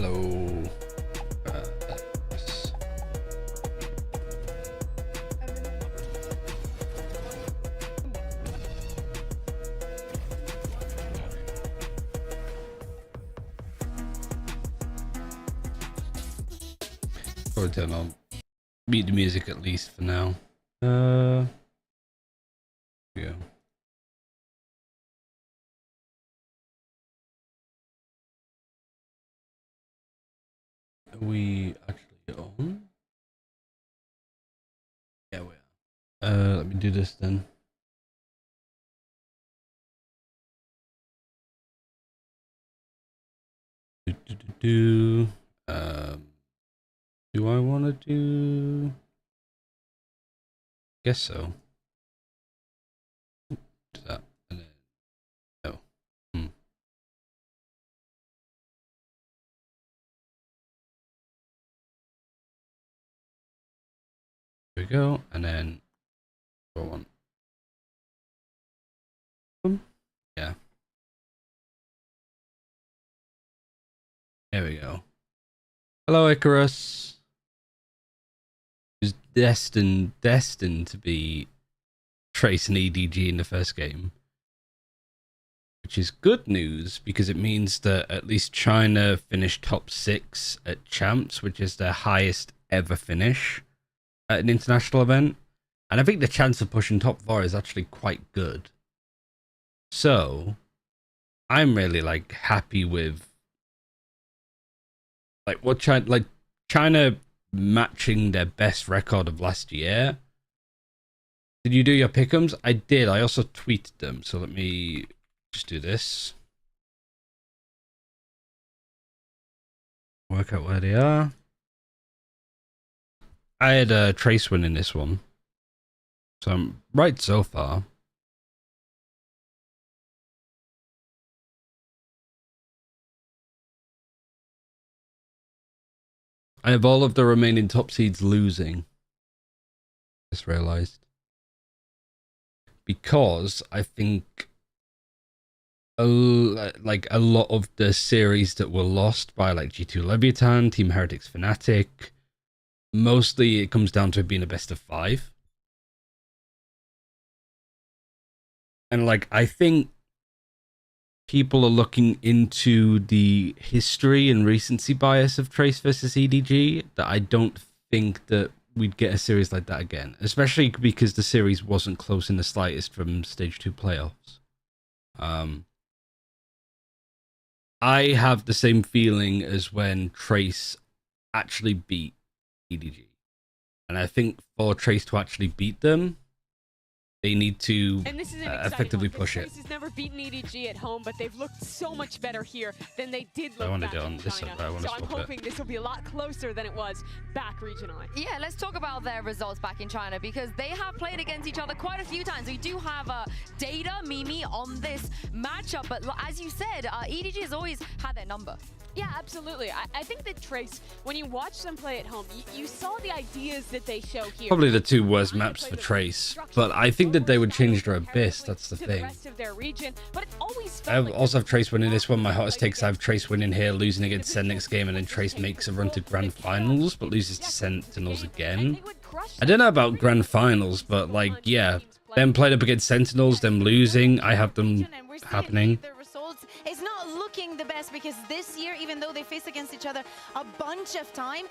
Hello. Probably turn on mute the music at least for now. Yeah. Are we actually on? Yeah, we are. Let me do this then. Do I want to do? Guess so. Do that and then no. Here we go, and then go on. Yeah. There we go. Hello, Icarus. Who's destined to be Trace and EDG in the first game, which is good news because it means that at least China finished top 6 at Champs, which is their highest ever finish at an international event, and I think the chance of pushing top 4 is actually quite good. So I'm really happy with what China matching their best record of last year. Did you do your pick'ems? I did. I also tweeted them. So let me just do this. Work out where they are. I had a Trace win in this one. So I'm right so far. I have all of the remaining top seeds losing. Just realized. Because I think a lot of the series that were lost by G2 Leviathan, Team Heretics Fnatic, mostly it comes down to it being a best of 5. And I think people are looking into the history and recency bias of Trace versus EDG, that I don't think that we'd get a series like that again, especially because the series wasn't close in the slightest from stage 2 playoffs. I have the same feeling as when Trace actually beat EDG, and I think for Trace to actually beat them, they need to effectively push it. Trace has never beaten EDG at home, but they've looked so much better here than they did look back in China. So I'm hoping this will be a lot closer than it was back regionally. Yeah, let's talk about their results back in China, because they have played against each other quite a few times. We do have data, Mimi, on this matchup, but as you said, EDG has always had their number. Yeah, absolutely. I think that Trace, when you watch them play at home, you saw the ideas that they show here. Probably the 2 worst maps for Trace, but I think that they would change their Abyss, that's the thing. I also have Trace winning this one. My hottest takes, I have Trace winning here, losing against Sen next game, and then Trace makes a run to Grand Finals, but loses to Sentinels again. I don't know about Grand Finals, but yeah, them playing up against Sentinels, them losing, I have them happening. It's not looking the best, because this year, even though they face against each other a bunch of time,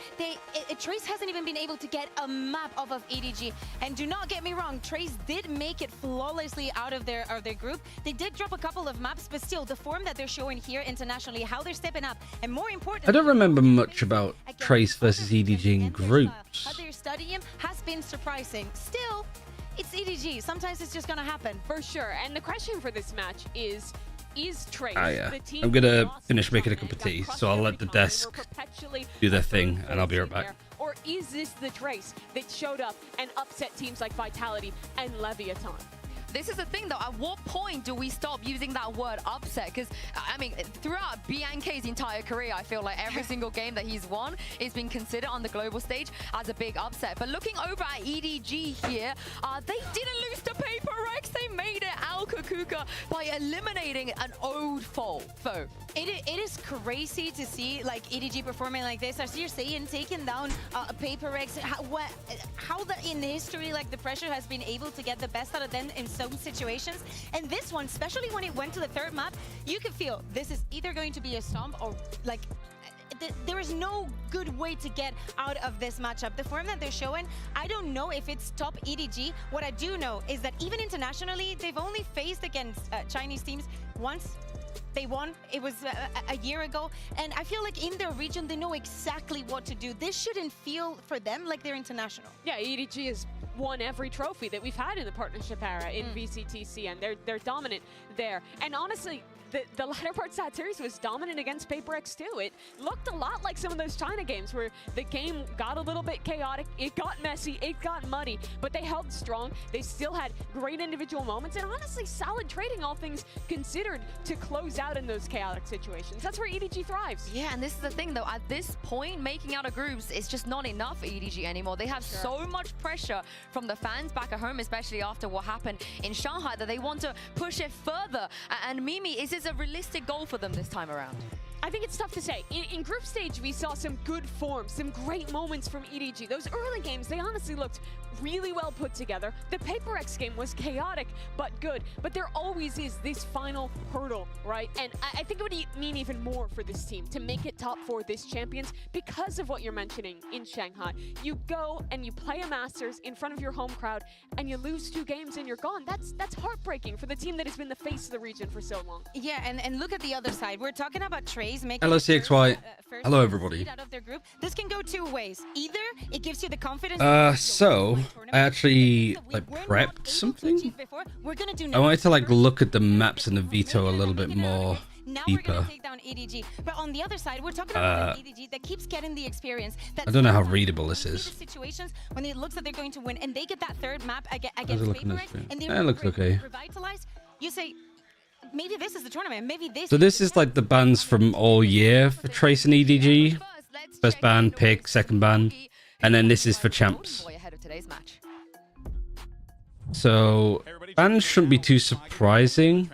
Trace hasn't even been able to get a map off of EDG. And do not get me wrong, Trace did make it flawlessly out of their group. They did drop a couple of maps, but still, the form that they're showing here internationally, how they're stepping up, and more important, I don't remember much about Trace versus EDG in groups. How they're studying him has been surprising. Still, it's EDG. Sometimes it's just gonna happen. For sure. And the question for this match is Trace, the team I'm gonna finish making a cup of tea, so I'll let the desk do their thing, and I'll be right back. Or is this the Trace that showed up and upset teams like Vitality and Leviathan? this is the thing, though. At what point do we stop using that word upset? Because, I mean, throughout BNK's entire career, I feel like every single game that he's won is being considered on the global stage as a big upset. But looking over at EDG here, they didn't lose to Paper Rex. They made it out Kukuka by eliminating an old foe. It is crazy to see like EDG performing like this. As you're saying, taking down Paper Rex, how in history like the pressure has been able to get the best out of them in some situations. And this one, especially when it went to the third map, you could feel this is either going to be a stomp or like there is no good way to get out of this matchup. The form that they're showing, I don't know if it's top EDG. What I do know is that even internationally, they've only faced against Chinese teams once. They won. It was a year ago. And I feel like in their region, they know exactly what to do. This shouldn't feel for them like they're international. Yeah, EDG has won every trophy that we've had in the partnership era in VCT CN. They're dominant there. And honestly, the latter part of that series was dominant against Paper X too. It looked a lot like some of those China games where the game got a little bit chaotic, it got messy, it got muddy, but they held strong. They still had great individual moments and honestly solid trading, all things considered, to close out in those chaotic situations. That's where EDG thrives. Yeah, and this is the thing though, at this point, making out of groups is just not enough for EDG anymore. They have so much pressure from the fans back at home, especially after what happened in Shanghai, that they want to push it further. And Mimi, is this a realistic goal for them this time around? I think it's tough to say. In group stage, we saw some good forms, some great moments from EDG. Those early games, they honestly looked really well put together. The Paper X game was chaotic, but good. But there always is this final hurdle, right? And I think it would mean even more for this team to make it top 4 this Champions because of what you're mentioning in Shanghai. You go and you play a Masters in front of your home crowd and you lose 2 games and you're gone. That's heartbreaking for the team that has been the face of the region for so long. Yeah, and look at the other side. We're talking about Trace making Hello CXY. Hello everybody. Out of their group. This can go 2 ways. Either it gives you the confidence. So I actually like prepped something. I wanted to like look at the maps and the veto a little bit more deeper. Take down EDG. But on the other side, we're talking about an EDG that keeps getting the experience. I don't know how readable this is. Situations when it looks like they're going to win, and they get that third map against Paper Rex, and they it looks okay. Revitalize. You say, maybe this is the tournament. Maybe this. So this is like the bans from all year for Trace and EDG. First ban, pick, second ban, and then this is for champs. So bans shouldn't be too surprising.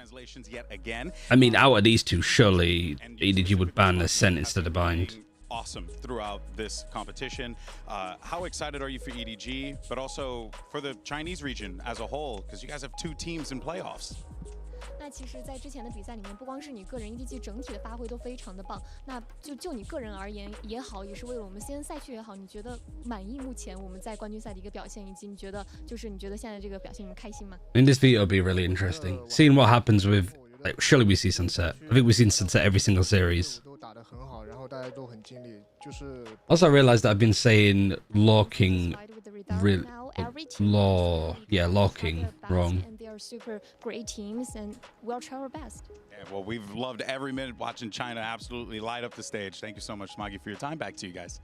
I mean, out of these two, surely EDG would ban Ascent instead of Bind. Awesome throughout this competition. How excited are you for EDG, but also for the Chinese region as a whole? Because you guys have 2 teams in playoffs. 那其实在之前的比赛里面，不光是你个人 EDG 整体的发挥都非常的棒，那就你个人而言也好，也是为了我们 CN 赛区也好，你觉得满意目前我们在冠军赛的一个表现，以及你觉得现在这个表现你们开心吗？ In this video will be really interesting. Seeing what happens with, like, surely we see Sunset. I think we've seen Sunset every single series. Also, I realized that I've been saying locking, locking wrong. They are super great teams, and we'll try our best. Yeah, well, we've loved every minute watching China absolutely light up the stage. Thank you so much, Smoggy, for your time. Back to you guys.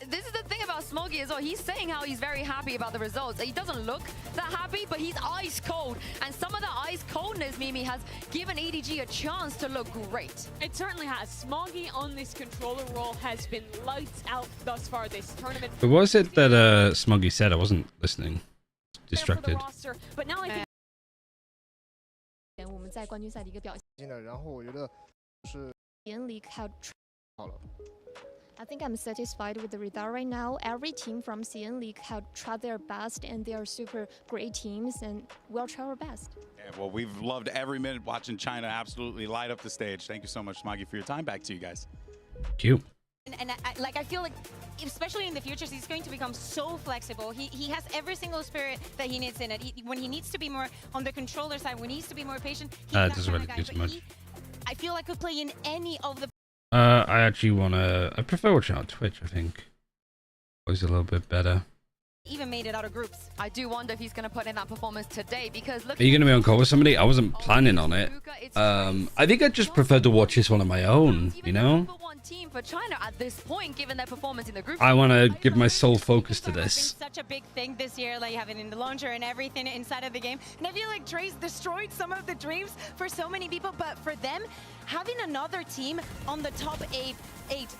This is the thing about Smoggy as well. He's saying how he's very happy about the results. He doesn't look that happy, but he's ice cold. And some of the ice coldness, Mimi, has given EDG a chance to look great. It certainly has. Smoggy on this controller role has been lights out thus far this tournament. But what was it that Smoggy said? I wasn't listening. Distracted. But now I think I think I'm satisfied with the result right now. Every team from CN League have tried their best, and they are super great teams, and we'll try our best. Yeah, well, we've loved every minute watching China absolutely light up the stage. Thank you so much, Smoggy, for your time. Back to you guys. Cute. And I feel like, especially in the future, he's going to become so flexible. He has every single spirit that he needs in it. When he needs to be more on the controller side, when he needs to be more patient, he's that doesn't really do too much. I feel like could play in any of the. I actually I prefer watching on Twitch. I think always a little bit better. Even made it out of groups. I do wonder if he's going to put in that performance today, because look. Are you going to be on call with somebody? I wasn't planning on it. I think I just prefer to watch this one on my own, you know? team for China at this point, given their performance in the group. I want to give my sole focus to It's been this. such a big thing this year, like having in the launcher and everything inside of the game. And I feel like Trace destroyed some of the dreams for so many people, but for them, having another team on the top eight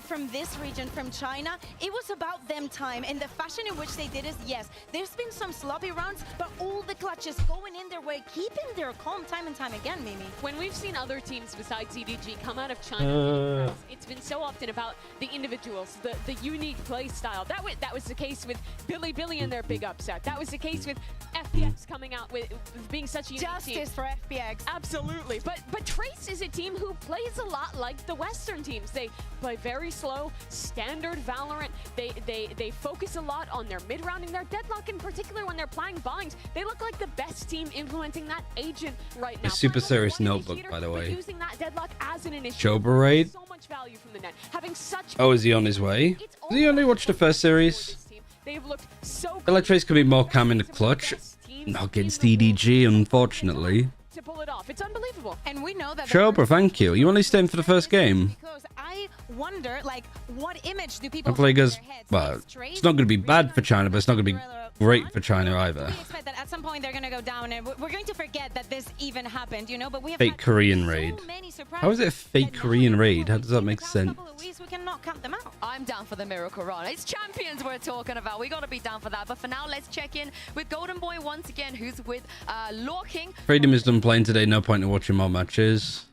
from this region, from China, it was about them time. And the fashion in which they did is, yes, there's been some sloppy rounds, but all the clutches going in their way, keeping their calm time and time again, Mimi. When we've seen other teams besides EDG come out of China, it's been so often about the individuals, the unique play style. That was the case with Billy and their big upset. That was the case with FPX coming out with being such a unique team. Justice for FPX. Absolutely, but Trace is a team who plays a lot like the Western teams. They play very slow, standard Valorant. They focus a lot on their mid-rounding, their deadlock in particular when they're playing binds. They look like the best team implementing that agent right now. Super Playing serious one notebook, initiator, by the but way. using that deadlock as an initiator. Joba raid? So much value from the net. Having such Oh, is he on his way? It's Has he only watched the first series? They've looked so I feel like Trace could be more calm in the clutch. Not against EDG, unfortunately. to pull it off. It's unbelievable. And we know that Joba, thank you. You only staying for the first game? because I wonder, like, what image do people Hopefully, have in because, their heads? well, Is Trace it's not going to be bad for China, but it's not going to be great for China Do either. we expect that at some point they're going to go down and we're going to forget that this even happened, you know? But we have Fake had Korean so raid. many surprises How is it a fake that now Korean in raid? How the does that make past sense? couple of weeks, we cannot count them out. I'm down for the miracle run. It's champions we're talking about. We got to be down for that. But for now, let's check in with Golden Boy once again, who's with Law King. Freedom is done playing today. No point in watching more matches.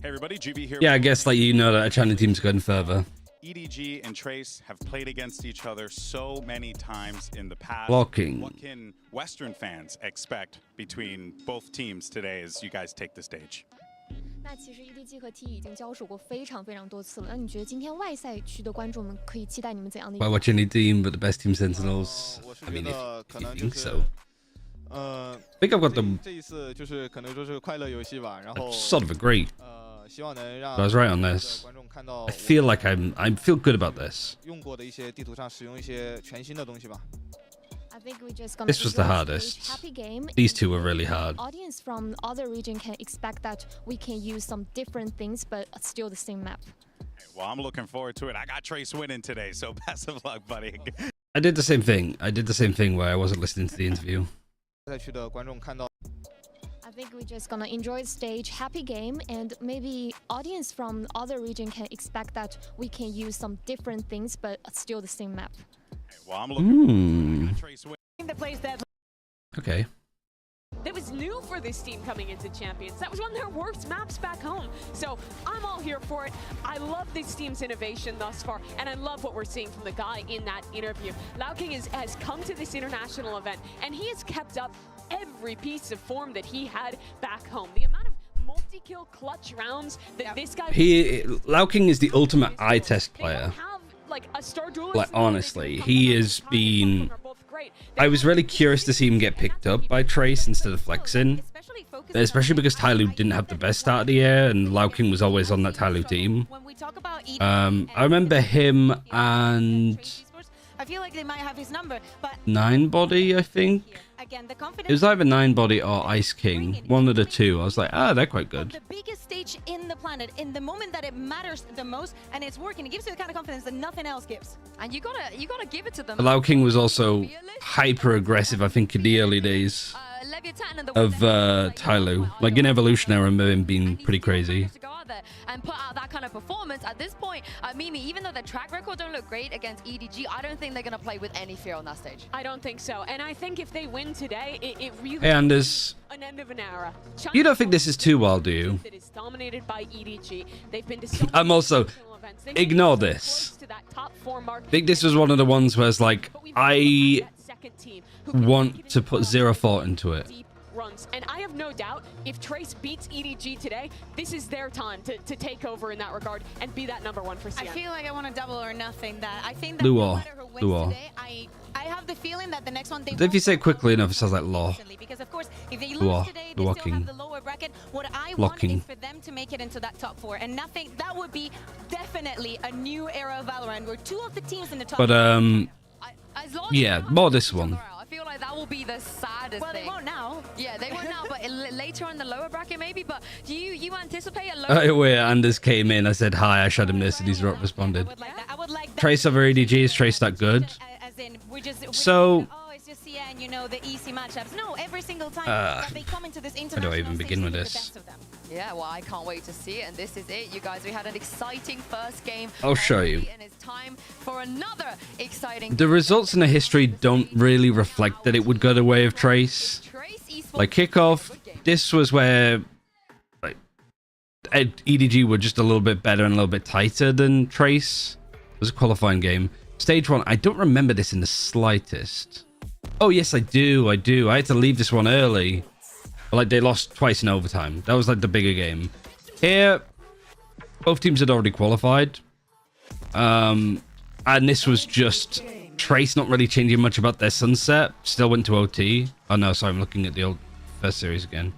Hey everybody, GB here. Yeah, I guess like you know that a China team's going further. EDG and Trace have played against each other so many times in the past. Blocking. What can Western fans expect between both teams today as you guys take the stage? 那其实 EDG 和 T 已经交手过非常非常多次了。那你觉得今天外赛区的观众们可以期待你们怎样的？ Why watch any team but the best team Sentinels? 我是 I 觉 mean, 得 if 可 you 能就 think 是 so. I think I've got 这 the 这一次就是可能说是快乐游戏吧，然后 sort of agree. 希望能让 I was right on 的 this. 观众看到 I feel like I feel good about this. 用过的一些地图上使用一些全新的东西吧。 I think we just gonna This was the enjoy hardest. stage, happy game. These two were really hard. Audience from other region can expect that we can use some different things, but still the same map. Well, I'm looking forward to it. I got Trace winning today, so best of luck, buddy. I did the same thing. I did the same thing where I wasn't listening to the interview. 赛区的观众看到 I think we just gonna enjoy the stage, happy game, and maybe audience from other region can expect that we can use some different things, but still the same map. Well, I'm looking Hmm. Trace winning. The place that Okay. That was new for this team coming into Champions. That was one of their worst maps back home. So I'm all here for it. I love this team's innovation thus far, and I love what we're seeing from the guy in that interview. Lao King has come to this international event, and he has kept up every piece of form that he had back home. The amount of multi-kill clutch rounds that this guy... Lao King is the ultimate eye test They don't player. have, like, a star duelist Like, in the way they honestly, do. he Both has of them been... are both great. I was really curious to see him get picked up by Trace instead of flexing. Especially because Tyloo didn't have the best start of the year, and Lao King was always on that Tyloo team. when we talk about I remember him and I feel like they might have his number, but 9body, I think. again, the confidence It was either 9body or Ice King, one of the two. I was like, ah, they're quite of good. the biggest stage in the planet, in the moment that it matters the most, and it's working. It gives you the kind of confidence that nothing else gives. And you gotta give it to them. Lao King was also hyper aggressive, I think, in the early days Leviathan and the of Tyloo. Like in Evolution, I remember him being pretty crazy. To go out there and put out that kind of performance at this point, Mimi, even though their track record don't look great against EDG, I don't think they're gonna play with any fear on that stage. I don't think so. And I think if they win today, it really Hey, Anders. an end of an era. You don't think this is too wild, do you? That is dominated by EDG. They've been to so I'm many also... international events. They've Ignore been this. close to that top 4 mark. I think this was one of the ones where it's like, But we've I never had that second team who can make want it to into put the zero playoffs thought into it. deep runs. And I have no doubt if Trace beats EDG today, this is their time to take over in that regard and be that #1 for CN. I feel like I want to double or nothing that. I think that Luo. no matter who wins Luo. today, I have the feeling that the next one they If you won't say it go quickly out enough, it sounds like law. instantly, because of course if they lose Luo. today, they Luo still King. have the lower bracket. What I Luo want King. is for them to make it into that top 4, and nothing that would be definitely a new era of Valorant where 2 of the teams in the top But, As long as yeah, they more help this each other one. out, I feel like like that will be the saddest Well, thing. they won't now. Yeah, they won't now, but later in the lower bracket maybe. But do you anticipate a lower? Wait, Anders came in. I said hi. I showed him this, and he's not responded. I would like that. Trace over EDG. Is Trace that good? As in, we So- oh, it's just CN, you know, the easy matchups. No, every single time that they come into this international do I even stage, begin they with do the this? best of them. Yeah, well, I can't wait to see it, and this is it, you guys. We had an exciting first game. I'll show you. And it's time for another exciting. The results in the history don't really reflect that it would go the way of Trace. Trace Esports. Like kickoff, this was where like EDG were just a little bit better and a little bit tighter than Trace. It was a qualifying game. Stage 1, I don't remember this in the slightest. Oh yes, I do. I had to leave this one early. Like they lost twice in overtime. That was like the bigger game. Here, both teams had already qualified. And this was just Trace not really changing much about their sunset. Still went to OT. Oh no, sorry, I'm looking at the old first series again.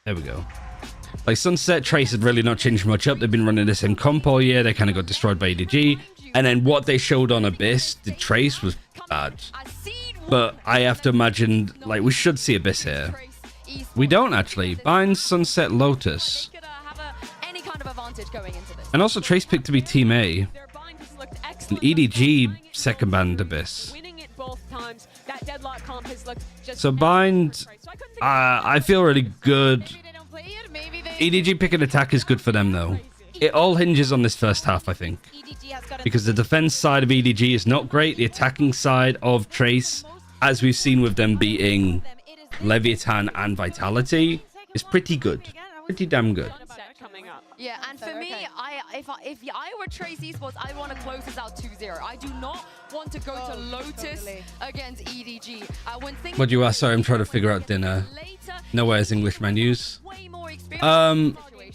There we go. Like sunset, Trace had really not changed much up. They've been running the same comp all year. They kind of got destroyed by EDG. And then what they showed on Abyss, the Trace was bad. But I have to imagine, like, we should see Abyss here. We don't actually. Bind, Sunset, Lotus. Any kind of advantage going into this. And also Trace picked to be Team A. Their bind has looked And excellent. EDG second banned Abyss. Winning it both times. That deadlock comp has looked just So Bind, So I couldn't think I feel really good. Maybe they don't play it, maybe they... EDG pick and attack is good for them though. It all hinges on this first half, I think. EDG has got Because the defense side of EDG is not great. The attacking side of Trace, as we've seen with them beating Leviathan and Vitality, is pretty good. Pretty damn good. set coming up. Yeah, and for me, if I were Trace Esports, I want to close this out 2-0. I do not want to go to Lotus against EDG. When things What do you ask? Sorry, I'm trying to figure out dinner. later, No way is English menus. way more experience.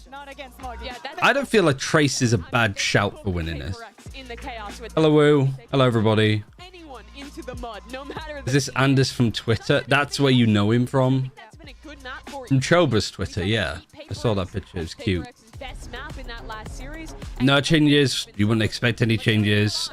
not against Morgan. Yeah, that's I don't feel like Trace is a bad shout for winning this. in the chaos with Hello, Woo. Hello, everybody. anyone into the mud, no matter Is this Anders from Twitter? That's where you know him from. that's been a good map for From Choba's Twitter, yeah. I saw that picture. It's cute. Best map in that last series. No changes. You wouldn't expect any changes.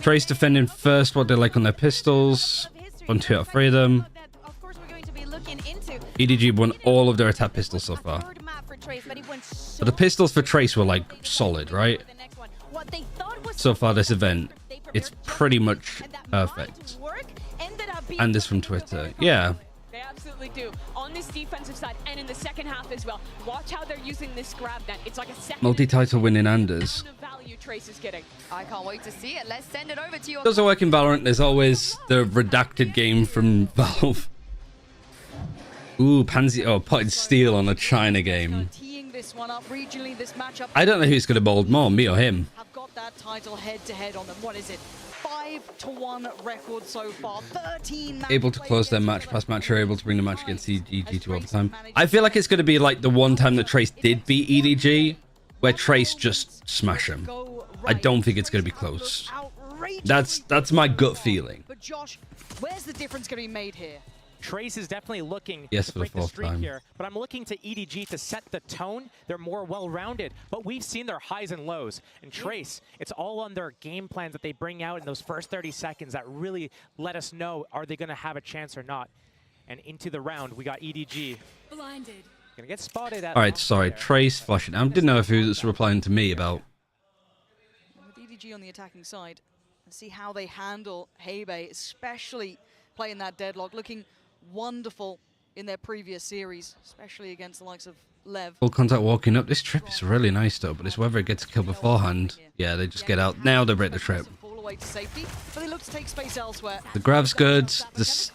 Trace defending first what they like on their pistols. 1, 2 out of 3 of them. Of course, we're going to be looking into EDG won all of their attack pistols so a far. third map for Trace, but it went so But the pistols for Trace were like solid, right? the next one. What they thought was So far this event, they prepared it's just pretty much and that might perfect. work, ended up being Anders from Twitter. Yeah. They absolutely do. On this defensive side and in the second half as well. Watch how they're using this grab net. It's like a second Multi-title winning Anders. amount of value Trace is getting. I can't wait to see it. Let's send it over to you. Doesn't work in Valorant. There's always the redacted game from Valve. Ooh, Pansy. Oh, potted steel on a China game. Teeing this one up regionally, this matchup I don't know who's going to bold more, me or him. have got that title head to head on them. What is it? 5-1 record so far. 13 match Able to played close their against match. each Past other. match are able to bring the match against EDG to Trace overtime. managed I feel like it's going to be like the one time that Trace did beat EDG, where Trace just smash him. Go I right. don't think it's going to be Trace outlook close. outrageously That's my gut feeling. But Josh, where's the difference going to be made here? Trace is definitely looking Yes, to for the break the fourth streak time. here, but I'm looking to EDG to set the tone. They're more well-rounded, but we've seen their highs and lows. And Trace, it's all on their game plans that they bring out in those first 30 seconds that really let us know, are they going to have a chance or not? And into the round, we got EDG. Blinded. Gonna get spotted at. All right, sorry. Trace flashing. I didn't know if he was replying to me about. With EDG on the attacking side, and see how they handle Hebe, especially playing that deadlock, looking wonderful in their previous series, especially against the likes of Lev. Full contact walking up. This trip is really nice though, but it's whether it gets killed beforehand. Yeah, they just get out. Now they break the trip. Fall away to safety, but they look to take space elsewhere. The grab's good. This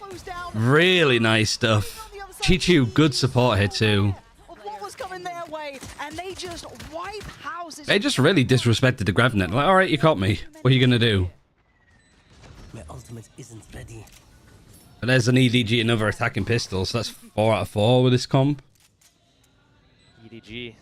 really nice stuff. Chichu, good support here too. Of what was coming their way, and they just wipe houses. They just really disrespected the grab net. Like, all right, you caught me. What are you gonna do? My ultimate isn't ready. But there's an EDG, another attacking pistol, so that's 4 out of 4 with this comp. EDG.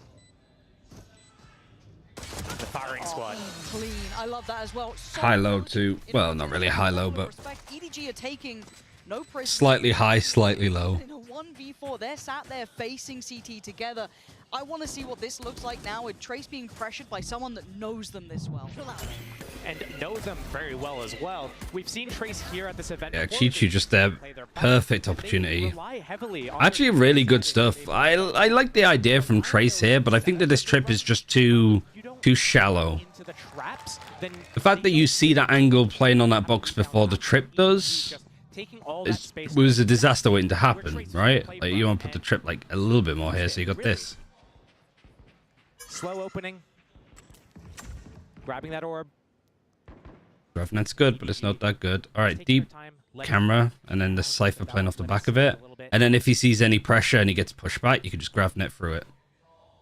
The firing squad. Clean. I love that as well. So High-low good too. in Well, a not really high-low, but respect. EDG are taking no prisoners. slightly high, slightly low. In a 1v4, they're sat there facing CT together. I want to see what this looks like now with Trace being pressured by someone that knows them this well. and know them very well as well. We've seen Trace here at this event. Yeah, before. Chichu just there. Perfect opportunity. Rely heavily on Actually, really good stuff. I like the idea from Trace here, but I think that this trip is just too shallow. into the traps, then The fact that you see that angle playing on that box before the trip does just taking all that space was a disaster waiting to happen, right? Like, you want to put the trip like a little bit more here, so you got this. slow opening, grabbing that orb. That's good, but it's not that good. All right, deep camera, and then the Cypher playing off the back of it. And then if he sees any pressure and he gets pushed back, you can just grab net through it.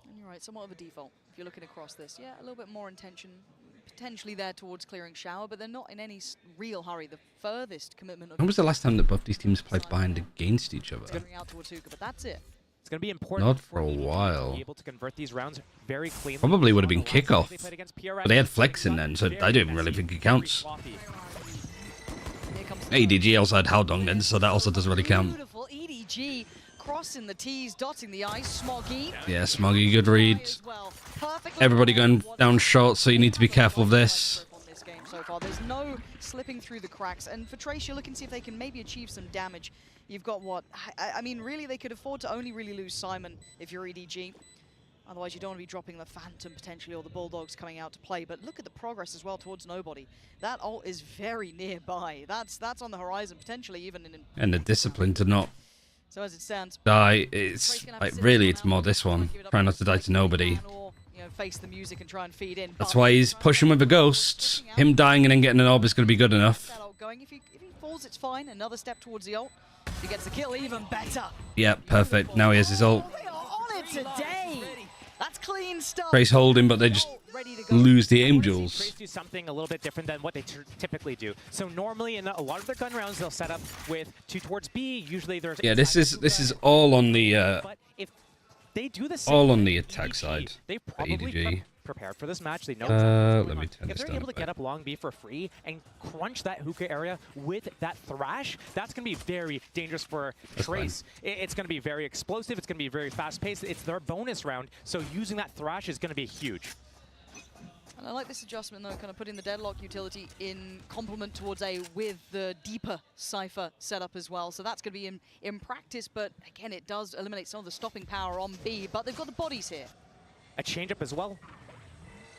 And you're right, somewhat of a default. If you're looking across this, yeah, a little bit more intention, potentially there towards clearing shower, but they're not in any real hurry. The furthest commitment of When was the last time that both these teams played behind against each other? out towards Hookah, but that's it. It's going to be important. Not for a while. Be able to convert these rounds very cleanly. Probably would have been The last time kickoff, they played against PRS, but they had flex in then, so I don't even really think it counts. EDG also had Haldong then, so that also doesn't really count. Beautiful EDG crossing the T's, dotting the I's. Smoggy. Yeah, Smoggy, good read. Everybody going down short, so you need to be careful of this. On this game so far, there's no slipping through the cracks, and for Trace, you're looking to see if they can maybe achieve some damage. You've got what? I mean, really, they could afford to only really lose Simon if you're EDG. Otherwise, you don't want to be dropping the Phantom potentially, or the Bulldogs coming out to play. But look at the progress as well towards Nobody. That ult is very nearby. That's on the horizon, potentially even in. And the discipline to not So as it stands, die, it's like really, it's more this one. Try not to die to nobody. or, face the music and try and feed in. That's why he's pushing with a ghost. Him dying and then getting an orb is going to be good enough. That ult going. If he falls, it's fine. Another step towards the ult. If he gets the kill, even better. Yeah, perfect. Now he has his ult. They are on it today. That's clean stuff. Trace holding, but they just lose the aim jewels. Trace do something a little bit different than what they typically do. So normally in a lot of their gun rounds, they'll set up with 2 towards B. Usually there's This is all on the but if they do the same all on with the attack EDG, side. They for probably EDG. prepared for this match. They know Let me turn if this they're down able a to get bit. up long B for free and crunch that hookah area with that thrash, that's going to be very dangerous for Trace. It's going to be very explosive. It's going to be very fast-paced. It's their bonus round, so using that thrash is going to be huge. And I like this adjustment, though, kind of putting the Deadlock utility in complement towards A with the deeper Cypher setup as well. So that's going to be in practice, but again, it does eliminate some of the stopping power on B, but they've got the bodies here. A change-up as well.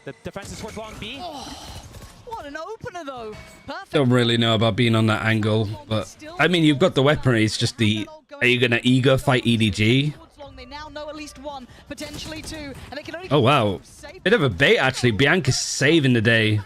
The defense is towards long B. Oh, what an opener, though. Perfect. Don't really know about being on that angle, but I mean, you've got the weaponry. It's just the, are you going to ego fight EDG? They now know at least 1, potentially 2, and they can only. Oh wow, bit of a bait actually. Bianca's saving the day.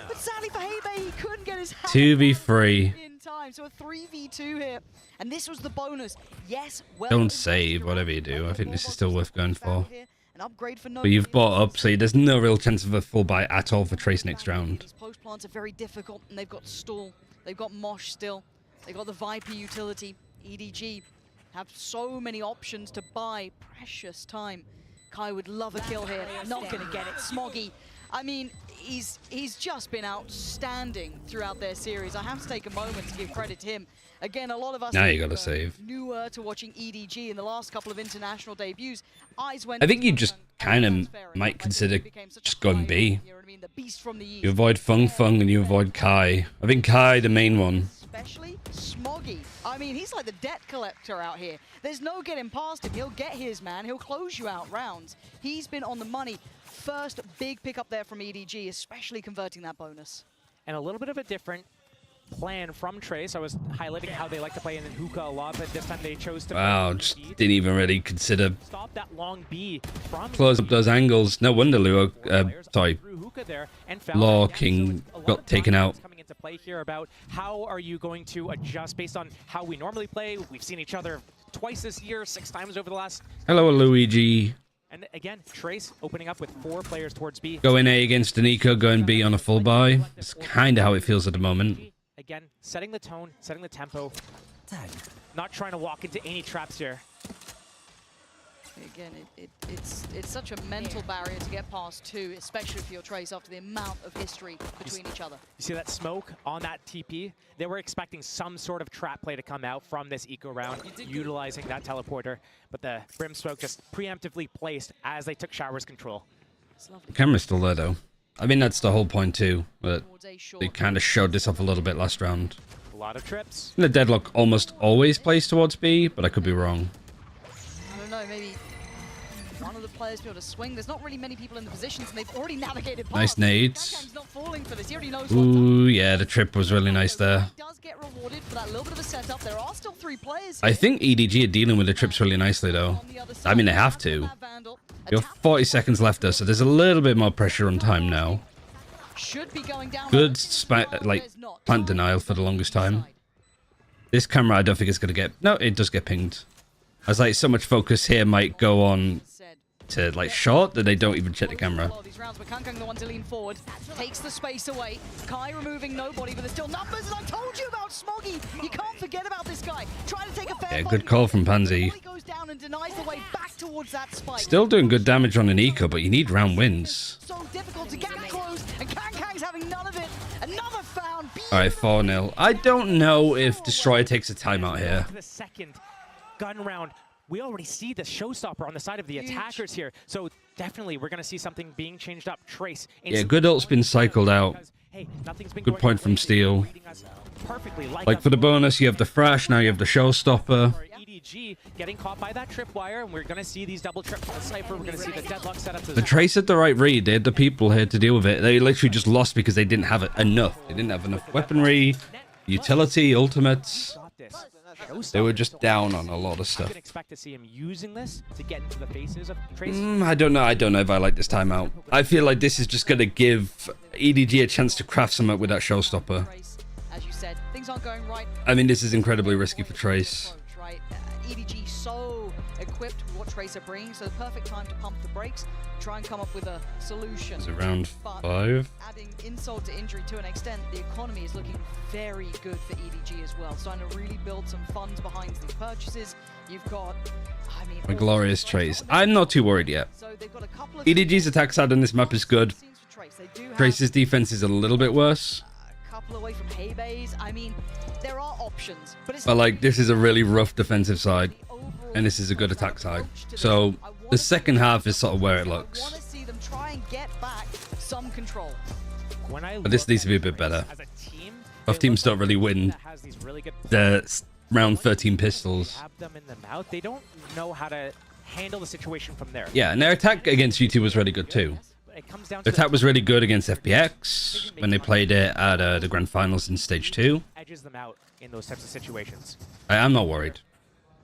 But sadly for Hebe, he couldn't get his hand 2v3. in time, so a 3v2 here, and this was the bonus. Yes, well. Don't save whatever you do. I think this is still worth going for. An upgrade for But you've bought up, so there's no real chance of a full buy at all for Trace next round. These post plants are very difficult, and they've got stall, they've got Mosh still, they've got the Viper utility. EDG have so many options to buy precious time. Kai would love a kill here, not gonna get it. Smoggy, I mean, he's just been outstanding throughout their series. I have to take a moment to give credit to him. Again, a lot of us Now you gotta save. newer to watching EDG in the last couple of international debuts. Eyes went. I think you just kind of might consider just going B. You know what I mean? The beast from the east. You avoid Fung Fung and you avoid Kai. I think Kai, the main one. Especially Smoggy. I mean, he's like the debt collector out here. There's no getting past him. He'll get his man. He'll close you out rounds. He's been on the money. First big pickup there from EDG, especially converting that bonus. And a little bit of a different plan from Trace. I was highlighting how they like to play in hookah a lot, but this time they chose to Wow, just didn't even really consider stop that long B from close up those angles. No wonder Luo, sorry, Law King got taken out. Coming into play here about how are you going to adjust based on how we normally play. We've seen each other twice this year, 6 times over the last. Hello, Luigi. And again, Trace opening up with 4 players towards B. Going A against Danico, going B on a full buy. It's kind of how it feels at the moment. Again, setting the tone, setting the tempo. Not trying to walk into any traps here. Again, it's such a mental barrier to get past too, especially for your Trace after the amount of history between each other. You see that smoke on that TP? They were expecting some sort of trap play to come out from this eco round, utilizing that teleporter, but the Brim smoke just preemptively placed as they took Shower's control. The camera's still there though. I mean, that's the whole point too, but they kind of showed this off a little bit last round. A lot of trips. The deadlock almost always plays towards B, but I could be wrong. I don't know, maybe one of the players be able to swing. There's not really many people in the positions, and they've already navigated past. Nice nades. Kangkang's not falling for this. He already knows Ooh, yeah, the trip was really nice there. He does get rewarded for that little bit of a setup. There are still 3 players I here. think EDG are dealing with the trips really nicely, though. I mean, they have to. You have 40 seconds left, though, so there's a little bit more pressure on time now. Should be going down. Good, plant denial for the longest time. This camera, I don't think it's going to get... No, it does get pinged. I was like, so much focus here might go on to, like, short that they don't even check the camera. These rounds, but Kangkang the one to lean forward, takes the space away. Kai removing nobody, but there's still numbers, and I told you about Smoggy. You can't forget about this guy. Trying to take a fair Yeah, good call from Pansy. goes down and denies the way back towards that spike. Still doing good damage on an eco, but you need round wins. So difficult to get close, and Kangkang's having none of it. Another found. All right, 4-0. I don't know if Destroyer takes a timeout here. The second gun round. We already see the showstopper on the side of the attackers here. So definitely we're going to see something being changed up. Trace. Yeah, good ult's been cycled out. Hey, nothing's been Good point from Steel. Perfectly. Like for the bonus, you have the Thrash, now you have the Showstopper. EDG getting caught by that tripwire, and we're going to see these double trips on the Cypher. We're going to see the deadlock setups as The Trace had the right read. They had the people here to deal with it. They literally just lost because they didn't have it enough. They didn't have enough weaponry, utility, ultimates. They were just down on a lot of stuff. You can expect to see him using this to get into the faces of Trace. I don't know. I don't know if I like this timeout. I feel like this is just going to give EDG a chance to craft something with that Showstopper. As you said, things aren't going right. I mean, this is incredibly risky for Trace. Right, EDG so equipped with what Trace are bringing, so the perfect time to pump the brakes, try and come up with a solution. It's around But 5. adding insult to injury to an extent, the economy is looking very good for EDG as well. Starting to really build some funds behind these purchases. You've got, I mean, A glorious Trace. I'm not too worried yet. so they've got a couple of EDG's attack side on this map is good. scenes for Trace. They do have Trace's defense is a little bit worse. a couple away from Haybays. I mean, there are options, but it's But like, this is a really rough defensive side, and this is a good attack side. So the second half is sort of where it I want looks. to see them try and get back some control. But this needs to be a bit better. Both teams don't really win the round 13 pistols. Have them in the mouth. They don't know how to handle the situation from there. Yeah, and their attack against UT was really good too. It comes down The to attack was really good against FPX when they played it at the Grand Finals in Stage 2. edges them out in those types of situations. I am not worried.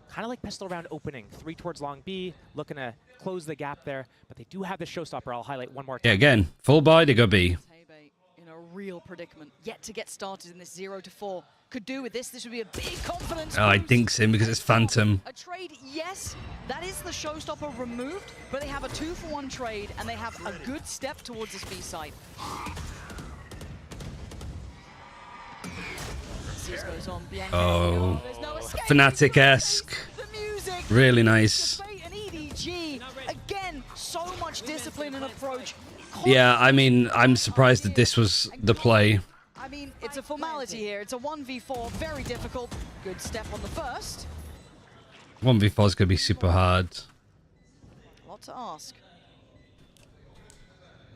Kind of like pistol round opening. 3 towards long B, looking to close the gap there. But they do have the showstopper. I'll highlight one more time. Yeah, again, full buy, they go B. Haybay in a real predicament. Yet to get started in this 0-4. Could do with this. This would be a big confidence. Oh, I boost. dinks him because it's Phantom. A trade, yes, that is the showstopper removed, but they have a 2-for-1 trade and they have a good step towards this B side. This goes on. Bianca. Oh, There's no escape. Fnatic-esque. The music. Really nice. The Fate and EDG. Again, so much discipline and approach. Yeah, I mean, I'm surprised that this was the play. I mean, it's a formality here. It's a 1v4, very difficult. Good step on the first. 1v4 is going to be super hard. A lot to ask.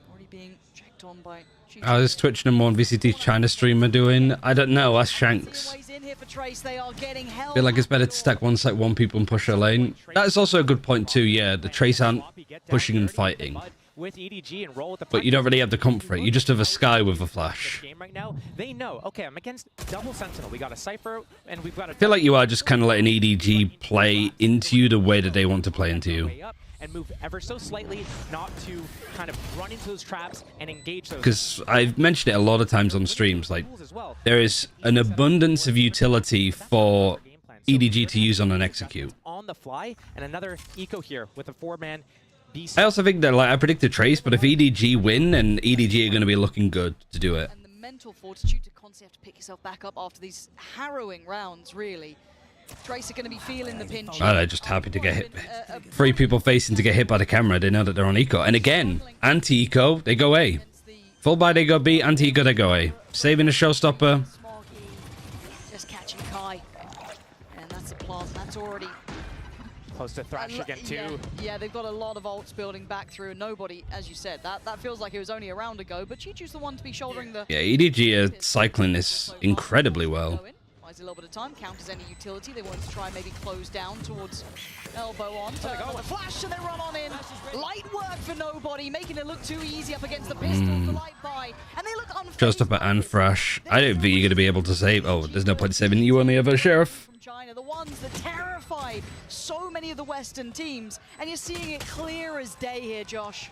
Already being checked on by... How is Twitch #1 VCT China streamer doing? I don't know, ask Shanks. I feel like it's better to stack one site, one people and push a lane. That is also a good point too, yeah. The Trace aren't pushing and fighting. With EDG and roll with the But you don't really have the comfort. You just have a Sky with a flash. game right now. They know, okay, I'm against double Sentinel. We got a Cypher and we've got a... I feel like you are just kind of letting EDG play into you the way that they want to play into you. And move ever so slightly, not to kind of run into those traps and engage those. Because I've mentioned it a lot of times on streams, like, there is an abundance of utility for EDG to use on an execute. On the fly, and another eco here with a 4-man B. I also think that, like, I predicted Trace, but if EDG win, and EDG are going to be looking good to do it. And the mental fortitude to constantly have to pick yourself back up after these harrowing rounds, really. Trace are going to be feeling the pinch. Oh, they're just happy to get hit. 3 people facing to get hit by the camera. They know that they're on eco. And again, anti-eco, they go A. Full buy, they go B. Anti-eco, they go A. Saving the showstopper. Just catching Kai. And that's a plant. That's already Close to Thrash again, too. Yeah, they've got a lot of ults building back through. Nobody, as you said, that feels like it was only a round ago, but Chichu's the one to be shouldering the... Yeah, EDG are cycling this incredibly well. Buys a little bit of time, counters any utility. They want to try and maybe close down towards elbow on. Turn on the flash and they run on in. Light work for Nobody, making it look too easy up against the pistol for Light buy. And they look unfazed. Just up and Thrash. I don't think you're going to be able to save. Oh, there's no point saving you on the other Sheriff. From China, the ones that terrified so many of the Western teams. And you're seeing it clear as day here, Josh.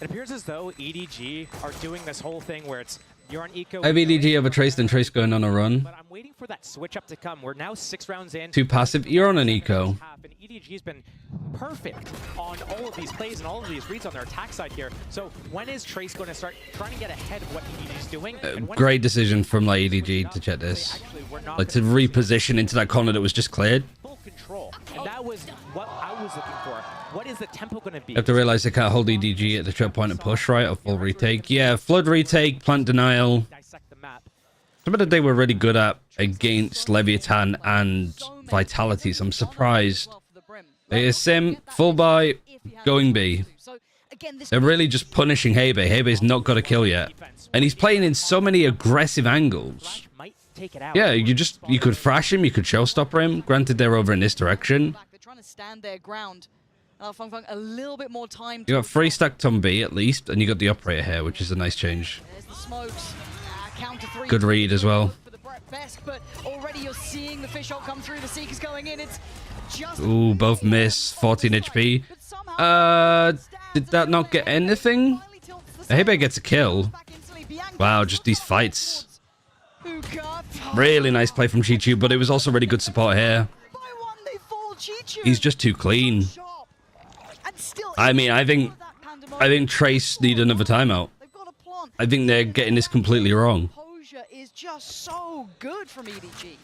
It appears as though EDG are doing this whole thing where it's you're on eco. I have EDG over Trace, then Trace going on a run. But I'm waiting for that switch up to come. We're now 6 rounds in. Too passive. You're on an eco. And EDG's been perfect on all of these plays and all of these reads on their attack side here. So when is Trace going to start trying to get ahead of what EDG's doing? Great decision from like EDG to check this. Like to reposition into that corner that was just cleared. Full control. And that was what I was looking for. What is the tempo going to be? You have to realize they can't hold EDG at the choke point and push, right? Or full retake. Yeah, flood retake, plant denial. Something that they were really good at against Leviathan and Vitality, so I'm surprised. They sim, full buy, going B. They're really just punishing Hebe. Hebe's not got a kill yet. And he's playing in so many aggressive angles. Yeah, you could thrash him, you could showstopper him. Granted, they're over in this direction. They're trying to stand their ground. Feng a little bit more time. You got 3 stacked on B at least, and you got the operator here, which is a nice change. There's the smokes. Counter 3. Good read as well. For the best, but already you're seeing the fish hole come through. The Seeker's going in. It's just ooh, both miss. 14 HP. Did that not get anything? Hebe gets a kill. Wow, just these fights. Really nice play from Chichu, but it was also really good support here. He's just too clean. I mean, I think Trace need another timeout. I think they're getting this completely wrong. Composure is just so good from EDG.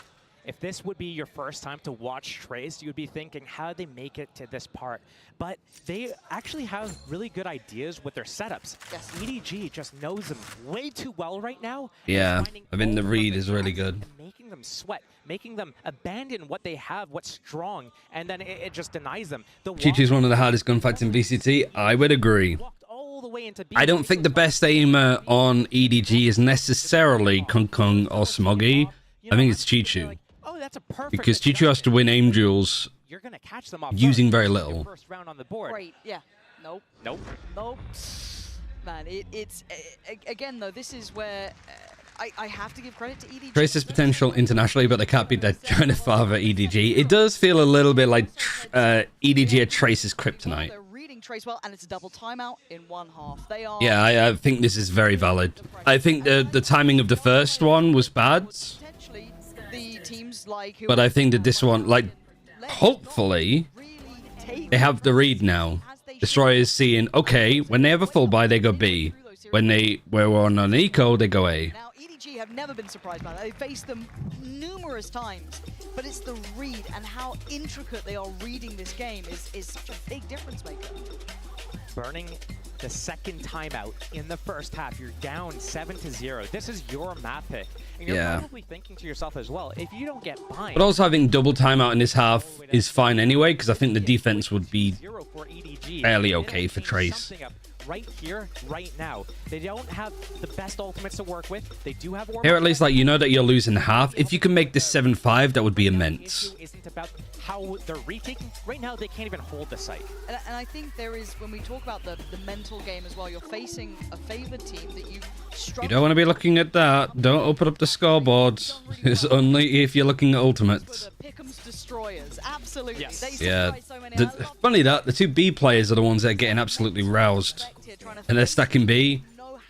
If this would be your first time to watch Trace, you'd be thinking, how did they make it to this part? But they actually have really good ideas with their setups. Yes. EDG just knows them way too well right now. Yeah, I mean, the read is really good. Making them sweat, making them abandon what they have, what's strong, and then it just denies them. Chichu's one of the hardest gunfights in VCT. I would agree. I don't think the best aimer on EDG is necessarily Kung Kung or Smoggy. I think it's Chichu. Because Chichu has to win aim duels using very little. Great, yeah. Nope. Man, it's again though, this is where I have to give credit to EDG. Trace's potential internationally, but they can't beat their China father EDG. It does feel a little bit like EDG are Trace's kryptonite. They're reading Trace well, and it's a double timeout in 1/2. They are. Yeah, I think this is very valid. I think the timing of the first one was bad. The teams like but I think that this one, like, hopefully, they have the read now. Destroyer is seeing, okay, when they have a full buy, they go B. When we're on an eco, they go A. Now, EDG have never been surprised by that. They've faced them numerous times. But it's the read and how intricate they are reading this game is such a big difference maker. Burning the second timeout in the first half. You're down 7-0. This is your map pick. And you're probably thinking to yourself as well, if you don't get behind... But also having double timeout in this half is fine anyway, because I think the defense would be fairly okay for Trace. Right here, right now. They don't have the best ultimates to work with. They do have here at least, like, you know that you're losing half. If you can make this 7-5, that would be immense. Isn't about how they're retaking. Right now, they can't even hold the site. And I think there is, when we talk about the mental game as well, you're facing a favored team that you've struggled. You don't want to be looking at that. Don't open up the scoreboard. It's only if you're looking at ultimates. Pick'em's destroyers, absolutely. Yes. Yeah. Funny that the 2 B players are the ones that are getting absolutely roused. And they're stacking B.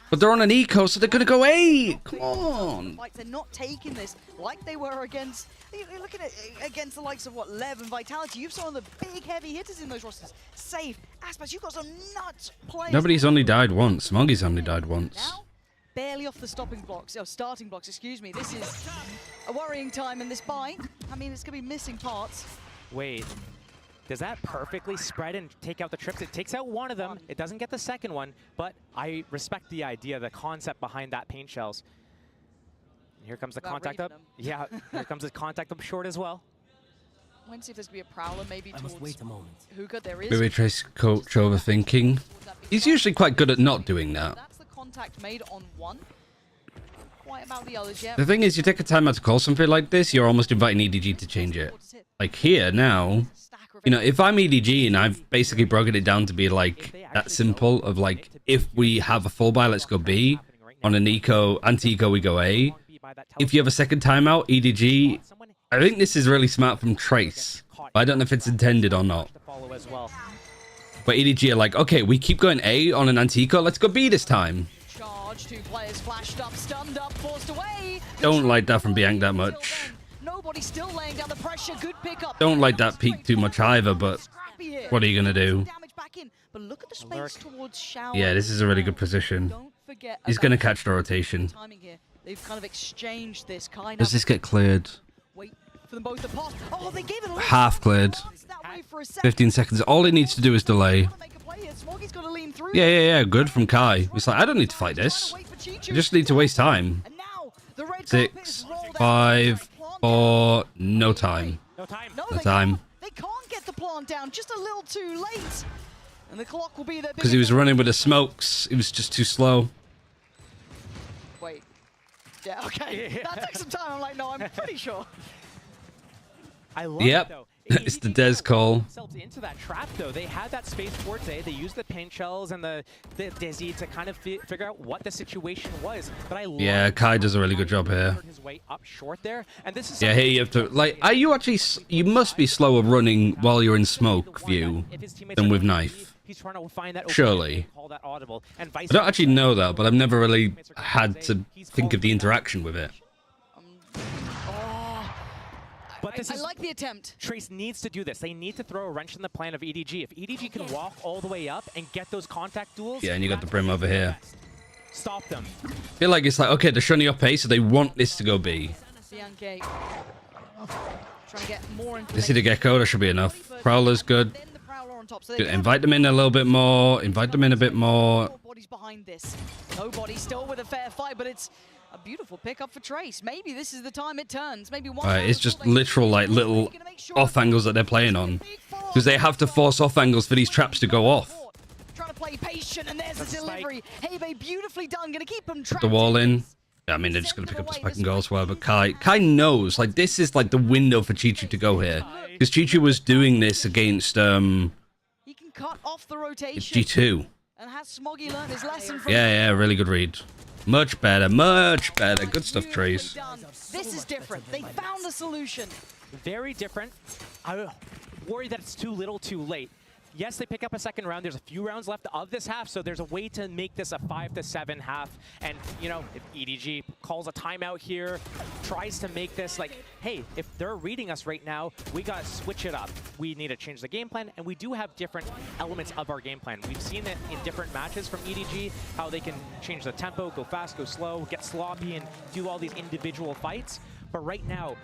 But they're on an eco, so they're going to go A. Come on. They're not taking this like they were against... You're looking at against the likes of, Lev and Vitality. You've some of the big, heavy hitters in those rosters. Safe. Aspas, you've got some nuts players. Nobody's only died once. Smoggy's only died once. Now, barely off the starting blocks, excuse me. This is a worrying time in this buy. I mean, it's going to be missing parts. Wait. Does that perfectly spread and take out the trips? It takes out one of them. It doesn't get the second one, but I respect the idea, the concept behind that paint shells. And here comes the contact up. Yeah, here comes the contact up short as well. Let's see if there's gonna be a prowler maybe I must towards wait a moment. Hookah. There is. Maybe Trace coach overthinking. He's usually quite good at not doing that. That's the contact made on one. Quite about the others yet. The thing is, you take a time out to call something like this, you're almost inviting EDG to change it. Like here now, you know, if I'm EDG and I've basically broken it down to be like that simple of like, if we have a full buy, let's go B. On an anti-eco, we go A. If you have a second timeout, EDG, I think this is really smart from Trace. But I don't know if it's intended or not. But EDG are like, okay, we keep going A on an anti-eco, let's go B this time. Charge, 2 players flashed up, stunned up, forced away. Don't like that from Bianc that much. Nobody still laying down the pressure. Good pickup. Don't like that peak too much either, but what are you gonna do? Damage back in. But look at the space towards Shower. Yeah, this is a really good position. Don't forget He's gonna catch the rotation. timing here. They've kind of exchanged this kind Does of this get cleared? wait for them both to pass. Oh, they gave it a Half cleared. 15 seconds. All he needs to do is delay. Yeah. Good from Kai. He's like, I don't need to fight this. I just need to waste time. 6, 5, 4, no time. No time. They can't get the plant down. Just a little too late. And the clock will be there. Because he was running with the smokes. He was just too slow. Wait. Yeah, okay. That took some time. I'm like, no, I'm pretty sure. I love Yep. it, though. It's the Dez call. Themselves into that trap, though. They had that space towards A. They used the paint shells and the Dizzy to kind of figure out what the situation was. But I love Yeah, Kai does a really good job here. his way up short there. And this is Yeah, here you have to, like, are you actually, you must be slower running while you're in smoke view than with knife. He's trying to find that Surely. call that audible, and I don't actually know that, but I've never really had to think of the interaction with it. But this I is, like the attempt. Trace needs to do this. They need to throw a wrench in the plan of EDG. If EDG can walk all the way up and get those contact duels... Yeah, and you got the Brim over here. Stop them. I feel like it's like, okay, they're showing up A, so they want this to go B. Bianca trying to get more They see the Gecko, that should be enough. Prowler's good. Then the Prowler on top. So Good. Invite them in a little bit more. Invite them in a bit more. Nobody's behind this. Nobody still with a fair fight, but it's a beautiful pickup for Trace. Maybe this is the time it turns. Maybe one. It's just literal, like, little off angles that they're playing on. Because they have to force off angles for these traps to go off. Trying to play patient, and there's the delivery. Hebe, beautifully done. Gonna keep them Put trapped. the wall in. Yeah, I mean, they're just going to pick up the spike and go elsewhere. But Kai knows, like, this is, like, the window for Chi-Chi to go here. Because Chi-Chi was doing this against, He can cut off the rotation. G2. And has Smoggy learned his lesson from Yeah, really good read. Much better. Good stuff, Trace. This is different. They found a solution. Very different. I worry that it's too little too late. Yes, they pick up a second round. There's a few rounds left of this half, so there's a way to make this a 5-7 half. And, you know, if EDG calls a timeout here, tries to make this like, hey, if they're reading us right now, we got to switch it up. We need to change the game plan, and we do have different elements of our game plan. We've seen it in different matches from EDG, how they can change the tempo, go fast, go slow, get sloppy, and do all these individual fights. But right now,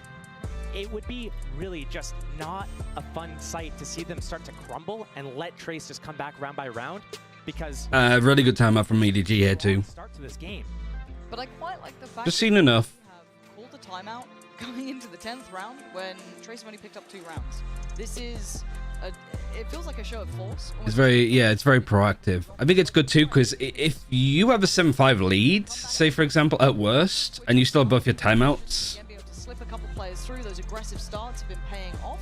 it would be really just not a fun sight to see them start to crumble and let Trace just come back round by round, because Really good timeout from EDG here, too. Start to this game. But I quite like the fact Just seen enough. have called a timeout going into the 10th round when Trace only picked up 2 rounds. This is it feels like a show of force. It's very proactive. I think it's good too, because if you have a 7-5 lead, say for example, at worst, and you still have both your timeouts, Be able to slip a couple players through. Those aggressive starts have been paying off.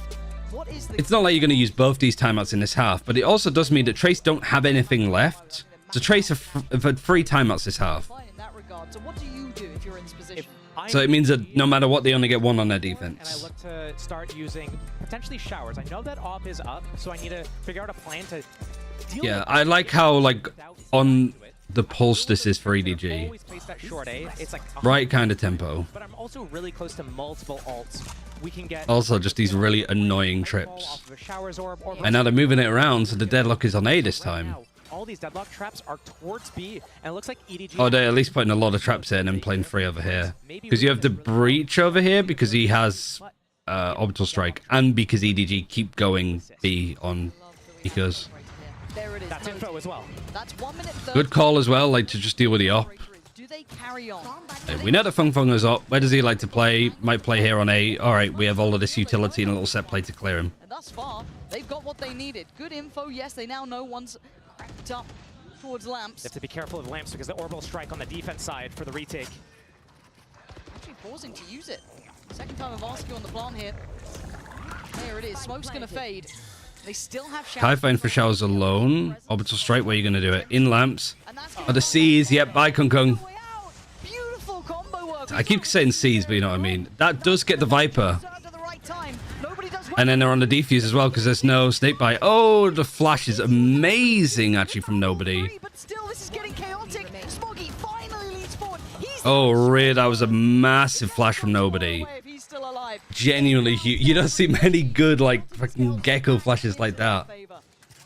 What is the it's not like you're going to use both these timeouts in this half, but it also does mean that Trace don't have anything left. So Trace have had 3 timeouts this half. in that regard? So what do you do if you're in this position? So it means that no matter what, they only get 1 on their And I defense. look to start using potentially showers. I know that op is up, so I need to figure out a plan to deal Yeah, with I like how, like, without on into it. the pulse this is for They're EDG. always placed at short A. It's like Right kind of tempo. But I'm also really close to multiple ults. We can get Also, just these really annoying trips. off of a showers orb, or And now they're moving it around, so the deadlock is on A this time. now, all these deadlock traps are towards B, and it looks like EDG. Oh, they're at least putting a lot of traps in and playing free over here. Because you have the Breach over here because he has Orbital Strike, and because EDG keep going B on Ecos. There it is. That's info as well. That's 1 minute 30. Good call as well, like to just deal with the op. Do Do they carry on? We know that Feng Feng is up. Where does he like to play? Might play here on A. All right, we have all of this utility and a little set play to clear him. And thus far, they've got what they needed. Good info. Yes, they now know one's cracked up towards Lamps. You have to be careful of Lamps because the orbital strike on the defense side for the retake. Actually pausing to use it. Second time of asking on the plant here. There it is. Smoke's going to fade. They still have Kai fine for Showers alone. Orbital strike, where are you going to do it? In Lamps. Oh, the C's. Yep, bye, Kung Kung. Beautiful combo work. I keep saying C's, but you know what I mean. That does get the Viper. And then they're on the defuse as well because there's no snake bite. Oh, the flash is amazing, actually, from nobody. But still, this is getting chaotic. Smoggy finally leads forward. Oh, really? That was a massive flash from nobody. Genuinely huge. You don't see many good, like, fucking gecko flashes like that.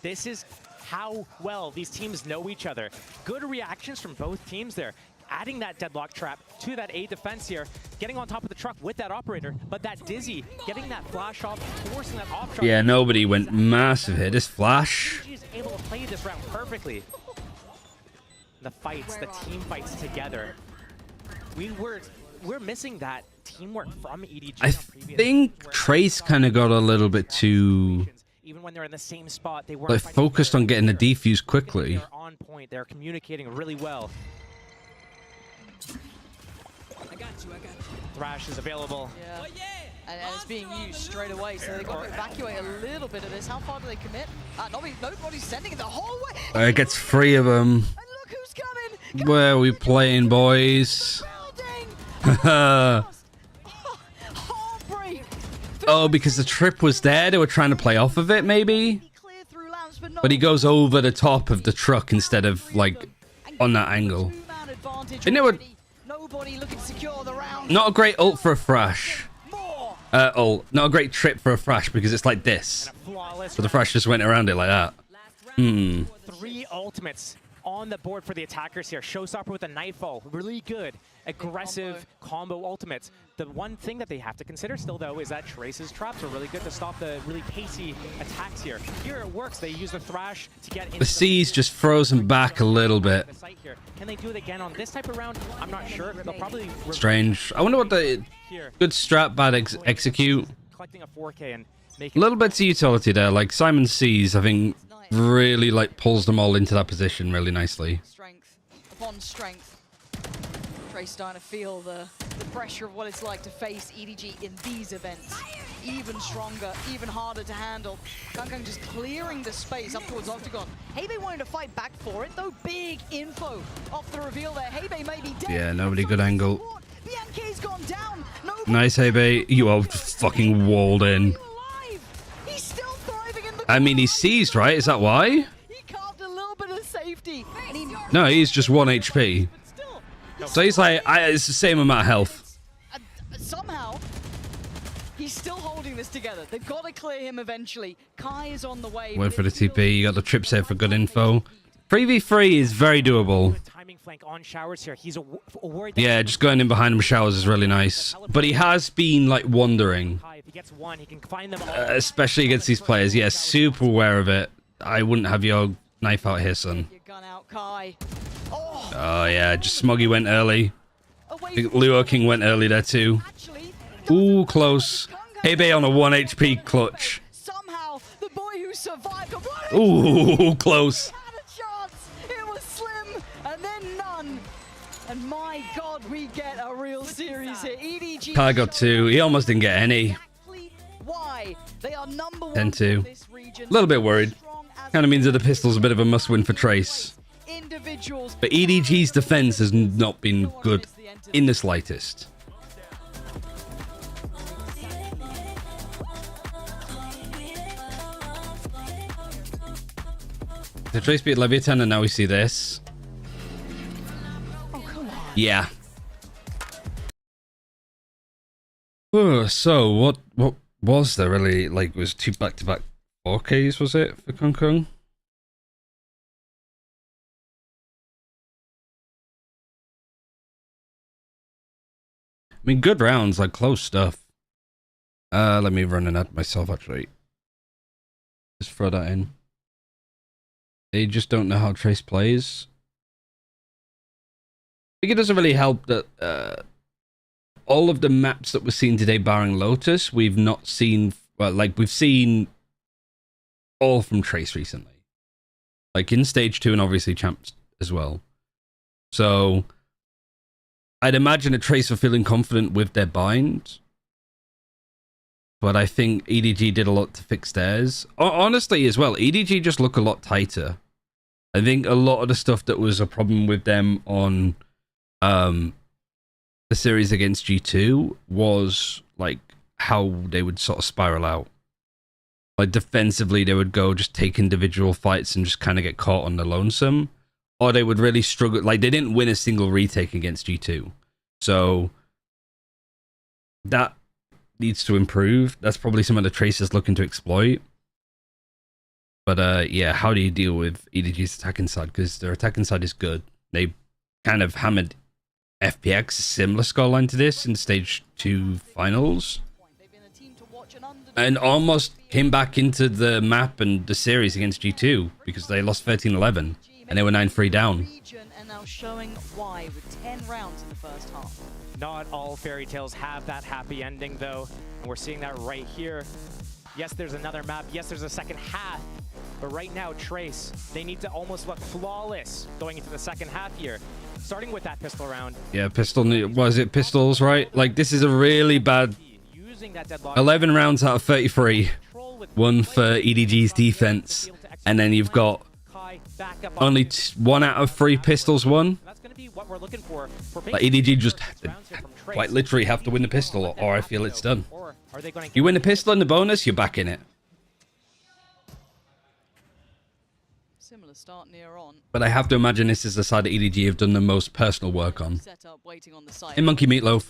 This is how well these teams know each other. Good reactions from both teams there. Adding that deadlock trap to that A defense here, getting on top of the truck with that operator, but that Dizzy getting that flash off, forcing that off truck. Yeah, nobody went massive here. This flash. She's able to play this round perfectly. The fights, the team fights together. We're missing that teamwork from EDG. I think Trace kind of got a little bit too even when they're in the same spot, they weren't focused on getting the defuse quickly. They're on point. They're communicating really well. I got you. Thrash is available. Yeah. And it's being used straight away, so they've got to evacuate a little bit of this. How far do they commit? Nobody's sending it the whole way. It gets 3 of them. And look who's coming. Where are we playing, boys? Oh, because the trip was there? They were trying to play off of it, maybe? But he goes over the top of the truck instead of, like, on that angle. And they were... Not a great ult for a Thrash. Not a great trip for a Thrash because it's like this. So the Thrash just went around it like that. 3 ultimates on the board for the attackers here. Showstopper with a Nightfall. Really good, aggressive combo ultimates. The one thing that they have to consider still, though, is that Trace's traps are really good to stop the really pacey attacks here. Here it works. They use the Thrash to get into the C's just froze him back a little bit. Can they do it again on this type of round? I'm not sure. They'll probably... Strange. I wonder what the... Good strat, bad execute. Collecting a 4K and little bits of utility there. Like Simon C's, I think, really like pulls them all into that position really nicely. Strength upon strength. Trace starting to feel the pressure of what it's like to face EDG in these events. Even stronger, even harder to handle. Kung just clearing the space up towards Octagon. Hebe wanted to fight back for it, though. Big info off the reveal there. Hebe may be dead. Yeah, nobody good angle. BNK's gone down. Nice, Hebe. You are fucking walled in. He's still thriving in the... I mean, he's seized, right? Is that why? He carved a little bit of safety. No, he's just 1 HP. So he's like, it's the same amount of health. Somehow, he's still holding this together. They've got to clear him eventually. Kai is on the way. Wait for the TP. You got the trip set for good info. 3v3 is very doable. Timing flank on Showers here. He's worried. Yeah, just going in behind him Showers is really nice. But he has been like wandering. If he gets one, he can find them all. Especially against these players. Yeah, super aware of it. I wouldn't have your knife out here, son. Your gun out, Kai. Oh yeah, just Smoggy went early. Luo King went early there too. Ooh, close. Hebe on a 1 HP clutch. Somehow, the boy who survived. Ooh, close. Had a chance. It was slim, and then none. And my God, we get a real series here. EDG. Kai got 2. He almost didn't get any. Why? They are number 1 10-2. A little bit worried. Kind of means that the pistol's a bit of a must-win for Trace. But EDG's defense has not been good in the slightest. The Trace beat Leviathan, and now we see this. Yeah. So what was there really? Like, was 2 back-to-back 4Ks, was it, for Kung Kung? I mean, good rounds, like close stuff. Let me run an ad myself, actually. Just throw that in. They just don't know how Trace plays. think it doesn't really help that all of the maps that we're seeing today, barring Lotus, we've not seen. Well, like we've seen all from Trace recently, like in stage 2 and obviously champs as well. So I'd imagine that Trace are feeling confident with their bind, but I think EDG did a lot to fix theirs. Honestly, as well, EDG just look a lot tighter. I think a lot of the stuff that was a problem with them on the series against G2 was like how they would sort of spiral out. Like defensively, they would go just take individual fights and just kind of get caught on the lonesome, or they would really struggle. Like they didn't win a single retake against G2, so that needs to improve. That's probably some of the Traces looking to exploit. But yeah, how do you deal with EDG's attacking side? Because their attacking side is good. They kind of hammered FPX, a similar scoreline to this in stage 2 finals, and almost came back into the map and the series against G2 because they lost 13-11 and they were 9-3 down. And now showing why with 10 rounds in the first half. Not all fairy tales have that happy ending, though, and we're seeing that right here. Yes, there's another map. Yes, there's a second half. But right now, Trace, they need to almost look flawless going into the second half here. Starting with that pistol round. Yeah, pistol. Was it pistols, right? Like, this is a really bad 11 rounds out of 33. One for EDG's defense. And then you've got only 1 out of 3 pistols won. Like, EDG just quite literally have to win the pistol, or I feel it's done. You win the pistol and the bonus, you're back in it. Similar start near on. But I have to imagine this is the side that EDG have done the most personal work on. Hey, Monkey Meatloaf.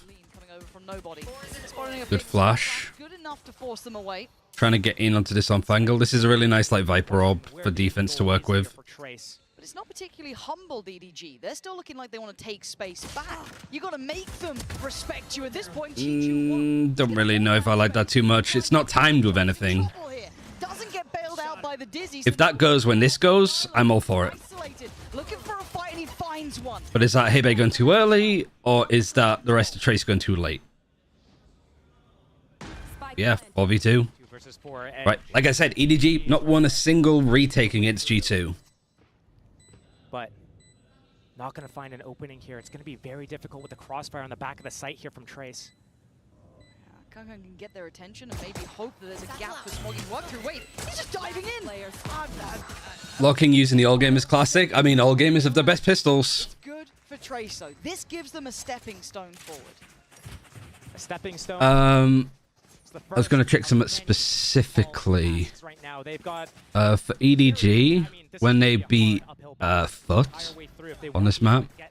Good flash. Good enough to force them away. Trying to get in onto this off angle. This is a really nice like Viper Orb for defense to work with. But it's not particularly humbled EDG. They're still looking like they want to take space back. You got to make them respect you at this point. Don't really know if I like that too much. It's not timed with anything. Doesn't get bailed out by the dizzy. If that goes when this goes, I'm all for it. Looking for a fight and he finds one. But is that Hebe going too early, or is that the rest of Trace going too late? Yeah, 4v2. Right, like I said, EDG not won a single retake against G2. But not going to find an opening here. It's going to be very difficult with the crossfire on the back of the site here from Trace. Kankan can get their attention and maybe hope that there's a gap for Smoggy to work through. Wait, he's just diving in. Locking using the All Gamers Classic. I mean, All Gamers have the best pistols. It's good for Trace, though. This gives them a stepping stone forward. A stepping stone. I was going to check some specifically. For EDG, when they beat Foot on this map, 3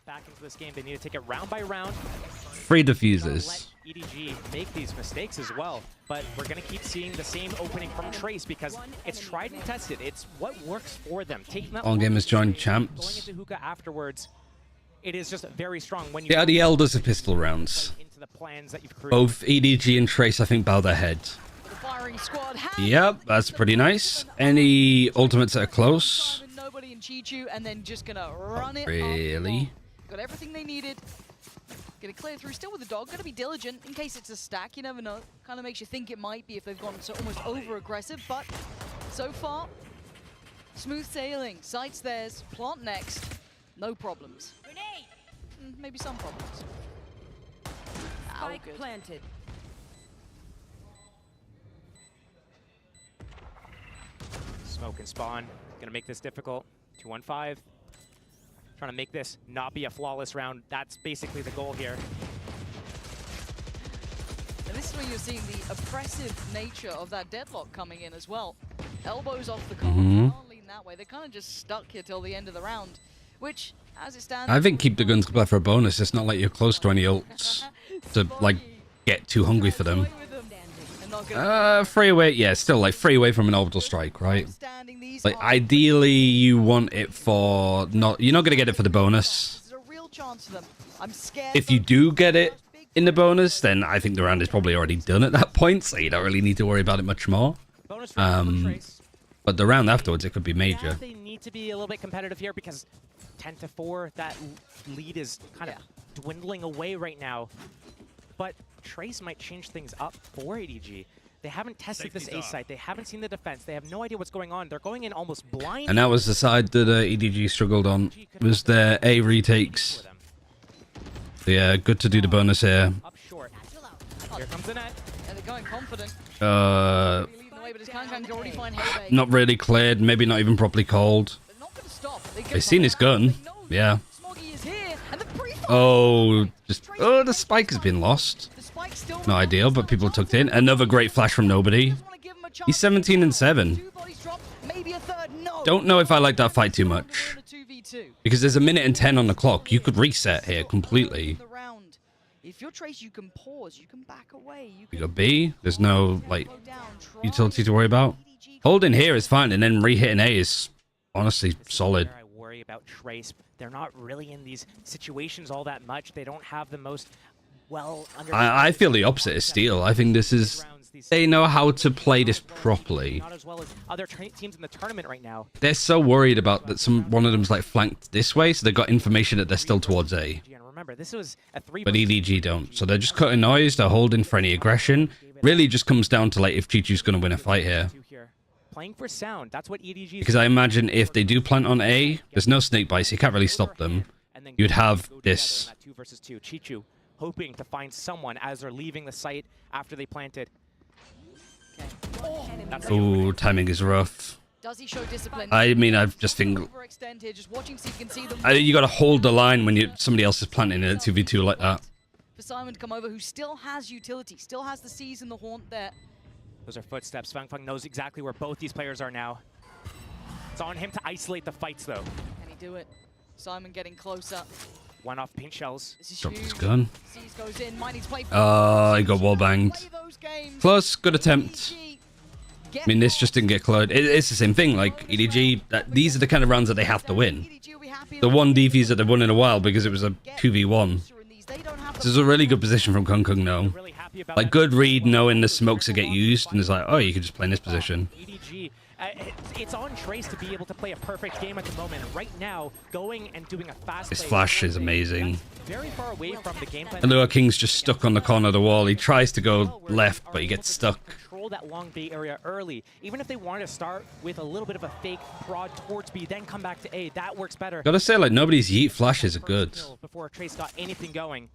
diffusers. EDG make these mistakes as well, but we're going to keep seeing the same opening from Trace because it's tried and tested. It's what works for them. Taking that All Gamers joined champs. going into hookah afterwards, it is just very strong. When you They are the elders of pistol rounds. into the plans that you've created. Both EDG and Trace, I think, bow their head. Yep, that's pretty nice. Any ultimates that are close? Nobody in Chichu, and then just gonna run it. Really? Got everything they needed. Gonna clear through, still with the dog. Gonna be diligent in case it's a stack. You never know. Kind of makes you think it might be if they've gone so almost over-aggressive. But so far, smooth sailing. Sights theirs. Plant next. No problems. Maybe some problems. Spike planted. Smoke and spawn. Gonna make this difficult. 2-1-5. Trying to make this not be a flawless round. That's basically the goal here. And this is where you're seeing the oppressive nature of that deadlock coming in as well. Elbows off the car. Can't lean that way. They're kind of just stuck here till the end of the round, which, as it stands, I think keep the guns play for a bonus. It's not like you're close to any ults to like get too hungry for them. Free away, yeah, still like free away from an orbital strike, right? Like ideally you want it for you're not gonna get it for the bonus. If you do get it in the bonus, then I think the round is probably already done at that point, so you don't really need to worry about it much more. But the round afterwards, it could be major. They need to be a little bit competitive here because 10-4. That lead is kind of dwindling away right now. But Trace might change things up for EDG. They haven't tested this A site. They haven't seen the defense. They have no idea what's going on. They're going in almost blind. And that was the side that EDG struggled on. Was their A retakes. Yeah, good to do the bonus here. Up short. Here comes the net. And they're going confident. Not really cleared. Maybe not even properly called. They've seen his gun. Yeah. Oh, the spike has been lost. Not ideal, but people tucked in. Another great flash from nobody. He's 17 and 7. Don't know if I like that fight too much. Because there's a minute and 10 on the clock. You could reset here completely. If you're Trace, you can pause, you can back away. You got B. There's no, like, utility to worry about. Holding here is fine, and then re-hitting A is honestly solid. I worry about Trace. They're not really in these situations all that much. They don't have the most well understood. I feel the opposite is Steel. I think this is... They know how to play this properly. Not as well as other teams in the tournament right now. They're so worried about that one of them's like flanked this way, so they've got information that they're still towards A. Remember, this was a 3. But EDG don't. So they're just cutting noise, they're holding for any aggression. Really just comes down to like if Chi-Chu's going to win a fight here. Playing for sound, that's what EDG is. Because I imagine if they do plant on A, there's no snake bites, you can't really stop them. You'd have this. 2 versus 2. Chi-Chu hoping to find someone as they're leaving the site after they planted. Ooh, timing is rough. Does he show discipline? I mean, I just think you got to hold the line when somebody else is planting in a 2v2 like that. For Simon to come over, who still has utility, still has the C's and the Haunt there. Those are footsteps. Fang Fang knows exactly where both these players are now. It's on him to isolate the fights, though. Can he do it? Simon getting closer. One off paint shells. Dropped his gun. Goes in. He got wall banged. Close, good attempt. I mean, this just didn't get cleared. It's the same thing, like EDG, these are the kind of rounds that they have to win. The one defuse that they've won in a while because it was a 2v1. This is a really good position from Kung Kung, though. Like, good read knowing the smokes that get used, and it's like, oh, you can just play in this position. EDG, it's on Trace to be able to play a perfect game at the moment. Right now, going and doing a fast This flash is amazing. Very far away from the game plan. And Lua King's just stuck on the corner of the wall. He tries to go left, but he gets stuck. Control that long B area early. Even if they wanted to start with a little bit of a fake prod towards B, then come back to A, that works better. Gotta say, like, nobody's yeet flashes are good. Before Trace got anything going.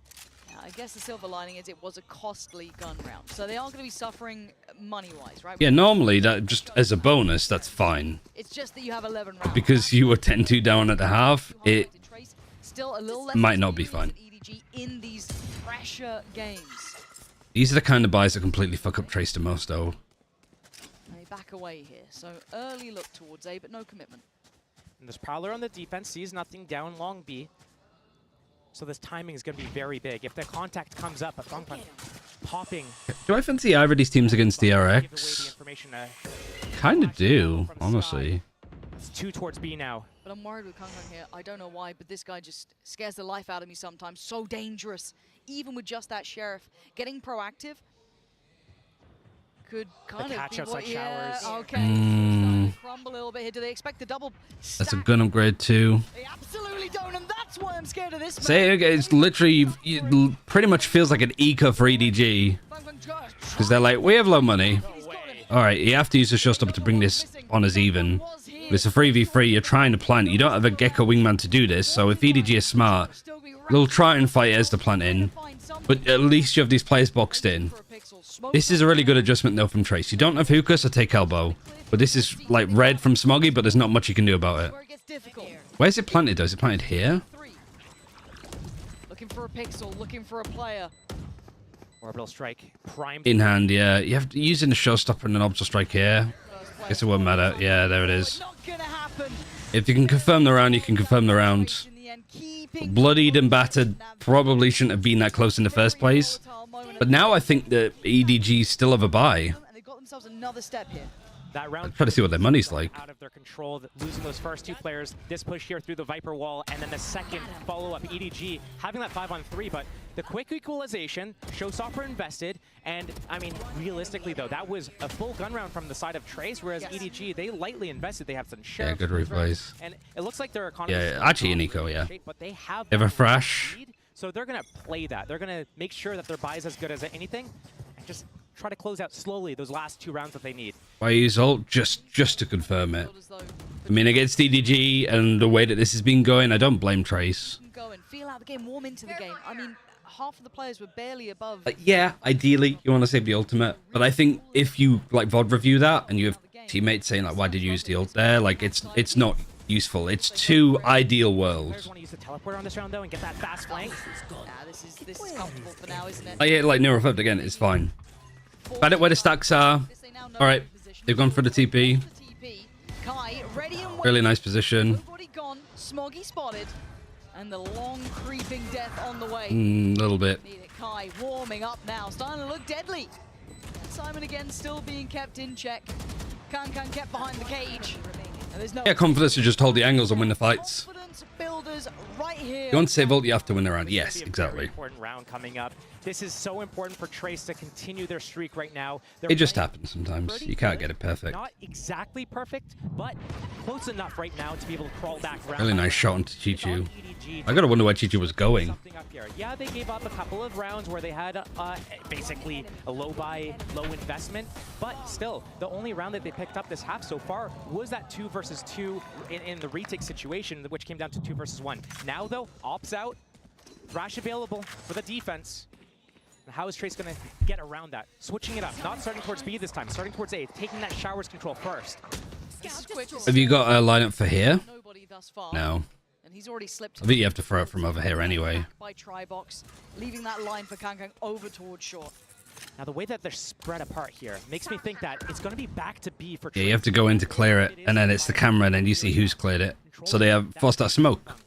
I guess the silver lining is it was a costly gun round, so they are going to be suffering money-wise, right? Yeah, normally, that just as a bonus, that's fine. It's just that you have 11 rounds. Because you were 10-2 down at the half, it still a little less might not be fine. EDG in these pressure games. These are the kind of buys that completely fuck up Trace the most, though. They back away here, so early look towards A, but no commitment. And this Prowler on the defense sees nothing down long B. So this timing is going to be very big. If the contact comes up, a Fang Fang popping. Do I fancy either of these teams against DRX? Kind of do, honestly. It's 2 towards B now. But I'm worried with Kung Kung here. I don't know why, but this guy just scares the life out of me sometimes. So dangerous, even with just that Sheriff. Getting proactive could kind of catch be outside what, showers. Okay. Crumble a little bit here. Do they expect the double stack? That's a gun upgrade, too. They absolutely don't, and that's why I'm scared of this. Say it, it's literally, it pretty much feels like an eco for EDG. Because they're like, we have low money. Alright, you have to use the showstopper to bring this on as even. But it's a 3v3, you're trying to plant. You don't have a Gecko Wingman to do this, so if EDG is smart, they'll try and fight as the plant in. But at least you have these players boxed in. This is a really good adjustment, though, from Trace. You don't have hookah, so take elbow. But this is, like, red from Smoggy, but there's not much you can do about it. Where's it planted, though? Is it planted here? Looking for a pixel, looking for a player. Orbital strike primed. In hand, yeah. You have to using the showstopper and an orbital strike here. Guess it won't matter. Yeah, there it is. If you can confirm the round, you can confirm the round. Bloodied and battered probably shouldn't have been that close in the first place. But now I think that EDG still have a buy. They've got themselves another step here. That round Try to see what their money's like. out of their control, losing those first 2 players. This push here through the Viper wall, and then the second follow-up, EDG having that 5-on-3, but the quick equalization, Showstopper invested, and I mean, realistically though, that was a full gun round from the side of Trace, whereas EDG, they lightly invested. They have some sheriff, good replays. and it looks like their economy Yeah, actually, Nico, yeah. but they have They have a that thrash. lead, so they're gonna play that. They're gonna make sure that their buy is as good as anything, and just try to close out slowly those last 2 rounds that they need. Why use ult? Just to confirm it. I mean, against EDG and the way that this has been going, I don't blame Trace. Go and feel out the game, warm into the game. I mean, half of the players were barely above. Yeah, ideally you want to save the ultimate, but I think if you like VOD review that and you have teammates saying like, "Why did you use the ult there?" Like, it's not useful. It's too ideal worlds. Players want to use the teleporter on this round though and get that fast flank. This is comfortable for now, isn't it? Like, yeah, like Neuroflip again, it's fine. Find out where the stacks are. All right, they've gone for the TP. Kai, ready and Really nice position. Everybody gone, Smoggy spotted, and the long creeping death on the way. Little bit. Need it, Kai warming up now, starting to look deadly. Simon again still being kept in check. Kankan kept behind the cage. And there's no Yeah, confidence to just hold the angles and win the fights. confidence builders right here. You want to save ult, you have to win the round. This is Yes, gonna be a exactly. Very important round coming up. This is so important for Trace to continue their streak right now. They're It just playing happens sometimes. pretty You can't good. get it perfect. Not exactly perfect, but close enough right now to be able to crawl back round. Really by nice shot round. onto Chichu. It's on EDG I gotta wonder where Chichu was going. something up here. Yeah, they gave up a couple of rounds where they had basically a low buy, low investment, but still, the only round that they picked up this half so far was that 2 versus 2 in the retake situation, which came down to 2 versus 1. Now though, ops out, Thrash available for the defense. And how is Trace going to get around that? Switching it up, not starting towards B this time, starting towards A, taking that showers control first. Have you got a lineup for here? Nobody thus far. No. And he's already slipped. I think you have to throw it from over here anyway. By Tribox, leaving that line for Kankan over towards short. Now the way that they're spread apart here makes me think that it's going to be back to B for Yeah, Trace. you have to go in to clear it, and then it's the camera, and then you see who's cleared it. So they have forced that smoke.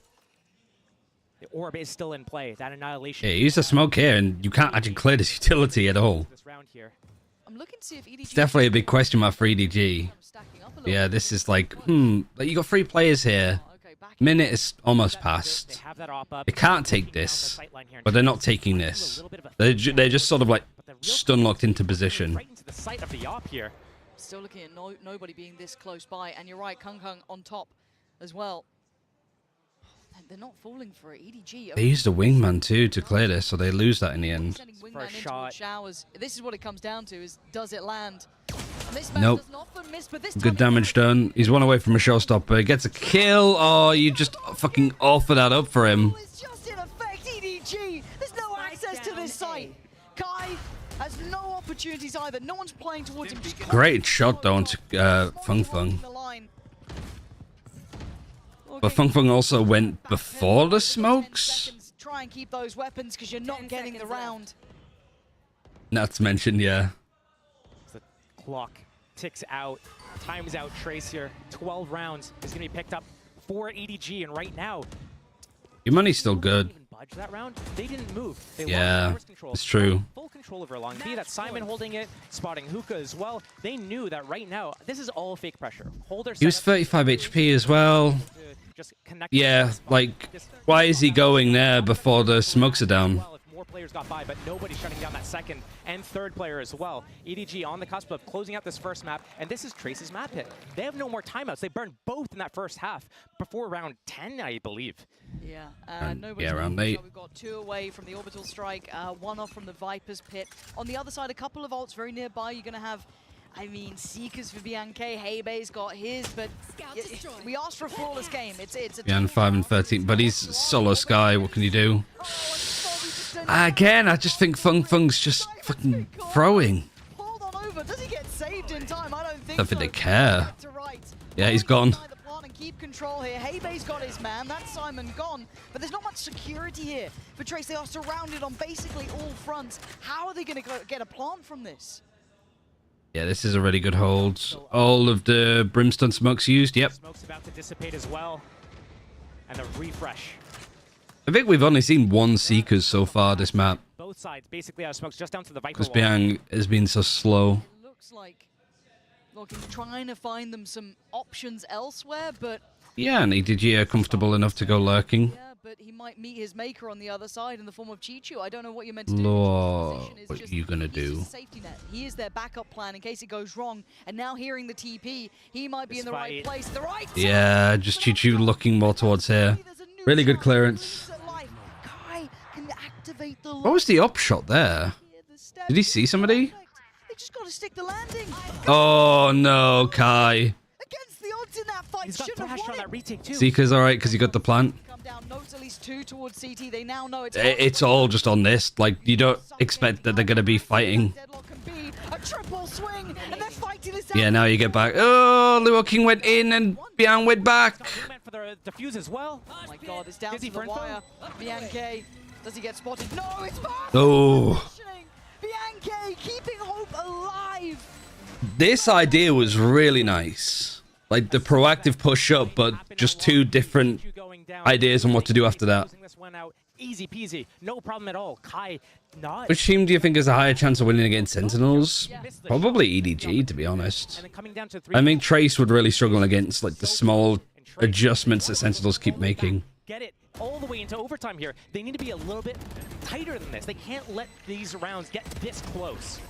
The orb is still in play, that annihilation. Yeah, use the smoke here, and you can't actually clear this utility at all. This round here. I'm looking to see if EDG It's definitely a big question mark for EDG. stacking up a little Yeah, bit. this is like, like you got 3 players here. Okay, back Minute is almost They past. have that op up. They can't take Taking down the this, sight line here. but they're not taking this. They're just sort of like stun locked into position. Right into the sight of the op here. Still looking at nobody being this close by, and you're right, Kung on top as well. They're not falling for it. EDG. They used a wingman too to clear this, so they lose that in the end. Sending For a wingman into shot. showers. This is what it comes down to: is does it land? And this man Nope. does not often miss, but this time Good it damage does. done. He's one away from a showstopper. Gets a kill. Oh, you just fucking offer that up for him. It's just in effect EDG. There's no access to this site. Kai has no opportunities either. No one's playing towards him. Just Great shot though onto Fung Fung. the line. But Fung Fung also went before the smokes. Seconds. Try and keep those weapons because you're not getting the round. Not to mention, yeah. The clock ticks out, times out Trace here. 12 rounds is going to be picked up for EDG, and right now, Your money's still good. even budge that round. They didn't move. They Yeah, lost force control. it's true. Full control over long B. That's Simon holding it, spotting Hookah as well. They knew that right now, this is all fake pressure. Hold their He was setup 35 HP as well. to just connect Yeah, the spot. like, Just- why is he going there before the smokes are down? Well, if more players got by, but nobody's shutting down that second and third player as well. EDG on the cusp of closing out this first map, and this is Trace's map hit. They have no more timeouts. They burned both in that first half before round 10, I believe. Yeah, And, nobody's yeah, round moving, 8. so we've got 2 away from the orbital strike, 1 off from the Viper's pit. On the other side, a couple of ults very nearby. You're going to have, I mean, Seekers for Bianca. Heibei's got his, but we asked for a flawless game. It's a Beyond 5 and 13, but he's solo Sky. What can you do? Again, I just think Fung Fung's just fucking throwing. Hold on over. Does he get saved in time? I don't think Don't think so. they care. Left to right. Yeah, he's gone. Deny the plant and keep control here. Heibei's got his man. That's Simon gone. But there's not much security here for Trace. They are surrounded on basically all fronts. How are they going to get a plant from this? Yeah, this is a really good hold. All of the brimstone smokes used. Yep. Smoke's about to dissipate as well. And a refresh. I think we've only seen 1 Seekers so far this map. Both sides basically out of smokes, just down to the Viper Because wall. Biang has been so slow. It looks like Looking, trying to find them some options elsewhere, but Yeah, and EDG are comfortable enough to go lurking. yeah, but he might meet his maker on the other side in the form of Chichu. I don't know what you're meant to do. Lord, Chichu's position is what just- are you gonna he's just do? a safety net. He is their backup plan in case it goes wrong. And now hearing the TP, he might be This in the right fight- place, the right time. Yeah, just Chichu looking more towards here. There's a new Really good chance. clearance. Reset life. Kai can activate the What was the up shot there? Did he see somebody? They just got to stick the landing. Oh no, Kai. Against the odds in that fight. He's got Shouldn't have flash on won that it. retake too. Seeker's alright because he got the plant. Come down, notes at least 2 towards CT. They now know it's It's all just on this. Like, you don't expect that they're going to be fighting. Deadlock can be a triple swing, and they're fighting this out. Yeah, now you get back. Oh, Luo King went in and Bian went back. Movement for the defuse as well. Oh my god, it's down Dizzy to the for info. wire. Bianca, does he get spotted? No, it's fast. Oh. Bianca keeping hope alive. This idea was really nice. Like the proactive push up, but just two different ideas on what to do after that. Closing this one out, easy peasy, no problem at all. Kai not. Which team do you think has a higher chance of winning against Sentinels? Probably EDG, to be honest. And then coming down to I think Trace would really struggle against like the small adjustments that Sentinels keep making. Get it all the way into overtime here. They need to be a little bit tighter than this. They can't let these rounds get this close.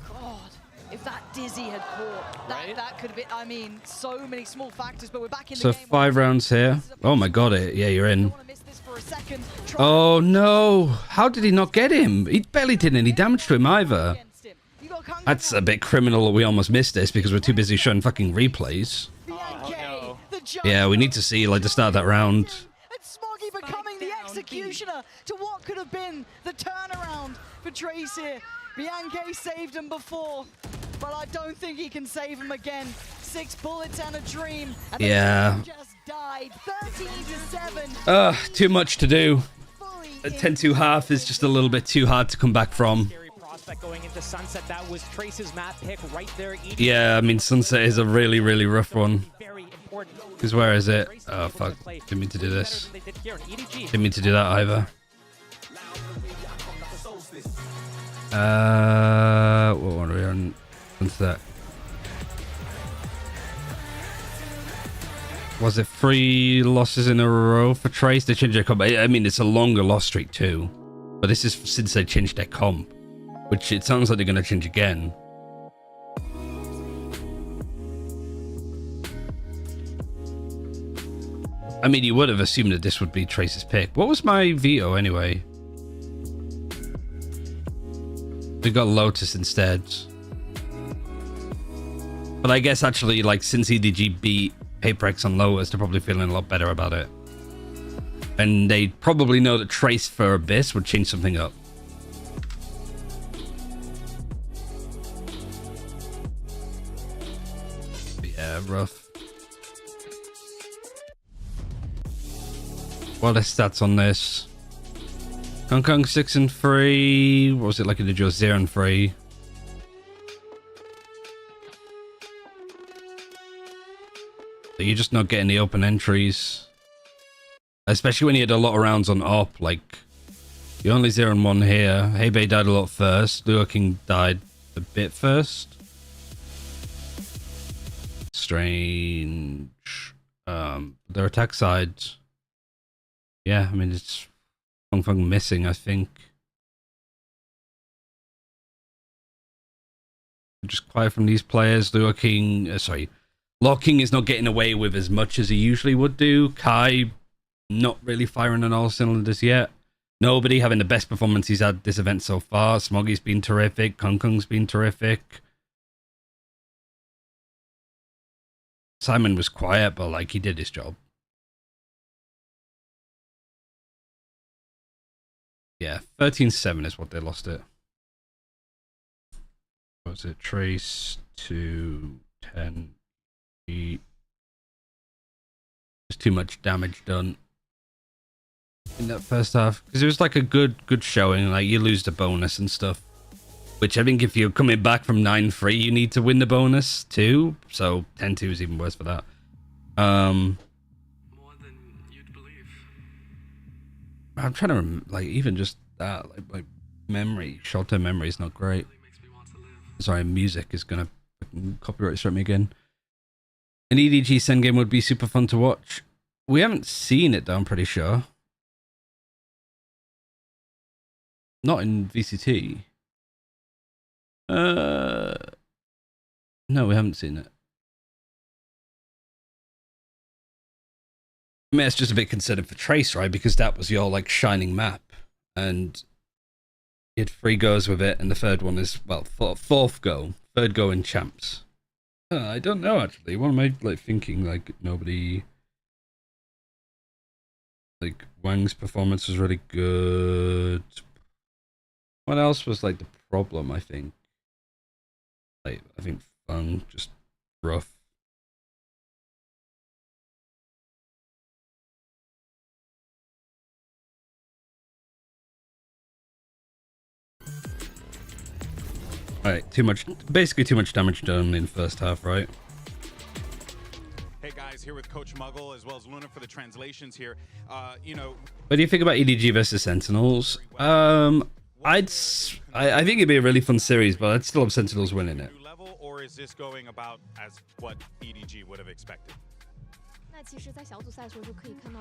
God, if that Dizzy had caught, that could have been, I mean, so many small factors, but we're back in the So game. 5 rounds here. Oh my god, yeah, you're in. Don't want to miss this for a second. Oh no! How did he not get him? He barely did any damage to him either. Against him. You got Kung That's a bit criminal that we almost missed this because we're too busy showing fucking replays. Bianca, the judge. Yeah, we need to see like the start of that round. And Smoggy becoming the executioner to what could have been the turnaround for Trace here. Bianca saved him before, but I don't think he can save him again. 6 bullets and a dream. And the Yeah. team just died. 13-7. Too much to do. Fully A 10-2 is just a little bit too hard to come back from. Scary prospect going into Sunset. That was Trace's map pick right there. Yeah, I mean, Sunset is a really, really rough one. Very important. Because where is it? Oh, fuck. Didn't mean to do this. They did here in EDG. Didn't mean to do that either. What one are we on? Sunset. Was it 3 losses in a row for Trace? They changed their comp. I mean, it's a longer loss streak too. But this is since they changed their comp. Which it sounds like they're going to change again. I mean, you would have assumed that this would be Trace's pick. What was my veto anyway? We got Lotus instead. But I guess actually, like, since EDG beat PaperX on Lotus, they're probably feeling a lot better about it. And they probably know that Trace for Abyss would change something up. But yeah, rough. What are the stats on this? Hong Kong 6-3. What was it like in the draw? 0-3. So you're just not getting the open entries. Especially when you had a lot of rounds on op. Like, you're only 0-1 here. Hebei died a lot first. Luo King died a bit first. Strange. Their attack side. Yeah, I mean, it's Hong Kong missing, I think. Just quiet from these players. Luo King, Luo King is not getting away with as much as he usually would do. Kai, not really firing on all cylinders yet. Nobody having the best performance he's had this event so far. Smoggy's been terrific. Hong Kong's been terrific. Simon was quiet, but like he did his job. Yeah, 13-7 is what they lost it. What was it? Trace to 10. There's too much damage done in that first half. Because it was like a good showing. Like, you lose the bonus and stuff. Which I think if you're coming back from 9-3, you need to win the bonus too. So 10-2 is even worse for that. I'm trying to like even just that like memory, short-term memory is not great. Sorry, music is gonna Copyright strike me again. An EDG CN game would be super fun to watch. We haven't seen it though, I'm pretty sure. Not in VCT. No, we haven't seen it. I mean, it's just a bit concerning for Trace, right? Because that was your like shining map, and you had 3 goes with it, and the third one is, well, third go in champs. I don't know actually. What am I like thinking? Like nobody. Like Wang's performance was really good. What else was like the problem? I think. Like I think Fun just rough. Alright, basically too much damage done in first half, right? Hey guys, here with Coach Muggle as well as Luna for the translations here. You know, What do you think about EDG versus Sentinels? I think it'd be a really fun series, but I'd still have Sentinels winning it. level, or is this going about as what EDG would have expected? 那其实，在小组赛的时候就可以看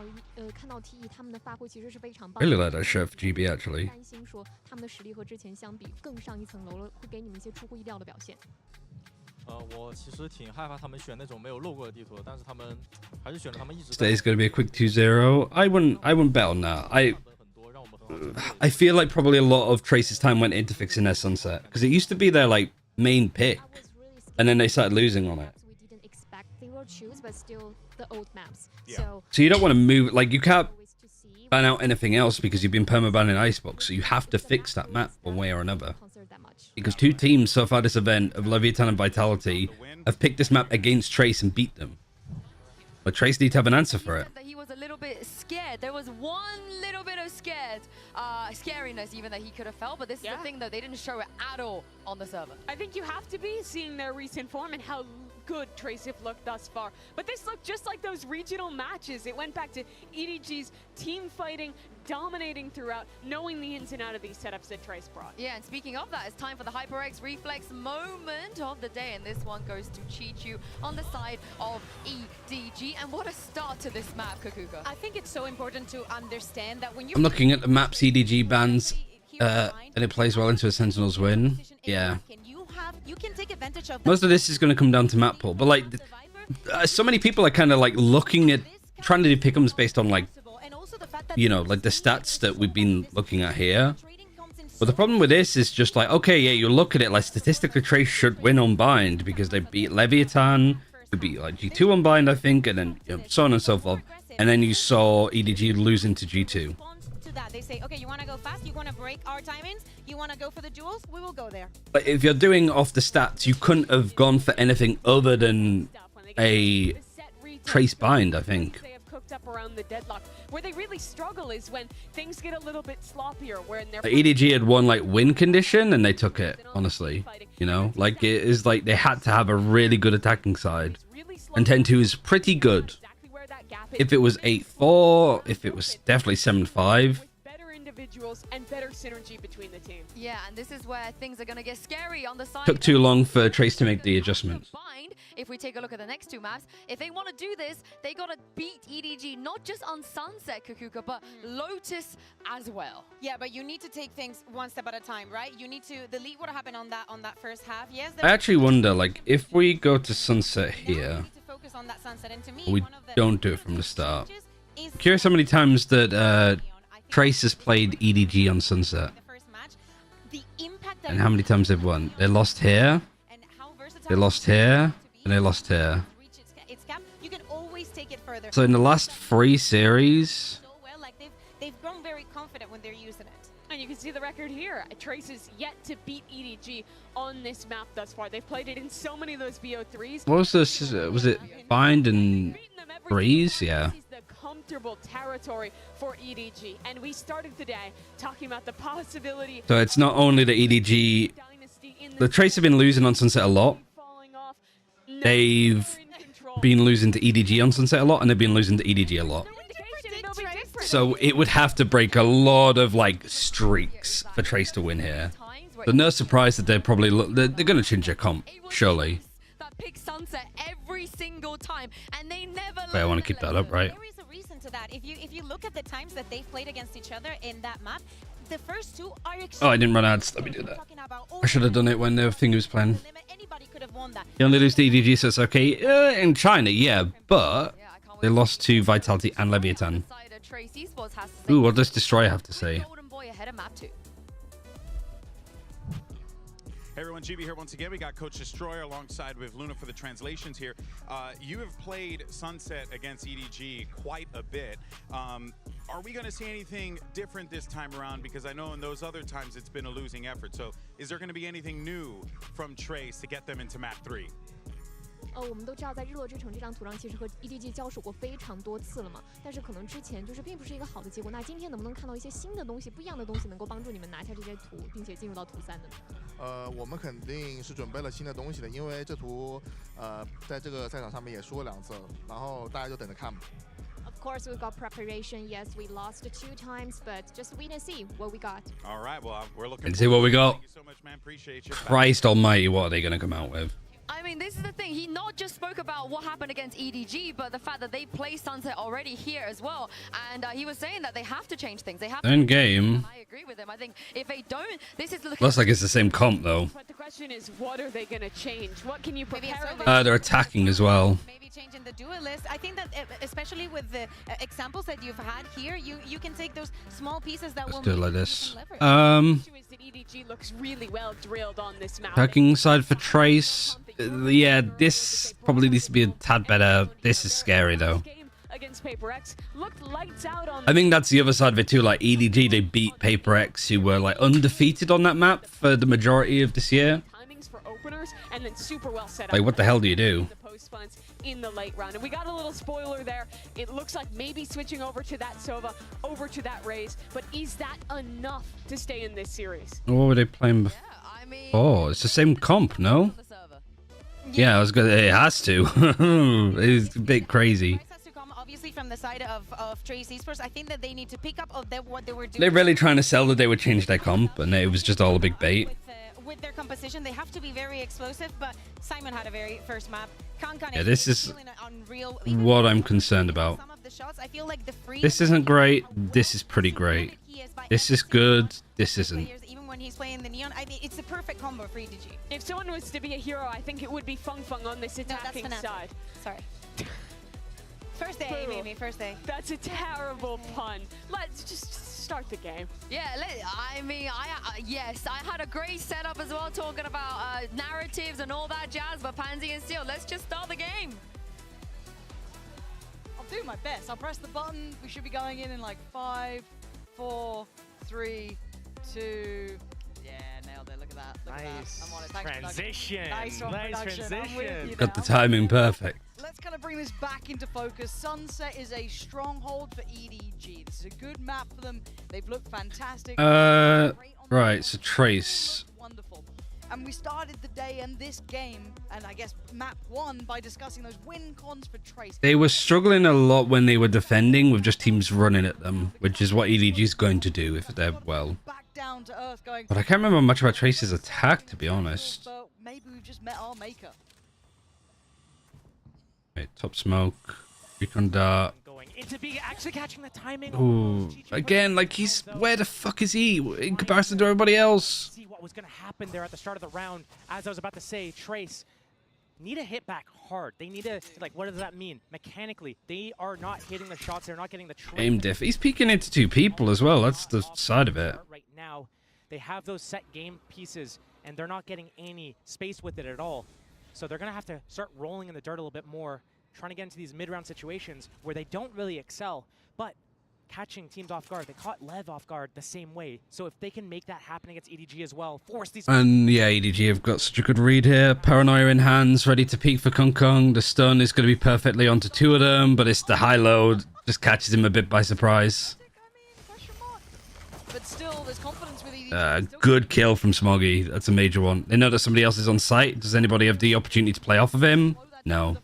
到 TE 他们的发挥其实是非常棒。 Really like that shirt for GB actually. 担心说他们的实力和之前相比更上一层楼了，会给你们一些出乎意料的表现。我其实挺害怕他们选那种没有露过的地图，但是他们还是选了他们一直。Today's going to be a quick 2-0. I wouldn't bet on that. I feel like probably a lot of Trace's time went into fixing their sunset because it used to be their like main pick, and then they started losing on it. We didn't expect they will choose, but still the old maps. Yeah. So you don't want to move, like you can't ban out anything else because you've been permabanning Icebox, so you have to fix that map one way or another. Because 2 teams so far this event of Leviathan and Vitality have picked this map against Trace and beat them. But Trace needs to have an answer for it. He was a little bit scared. There was one little bit of scariness even that he could have felt, but this is the thing though, they didn't show it at all on the server. I think you have to be seeing their recent form and how good Trace have looked thus far. But this looked just like those regional matches. It went back to EDG's team fighting, dominating throughout, knowing the ins and outs of these setups that Trace brought. Yeah, and speaking of that, it's time for the HyperX Reflex moment of the day, and this one goes to Chichu on the side of EDG. And what a start to this map, Kakuka. I think it's so important to understand that when you. I'm looking at the maps EDG bans, and it plays well into a Sentinels win. Yeah. You can take advantage of Most of this is going to come down to map pool, but like so many people are kind of like looking at trying to do pick'ems based on like, you know, like the stats that we've been looking at here. But the problem with this is just like, okay, yeah, you look at it like statistically Trace should win on bind because they beat Leviathan, they beat like G2 on bind, I think, and then you know, so on and so forth. And then you saw EDG losing to G2. that. They say, okay, you want to go fast? You want to break our timings? You want to go for the duels? We will go there. But if you're doing off the stats, you couldn't have gone for anything other than a Trace bind, I think. Up around the deadlock. Where they really struggle is when things get a little bit sloppier, when they're EDG had won like win condition and they took it, honestly. You know, like it is like they had to have a really good attacking side, and 10-2 is pretty good. If it was 8-4, if it was definitely 7-5, individuals and better synergy between the team. Yeah, and this is where things are going to get scary on the side. took too long for Trace to make the adjustments. If we take a look at the next two maps, if they want to do this, they got to beat EDG, not just on Sunset, Kakuka, but Lotus as well. Yeah, but you need to take things one step at a time, right? You need to delete what happened on that first half. Yes. I actually wonder, like, if we go to Sunset here, we don't do it from the start. I'm curious how many times that Trace has played EDG on Sunset, and how many times they've won. They lost here, they lost here, and they lost here. So in the last 3 series, they've grown very confident when they're using it. And you can see the record here. Trace is yet to beat EDG on this map thus far. They've played it in so many of those BO3s. what was this? Was it Bind and Breeze? Yeah. The comfortable territory for EDG. And we started today talking about the possibility. So it's not only the EDG. The Trace have been losing on Sunset a lot. They've been losing to EDG on Sunset a lot, and they've been losing to EDG a lot. So it would have to break a lot of like streaks for Trace to win here. So no surprise that they're probably they're going to change their comp, surely. That pick Sunset every single time, and they never. Wait, I want to keep that up, right? There is a reason to that. If you look at the times that they've played against each other in that map, the first two are. Oh, I didn't run ads. Let me do that. I should have done it when the thing was playing. Anybody could have won that. You only lose to EDG, so it's okay. In China, yeah, but they lost to Vitality and Leviathan. Ooh, what does Destroyer have to say? Hey everyone, GB here once again. We got Coach Destroyer alongside with Luna for the translations here. You have played Sunset against EDG quite a bit. Are we going to see anything different this time around? Because I know in those other times it's been a losing effort. So is there going to be anything new from Trace to get them into map 3? 我们都知道，在日落之城这张图上，其实和 EDG 交手过非常多次了嘛。但是可能之前就是并不是一个好的结果。那今天能不能看到一些新的东西、不一样的东西，能够帮助你们拿下这些图，并且进入到图3的呢？我们肯定是准备了新的东西的，因为这图在这个赛场上面也输了2次，然后大家就等着看吧。Of course, we've got preparation. Yes, we lost 2 times, but just wait and see what we got. All right, well, we're looking. And see what we got. Thank you so much, man. Appreciate you. Christ Almighty, what are they going to come out with? I mean, this is the thing. He not just spoke about what happened against EDG, but the fact that they play Sunset already here as well. And he was saying that they have to change things. They have to. In game. I agree with him. I think if they don't, this is looking. Looks like it's the same comp though. But the question is, what are they going to change? What can you prepare? They're attacking as well. Maybe changing the duelist. I think that especially with the examples that you've had here, you can take those small pieces that Let's will do it like this. EDG looks really well drilled on this map. Attacking side for Trace. Yeah, this probably needs to be a tad better. This is scary though. I think that's the other side of it too. Like EDG, they beat Paper X, who were like undefeated on that map for the majority of this year. And then super well set up. Like, what the hell do you do? In the late round, and we got a little spoiler there. It looks like maybe switching over to that Sova, over to that Raze, but is that enough to stay in this series? What were they playing before? Oh, it's the same comp, no? Yeah, I was gonna. It has to. It's a bit crazy. Obviously, from the side of Trace Esports, I think that they need to pick up what they were doing. They're really trying to sell that they would change their comp, and it was just all a big bait. With their composition, they have to be very explosive, but Simon had a very first map. Yeah, this is what I'm concerned about. This isn't great. This is pretty great. This is good. This isn't. Even when he's playing the Neon, I mean, it's the perfect combo for EDG. If someone was to be a hero, I think it would be Feng Feng on this attacking side. Sorry. First day, maybe. First day. That's a terrible pun. Let's just start the game. Yeah, I mean, yes, I had a great setup as well, talking about narratives and all that jazz, but Pansy and Steel, let's just start the game. I'll do my best. I'll press the button. We should be going in like 5, 4, 3, 2. Yeah, nailed it. Look at that. Look nice. At that. I'm on it. Thanks, transition. Nice transition. Got the timing perfect. Let's kind of bring this back into focus. Sunset is a stronghold for EDG. This is a good map for them. They've looked fantastic. Right, so Trace. Wonderful. And we started the day and this game, and I guess map 1, by discussing those win cons for Trace. They were struggling a lot when they were defending with just teams running at them, which is what EDG is going to do if they're well. Down to earth going, but I can't remember much about Trace's attack, to be honest. Maybe we've just met our maker. Wait, top smoke, recon dart. Going into being actually catching the timing. Ooh, again, like he's where the fuck is he in comparison to everybody else? See what was gonna happen there at the start of the round. As I was about to say, Trace need to hit back hard. They need to, like, what does that mean? Mechanically, they are not hitting the shots. They're not getting the aim diff. He's peeking into 2 people as well. That's the side of it. Right now, they have those set game pieces, and they're not getting any space with it at all. So they're going to have to start rolling in the dirt a little bit more, trying to get into these mid-round situations where they don't really excel, but catching teams off guard. They caught Lev off guard the same way. So if they can make that happen against EDG as well, force these... And yeah, EDG have got such a good read here. Paranoia in hands, ready to peek for Kung Kung. The stun is going to be perfectly onto 2 of them, but it's the high load. Just catches him a bit by surprise. But still, there's confidence with EDG. Good kill from Smoggy. That's a major one. They know that somebody else is on site. Does anybody have the opportunity to play off of him? No.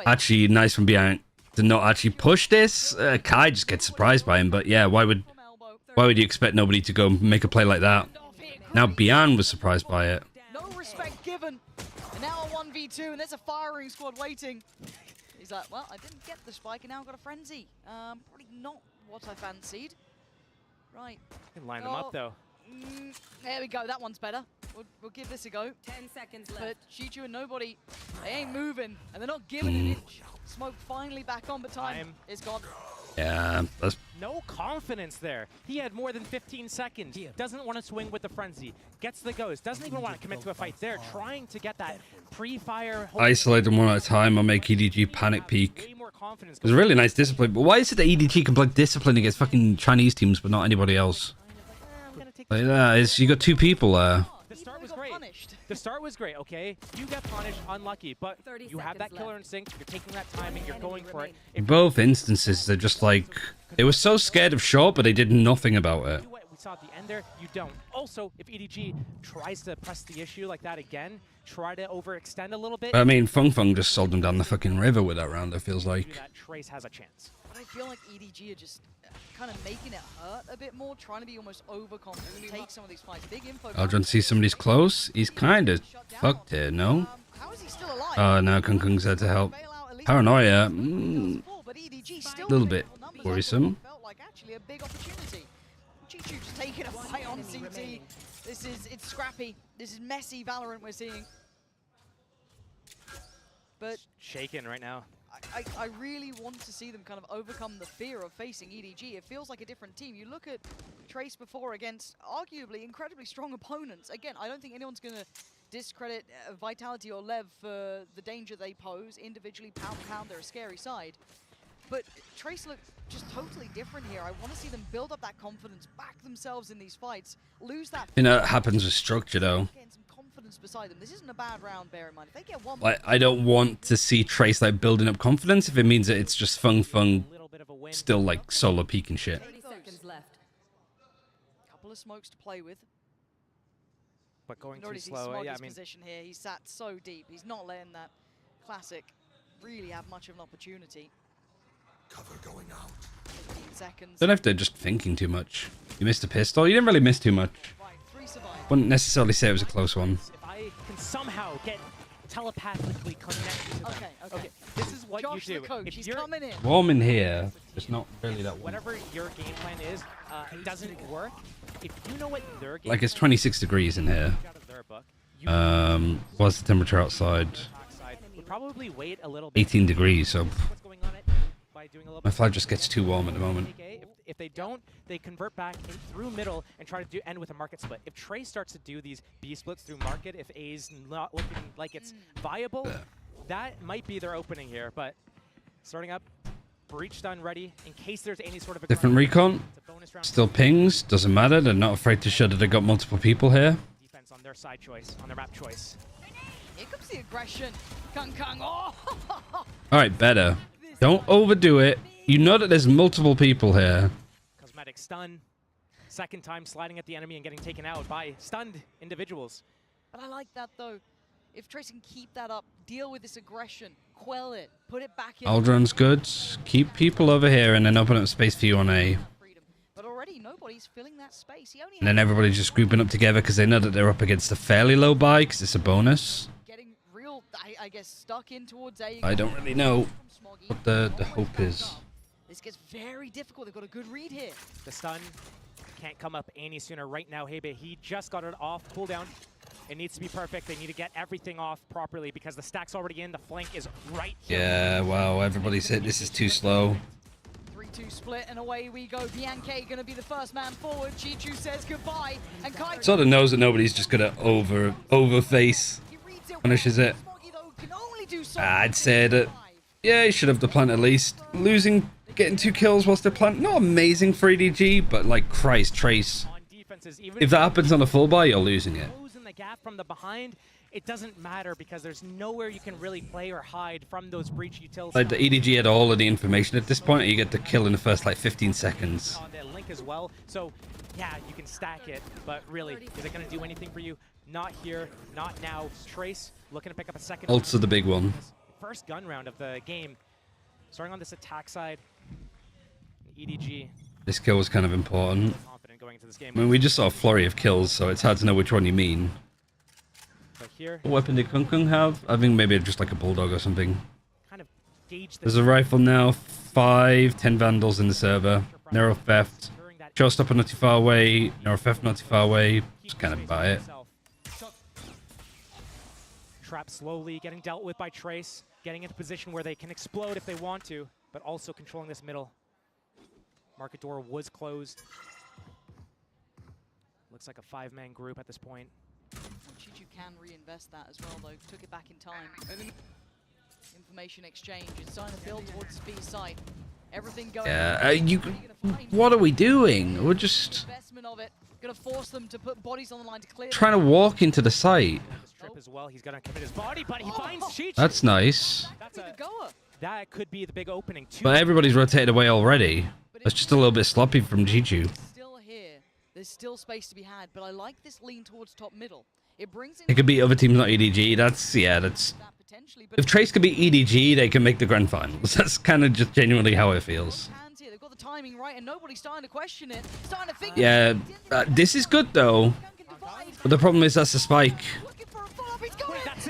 Actually, nice from behind. To not actually push this. Kai just gets surprised by him, but yeah, why would you expect nobody to go make a play like that? Now Bian was surprised by it. No respect given. And now a 1v2, and there's a firing squad waiting. He's like, well, I didn't get the spike, and now I've got a frenzy. Probably not what I fancied. Right. Can line them up though. There we go. That one's better. We'll give this a go. 10 seconds left. But Chichu and Nobody, they ain't moving, and they're not giving an inch. Smoke finally back on, but time is gone. Yeah, that's... No confidence there. He had more than 15 seconds. Doesn't want to swing with the frenzy. Gets the ghost. Doesn't even want to commit to a fight there. Trying to get that pre-fire. Isolate them one at a time or make EDG panic peek. Way more confidence. It was a really nice discipline. But why is it that EDG can play discipline against fucking Chinese teams but not anybody else? Like that, you got two people there. The start was great. The start was great, okay? You get punished, unlucky, but you have that killer instinct, you're taking that timing, you're going for it. In both instances, they're just like... They were so scared of short, but they did nothing about it. We saw at the end there, you don't. Also, if EDG tries to press the issue like that again, try to overextend a little bit... I mean, Fung Fung just sold them down the fucking river with that round, it feels like. That Trace has a chance. But I feel like EDG are just kind of making it hurt a bit more, trying to be almost overconfident, take some of these fights. Big info. Aldrin sees somebody's close. He's kind of fucked here, no? How is he still alive? Oh, no, Kung Kung's there to help. Paranoia, a little bit worrisome. Felt like actually a big opportunity. Chichu just taking a fight on CT. It's scrappy. This is messy Valorant we're seeing. But shaken right now. I really want to see them kind of overcome the fear of facing EDG. It feels like a different team. You look at Trace before against arguably incredibly strong opponents. Again, I don't think anyone's going to discredit Vitality or Lev for the danger they pose. Individually, pound for pound, they're a scary side. But Trace look just totally different here. I want to see them build up that confidence, back themselves in these fights, lose that... You know, it happens with structure, though. Beside them. This isn't a bad round, bear in mind. If they get one... Like, I don't want to see Trace, like, building up confidence if it means that it's just Fung Fung still, like, solo peeking shit. 30 seconds left. Couple of smokes to play with. But going too slow, yeah, I mean... position here. He's sat so deep. He's not letting that classic really have much of an opportunity. Cover going out. 15 seconds. Don't know if they're just thinking too much. You missed a pistol. You didn't really miss too much. Wouldn't necessarily say it was a close one. If I can somehow get telepathically connected to them. Okay. This is what Josh, you do. the coach, he's coming in. Warm in here. It's not really that warm. Whatever your game plan is, it doesn't work. If you know what their game Like, it's 26 degrees in here. What's the temperature outside? Would probably wait a little bit. 18 degrees, so... What's going on by doing a little My flag just gets too warm at the moment. If they don't, they convert back in through middle and try to end with a market split. If Trey starts to do these B splits through market, if A's not looking like it's viable, that might be their opening here. But starting up, breach done ready in case there's any sort of Different recon. Still pings. Doesn't matter. They're not afraid to show that they've got multiple people here. Defense on their side choice, on their map choice. Here comes the aggression. Kung Kung. Oh! Alright, better. Don't overdo it. You know that there's multiple people here. Cosmetic stun. Second time sliding at the enemy and getting taken out by stunned individuals. But I like that, though. If Trace can keep that up, deal with this aggression, quell it, put it back in. Aldron's good. Keep people over here and then open up space for you on A. But already nobody's filling that space. He only And then everybody's just grouping up together because they know that they're up against a fairly low buy because it's a bonus. getting real, I guess, stuck in towards A. I don't really know what the hope is. This gets very difficult. They've got a good read here. The stun can't come up any sooner right now. Hebe, he just got it off cooldown. It needs to be perfect. They need to get everything off properly because the stack's already in. The flank is right here. Yeah, wow, everybody's hit. This is too slow. 3-2 split, and away we go. Bianca going to be the first man forward. Chichu says goodbye, and Kai Sort of knows that nobody's just gonna overface. Punishes it. I'd say that, yeah, he should have the plant at least. Getting 2 kills whilst they're plant, not amazing for EDG, but like Christ, Trace. If that happens on a full buy, you're losing it. Closing the gap from the behind, it doesn't matter because there's nowhere you can really play or hide from those breach utils. Like the EDG had all of the information at this point, and you get the kill in the first like 15 seconds. On that link as well, so yeah, you can stack it, but really, is it going to do anything for you? Not here, not now. Trace looking to pick up a second. Also the big one. First gun round of the game. Starting on this attack side. EDG. This kill was kind of important. Confident going into this game. I mean, we just saw a flurry of kills, so it's hard to know which one you mean. But here, What weapon did Kung Kung have? I think maybe just like a bulldog or something. kind of gauge There's a rifle now, 10 vandals in the server, narrow theft, showstopper not too far away, narrow theft not too far away, just kind of about it. Trap slowly getting dealt with by Trace, getting into position where they can explode if they want to, but also controlling this middle. Market door was closed. Looks like a 5-man group at this point. Chichu can reinvest that as well, though. Took it back in time. Information exchange. It's starting to build towards the B side. Everything going. Yeah, what are we doing? We're just Investment of it. Gonna force them to put bodies on the line to clear. trying to walk into the site. Trip as well. He's gonna commit his body, but he finds Chichu. That's nice. That could be the big opening too. But everybody's rotated away already. It's just a little bit sloppy from Jiju. Still here. There's still space to be had, but I like this lean towards top middle. It brings in It could beat other teams, not EDG. That's. If Trace could beat EDG, they can make the grand finals. That's kind of just genuinely how it feels. They've got the timing right, and nobody's starting to question it. Starting to think. Yeah, this is good though. But the problem is that's a spike.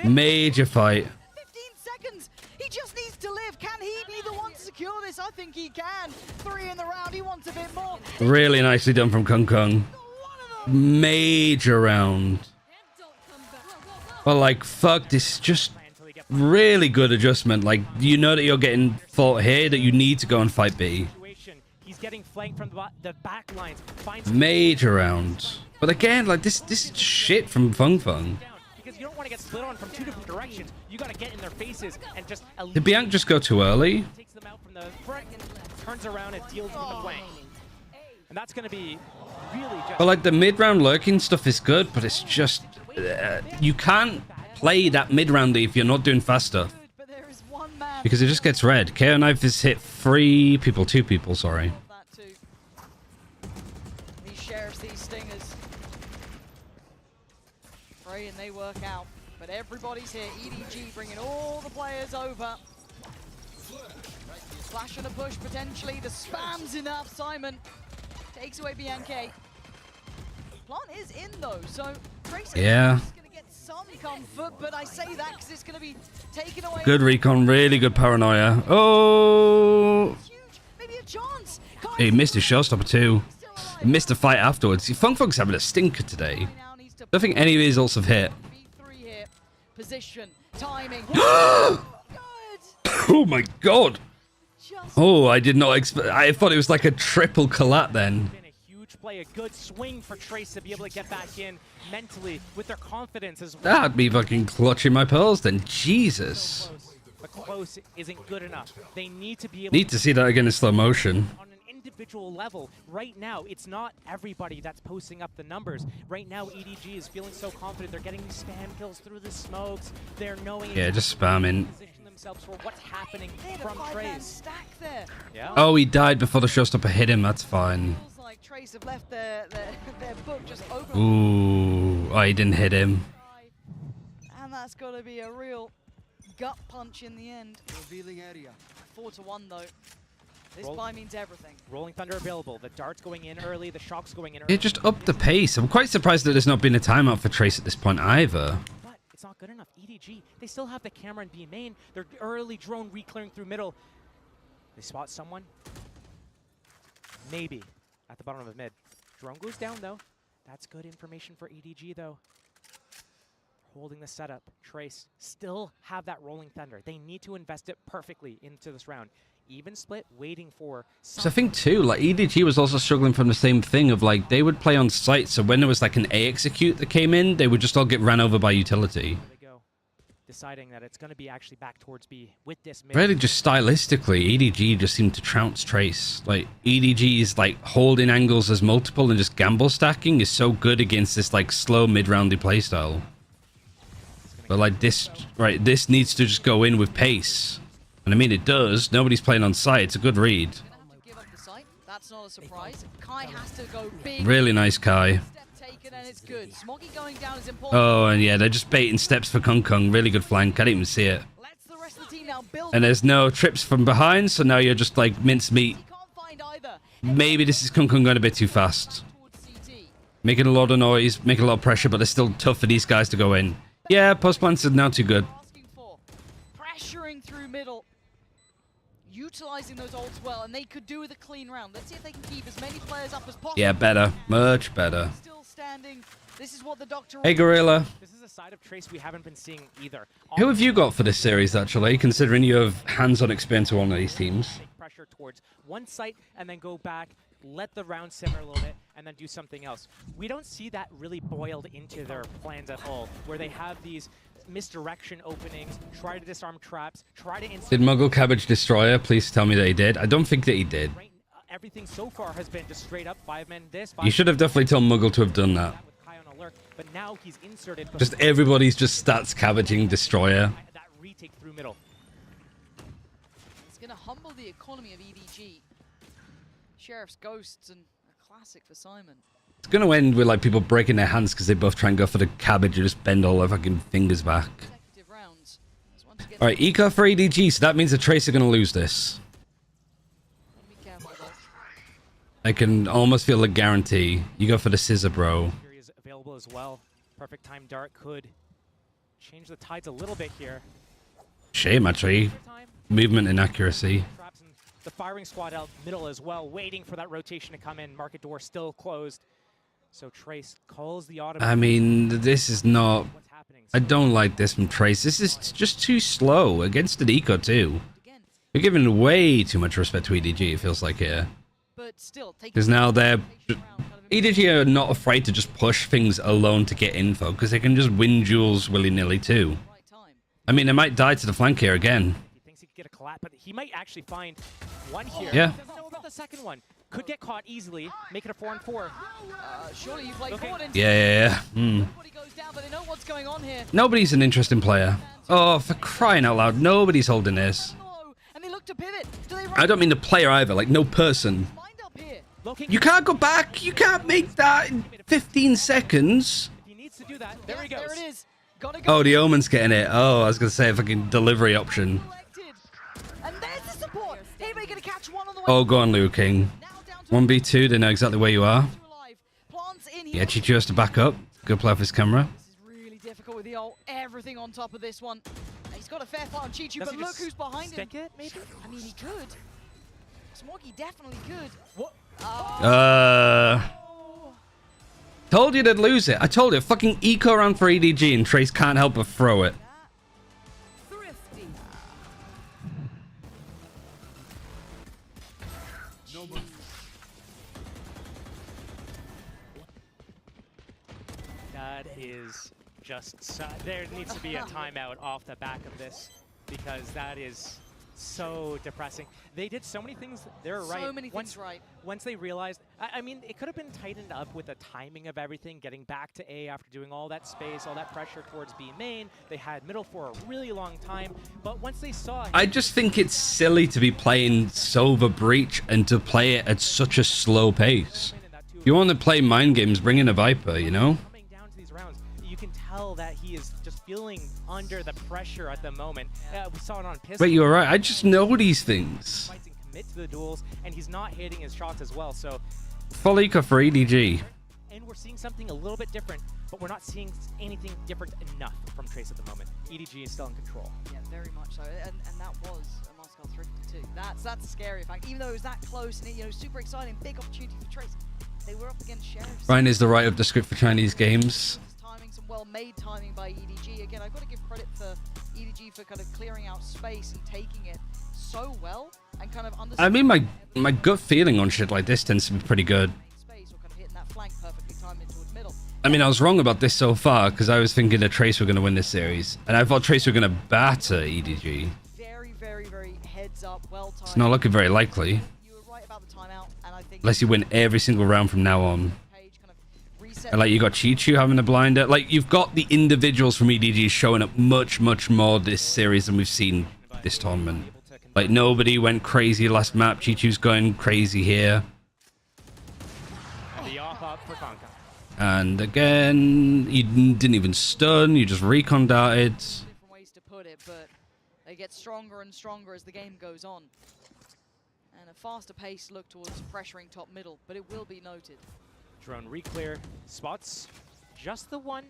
Major fight. 15 seconds. He just needs to live. Can he be the one to secure this? I think he can. 3 in the round. He wants a bit more. Really nicely done from Kung Kung. Major round. But like, fuck, this is just really good adjustment. Like, you know that you're getting fought here, that you need to go and fight B. He's getting flanked from the back lines. Major round. But again, like, this is shit from Fung Fung. Because you don't want to get split on from 2 different directions. You got to get in their faces and just. Did Bianc just go too early? Takes them out from the front, turns around and deals with the flank. And that's going to be really just. But like, the mid-round lurking stuff is good, but it's just you can't play that mid-round if you're not doing fast stuff. Because it just gets red. KO Knife has hit 2 people, sorry. These sheriffs, these stingers. Pray and they work out. But everybody's here. EDG bringing all the players over. Flash and a push potentially. The spam's enough. Simon takes away Bianca. Plant is in though, so Trace Yeah. is going to get some comfort, but I say that because it's going to be taken away. Good recon, really good paranoia. Oh! Maybe a chance. He missed his showstopper too. He missed the fight afterwards. Fung Fung's having a stinker today. Don't think any of his ults have hit. Position, timing. Oh my god! Oh, I did not expect. I thought it was like a triple collat then. Play a good swing for Trace to be able to get back in mentally with their confidence as well. That'd be fucking clutching my pearls then. Jesus. But close isn't good enough. They need to be able Need to see that again in slow motion. on an individual level. Right now, it's not everybody that's posting up the numbers. Right now, EDG is feeling so confident. They're getting these spam kills through the smokes. They're knowing Yeah, just spamming. position themselves for what's happening from Trace. Yeah. Oh, he died before the showstopper hit him. That's fine. Like Trace have left their book just open. Ooh, oh, he didn't hit him. And that's got to be a real gut punch in the end. Revealing area. 4-1 though. This buy means everything. Rolling Thunder available. The darts going in early. The shocks going in early. It just upped the pace. I'm quite surprised that there's not been a timeout for Trace at this point either. But it's not good enough. EDG, they still have the camera in B main. They're early drone re-clearing through middle. They spot someone. Maybe. At the bottom of mid. Drone goes down, though. That's good information for EDG, though. Holding the setup. Trace still have that Rolling Thunder. They need to invest it perfectly into this round. Even split, waiting for... So I think, too, like, EDG was also struggling from the same thing of, like, they would play on site, so when there was, like, an A execute that came in, they would just all get ran over by utility. Deciding that it's going to be actually back towards B with this mid. Really, just stylistically, EDG just seemed to trounce Trace. Like, EDG's, like, holding angles as multiple and just gamble stacking is so good against this, like, slow mid-roundy playstyle. But, like, this, right, this needs to just go in with pace. And I mean, it does. Nobody's playing on site. It's a good read. That's not a surprise. Kai has to go big. Really nice, Kai. And it's good. Smoggy going down is important. Oh, and yeah, they're just baiting steps for Kung Kung. Really good flank. I didn't even see it. Let's the rest of the team now build. And there's no trips from behind, so now you're just like mincemeat. Maybe this is Kung Kung going a bit too fast. making a lot of noise, making a lot of pressure, but it's still tough for these guys to go in. Yeah, post plants are now too good. Asking for pressuring through middle, utilizing those ults well, and they could do with a clean round. Let's see if they can keep as many players up as possible. Yeah, better. Much better. Still standing. This is what the doctor. Hey, Gorilla. This is a side of Trace we haven't been seeing either. Who have you got for this series, actually, considering you have hands-on experience with one of these teams? Take pressure towards one site and then go back, let the round simmer a little bit, and then do something else. We don't see that really boiled into their plans at all, where they have these misdirection openings, try to disarm traps, try to... Did Muggle Cabbage Destroyer please tell me that he did? I don't think that he did. Everything so far has been just straight up 5-men this. You should have definitely told Muggle to have done that. Alert, but now he's inserted. Just everybody's just stats cabbaging Destroyer. That retake through middle. It's going to humble the economy of EDG. Sheriff's Ghosts and a classic for Simon. It's going to end with like people breaking their hands because they both try and go for the cabbage and just bend all their fucking fingers back. Alright, eco for EDG, so that means the Trace are going to lose this. I can almost feel a guarantee. You go for the scissor, bro. Available as well. Perfect time dart could change the tides a little bit here. Shame, actually. Movement inaccuracy. The firing squad out middle as well, waiting for that rotation to come in. Market door still closed. So Trace calls the auto. I mean, this is not... I don't like this from Trace. This is just too slow against an eco, too. You're giving way too much respect to EDG, it feels like here. Because now they're... EDG are not afraid to just push things alone to get info, because they can just win duels willy-nilly, too. I mean, they might die to the flank here again. He thinks he could get a collapse, but he might actually find one here. Yeah. He doesn't know about the second one. Could get caught easily, make it a 4-on-4. Surely you play forward into Yeah. Everybody goes down, but they know what's going on here. Nobody's an interesting player. Oh, for crying out loud, nobody's holding this. And they look to pivot. Do they I don't mean the player either, like no person. You can't go back. You can't make that in 15 seconds. He needs to do that. There he goes. There it is. Gotta Oh, the Omen's getting it. Oh, I was going to say a fucking delivery option. And there's the support. Hebe gonna catch one on the way. Oh, go on, Liu King. 1v2, they know exactly where you are. Yeah, Chichu has to back up. Good play off his camera. This is really difficult with the ult. Everything on top of this one. He's got a fair fight on Chichu, but look who's behind him. It, maybe? I mean, he could. Smorgy definitely could. What? Told you they'd lose it. I told you, fucking eco round for EDG and Trace can't help but throw it. That is just... there needs to be a timeout off the back of this, because that is... so depressing. They did so many things. They're right. So many things right. Once they realized, I mean, it could have been tightened up with the timing of everything, getting back to A after doing all that space, all that pressure towards B main. They had middle for a really long time, but once they saw... I just think it's silly to be playing Silver Breach and to play it at such a slow pace. If you want to play mind games, bring in a Viper, you know? Coming down to these rounds, you can tell that he is just feeling under the pressure at the moment. We saw it on Pistol. Wait, you were right. I just know these things. Fights and commit to the duels, and he's not hitting his shots as well. So Full eco for EDG. And we're seeing something a little bit different, but we're not seeing anything different enough from Trace at the moment. EDG is still in control. Yeah, very much so. And that was a Moscow Thrifty too. That's a scary fact. Even though it was that close and super exciting, big opportunity for Trace. They were up against Sheriffs. Ryan is the writer of the script for Chinese games. Timing, some well-made timing by EDG. Again, I've got to give credit for EDG for kind of clearing out space and taking it so well and kind of I mean, my gut feeling on shit like this tends to be pretty good. I mean, I was wrong about this so far because I was thinking that Trace were going to win this series, and I thought Trace were going to batter EDG. Very, very, very heads up, well timed. It's not looking very likely. You were right about the timeout, and I think Unless you win every single round from now on. And like you got Chichu having a blinder. Like you've got the individuals from EDG showing up much, much more this series than we've seen this tournament. Like nobody went crazy last map. Chichu's going crazy here. The off up for Conka. And again, you didn't even stun. You just recon darted. Different ways to put it, but they get stronger and stronger as the game goes on. And a faster pace look towards pressuring top middle, but it will be noted. Drone re-clear. Spots just the one.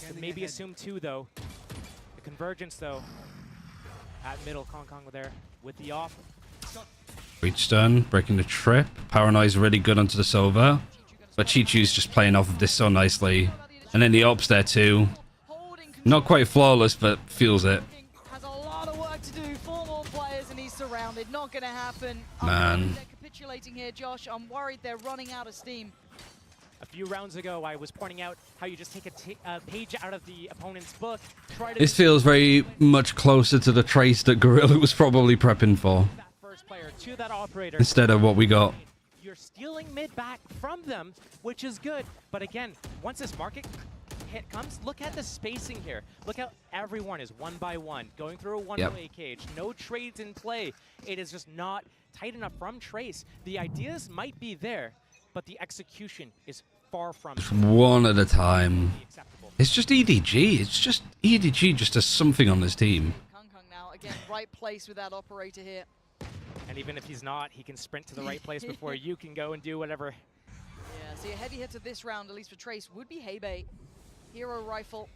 Could maybe assume 2 though. The convergence though. At middle, Kong there with the off. Reach done, breaking the trip. Paranoia's really good onto the Sova. But Chi-Chu's just playing off of this so nicely. And then the ops there too. Not quite flawless, but feels it. Has a lot of work to do. 4 more players and he's surrounded. Not going to happen. Man. They're capitulating here, Josh. I'm worried they're running out of steam. A few rounds ago, I was pointing out how you just take a page out of the opponent's book. This feels very much closer to the Trace that Gorilla was probably prepping for. That first player to that operator. Instead of what we got. You're stealing mid back from them, which is good. But again, once this market hit comes, look at the spacing here. Look how everyone is 1 by 1, going through a one-way cage. No trades in play. It is just not tight enough from Trace. The ideas might be there, but the execution is far from it. One at a time. It's just EDG. It's just EDG just does something on this team. Kung now, again, right place with that operator here. And even if he's not, he can sprint to the right place before you can go and do whatever. Yeah, see a heavy hitter this round, at least for Trace, would be Hebei. Hero rifle.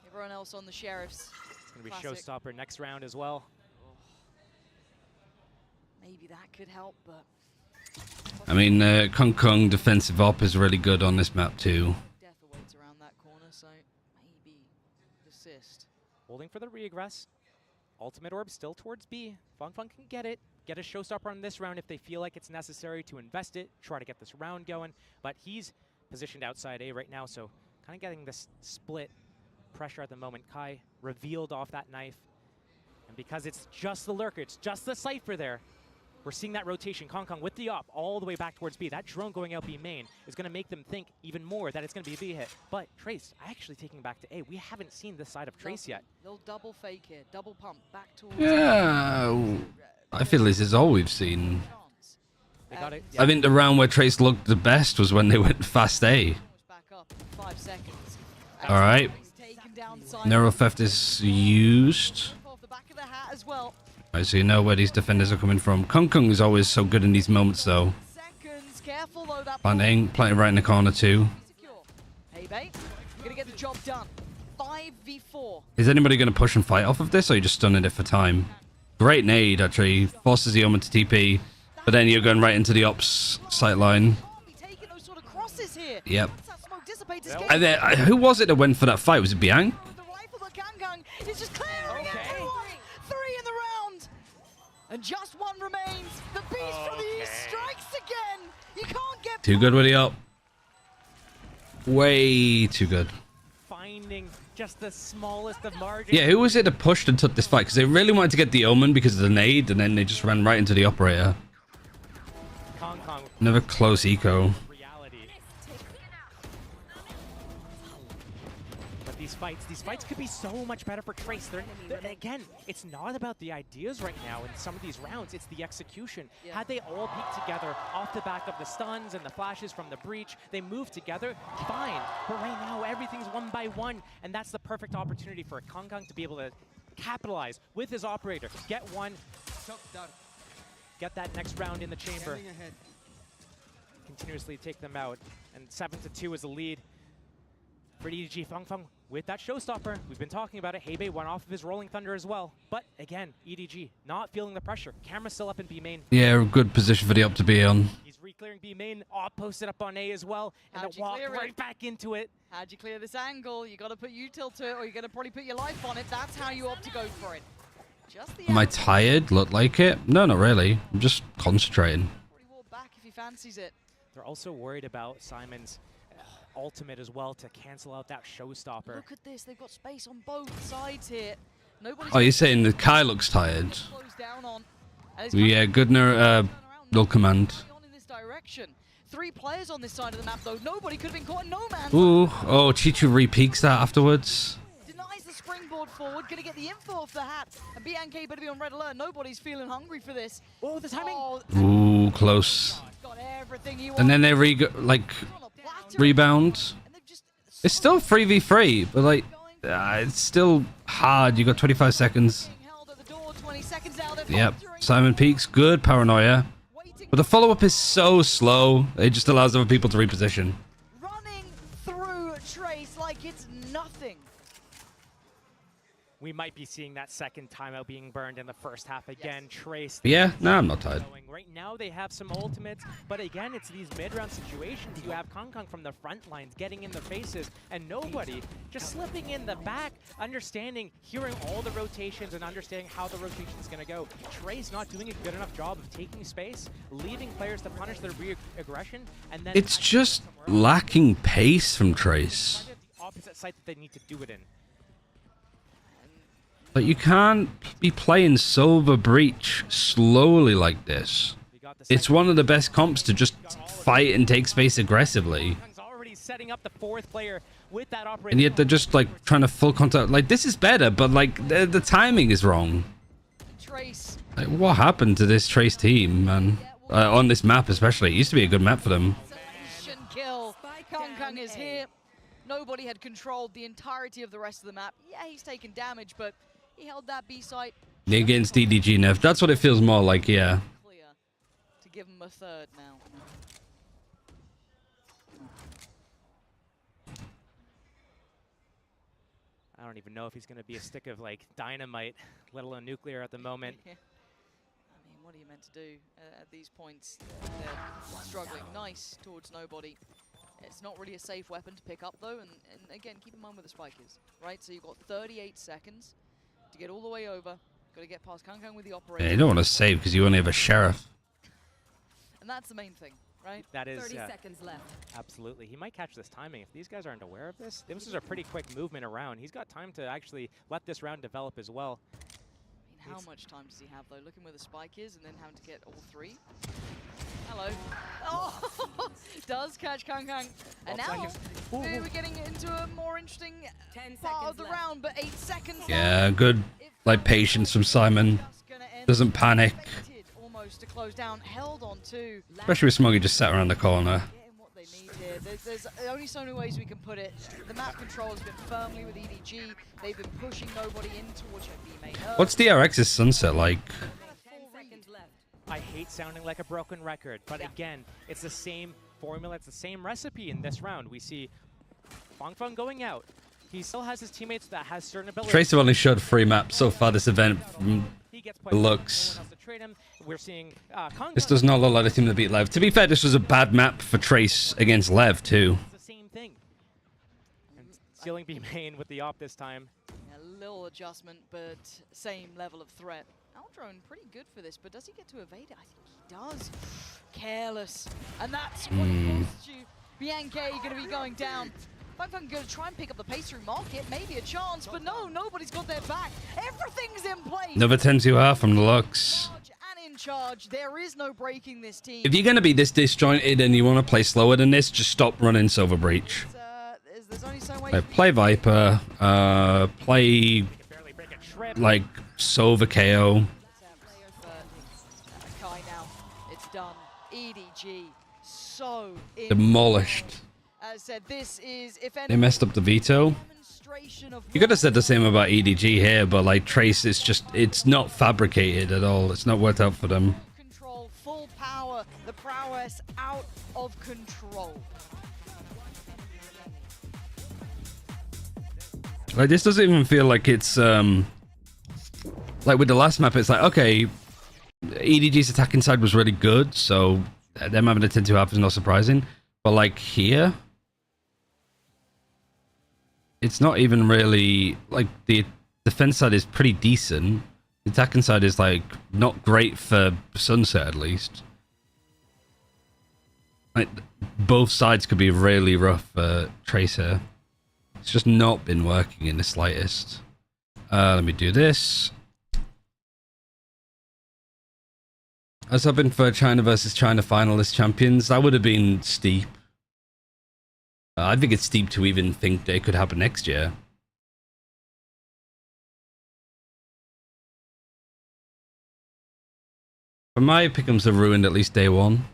Everyone else on the Sheriffs. It's going to be Showstopper next round as well. Maybe that could help, but... I mean, Kung defensive op is really good on this map too. Death awaits around that corner, so maybe assist. Holding for the regress. Ultimate orb still towards B. Fung can get it. Get a showstopper on this round if they feel like it's necessary to invest it. Try to get this round going. But he's positioned outside A right now, so kind of getting this split pressure at the moment. Kai revealed off that knife. And because it's just the lurker, it's just the Cypher there, we're seeing that rotation. Kong with the op all the way back towards B. That drone going out B main is going to make them think even more that it's going to be a B hit. But Trace actually taking back to A. We haven't seen this side of Trace yet. They'll double fake here, double pump back towards. Yeah, I feel this is all we've seen. They got it. I think the round where Trace looked the best was when they went fast A. Back up in 5 seconds. All right. Narrow theft is used. Off the back of the hat as well. Right, so you know where these defenders are coming from. Kung is always so good in these moments, though. Seconds, careful though. That Planting right in the corner too. Hebei, gonna get the job done. 5v4. Is anybody going to push and fight off of this, or are you just stunning it for time? Great nade, actually. Forces the Omen to TP, but then you're going right into the ops sight line. Taking those sort of crosses here. Yep. And then, who was it that went for that fight? Was it Biang? The rifle, but Kang is just clearing everyone. 3 in the round. And just 1 remains. The beast from the east strikes again. You can't get Too good with the up. Way too good. Finding just the smallest of margins. Yeah, who was it that pushed and took this fight? Because they really wanted to get the Omen because of the nade, and then they just ran right into the operator. Kong. Another close eco. These fights could be so much better for Trace. Again, it's not about the ideas right now in some of these rounds, it's the execution. Yeah. Had they all peeked together off the back of the stuns and the flashes from the breach, they moved together, fine. But right now, everything's 1 by 1, and that's the perfect opportunity for Kong to be able to capitalize with his operator. Get one, get that next round in the chamber. Continuously take them out, and 7-2 is the lead for EDG. Fung with that showstopper. We've been talking about it. Hebei went off of his Rolling Thunder as well. But again, EDG not feeling the pressure. Camera still up in B main. Yeah, good position for the up to be on. He's re-clearing B main. Op posted up on A as well. And then walk right back into it. How'd you clear this angle? You got to put util to it, or you're going to probably put your life on it. That's how you opt to go for it. Just the Am I tired? Look like it? No, not really. I'm just concentrating. Probably walk back if he fancies it. They're also worried about Simon's ultimate as well to cancel out that showstopper. Look at this, they've got space on both sides here. Oh, you're saying the Kai looks tired? Yeah, good null command. In this direction. 3 players on this side of the map though. Nobody could have been caught. No man. Ooh, oh, Chi-Chu re-peeks that afterwards. Denies the springboard forward. Gonna get the info off the hat. And BNK better be on red alert. Nobody's feeling hungry for this. Oh, the timing. Ooh, close. Got everything you and then they rebound. It's still 3v3, but like, it's still hard. You got 25 seconds. Yep. Simon peeks. Good paranoia. looking But the follow-up is so slow, it just allows other people to reposition. running through Trace like it's nothing. We might be seeing that second timeout being burned in the first half again. Trace. Yeah, no, I'm not tired. Right now they have some ultimates, but again, it's these mid-round situations. You have Kong from the front lines getting in the faces, and nobody just slipping in the back, understanding, hearing all the rotations and understanding how the rotation is going to go. Trace not doing a good enough job of taking space, leaving players to punish their aggression, and then It's just lacking pace from Trace. the opposite site that they need to do it in. But you can't be playing Silver Breach slowly like this. It's one of the best comps to just fight and take space aggressively. Already setting up the fourth player with that operator. And yet they're just like trying to full contact. Like, this is better, but like the timing is wrong. Trace. Like, what happened to this Trace team, man? On this map especially. It used to be a good map for them. Kill. Kong is here. Nobody had controlled the entirety of the rest of the map. Yeah, he's taken damage, but he held that B site Against EDG nerf. That's what it feels more like, yeah. clear to give him a third now. I don't even know if he's going to be a stick of like dynamite, let alone nuclear at the moment. I mean, what are you meant to do at these points? They're struggling. Nice towards nobody. It's not really a safe weapon to pick up though, and again, keep in mind where the spike is, right? So you've got 38 seconds to get all the way over. Got to get past Kong with the operator. Yeah, you don't want to save because you only have a sheriff. And that's the main thing, right? That is 30 seconds left. Absolutely. He might catch this timing. If these guys aren't aware of this is a pretty quick movement around. He's got time to actually let this round develop as well. I mean, how much time does he have though? Looking where the spike is and then having to get all three. Hello. Oh, does catch Kong. And now we're getting into a more interesting part of the round, but 8 seconds. Yeah, good like patience from Simon. Doesn't panic. Almost to close down, held on to. Especially with Smoggy just sat around the corner. What they need here. There's only so many ways we can put it. The map control has been firmly with EDG. They've been pushing nobody in towards your B main. What's DRX's sunset like? I hate sounding like a broken record, but again, it's the same formula, it's the same recipe in this round. We see Fang going out. He still has his teammates that has certain abilities. Trace have only showed 3 maps so far this event from the looks. We're seeing This does not look like a team to beat Lev. To be fair, this was a bad map for Trace against Lev too. It's the same thing. And stealing B main with the op this time. A little adjustment, but same level of threat. Aldrone pretty good for this, but does he get to evade it? I think he does. Careless. And that's what it costs you. Bianca going to be going down. Fang going to try and pick up the pace through market. Maybe a chance, but no, nobody's got their back. Everything's in place. Another 10-2 from the looks. And in charge. There is no breaking this team. If you're going to be this disjointed and you want to play slower than this, just stop running Silver Breach. There's only so way Play Viper. Play like Silver KO. Kai now. It's done. EDG so Demolished. As I said, this is if They messed up the veto. You could have said the same about EDG here, but like Trace, it's not fabricated at all. It's not worked out for them. Control, full power, the prowess out of control. Like, this doesn't even feel like it's like with the last map. It's like, okay, EDG's attacking side was really good, so them having a 10-2 is not surprising. But like here, it's not even really like the defense side is pretty decent. The attacking side is like not great for Sunset, at least. Like both sides could be really rough for Trace here. It's just not been working in the slightest. Let me do this. I was hoping for China versus China finalist champions. That would have been steep. I think it's steep to even think that it could happen next year. But my pick'ems are ruined at least day one.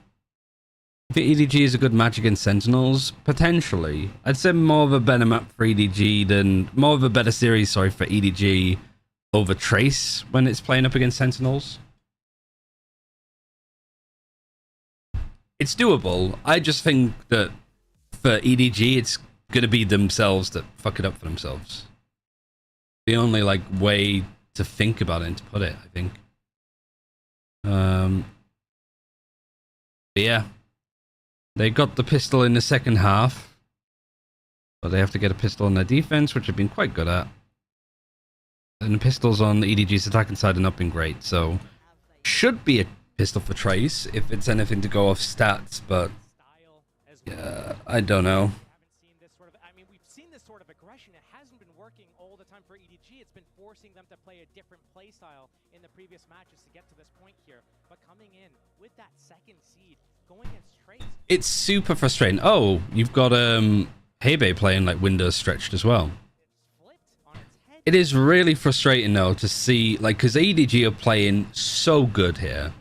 I think EDG is a good match against Sentinels. Potentially. I'd say more of a better map for EDG than... More of a better series, sorry, for EDG over Trace when it's playing up against Sentinels. It's doable. I just think that for EDG, it's gonna be themselves that fuck it up for themselves. The only like way to think about it and to put it, I think. But yeah, they got the pistol in the second half, but they have to get a pistol on their defense, which they've been quite good at. And the pistols on the EDG's attacking side have not been great, so should be a pistol for Trace if it's anything to go off stats, but yeah, I don't know. We've seen this sort of aggression. It hasn't been working all the time for EDG. It's been forcing them to play a different play style in the previous matches to get to this point here. But coming in with that second seed, going against Trace. It's super frustrating. Oh, you've got Hebe playing like windows stretched as well. It is really frustrating though to see, like, because EDG are playing so good here.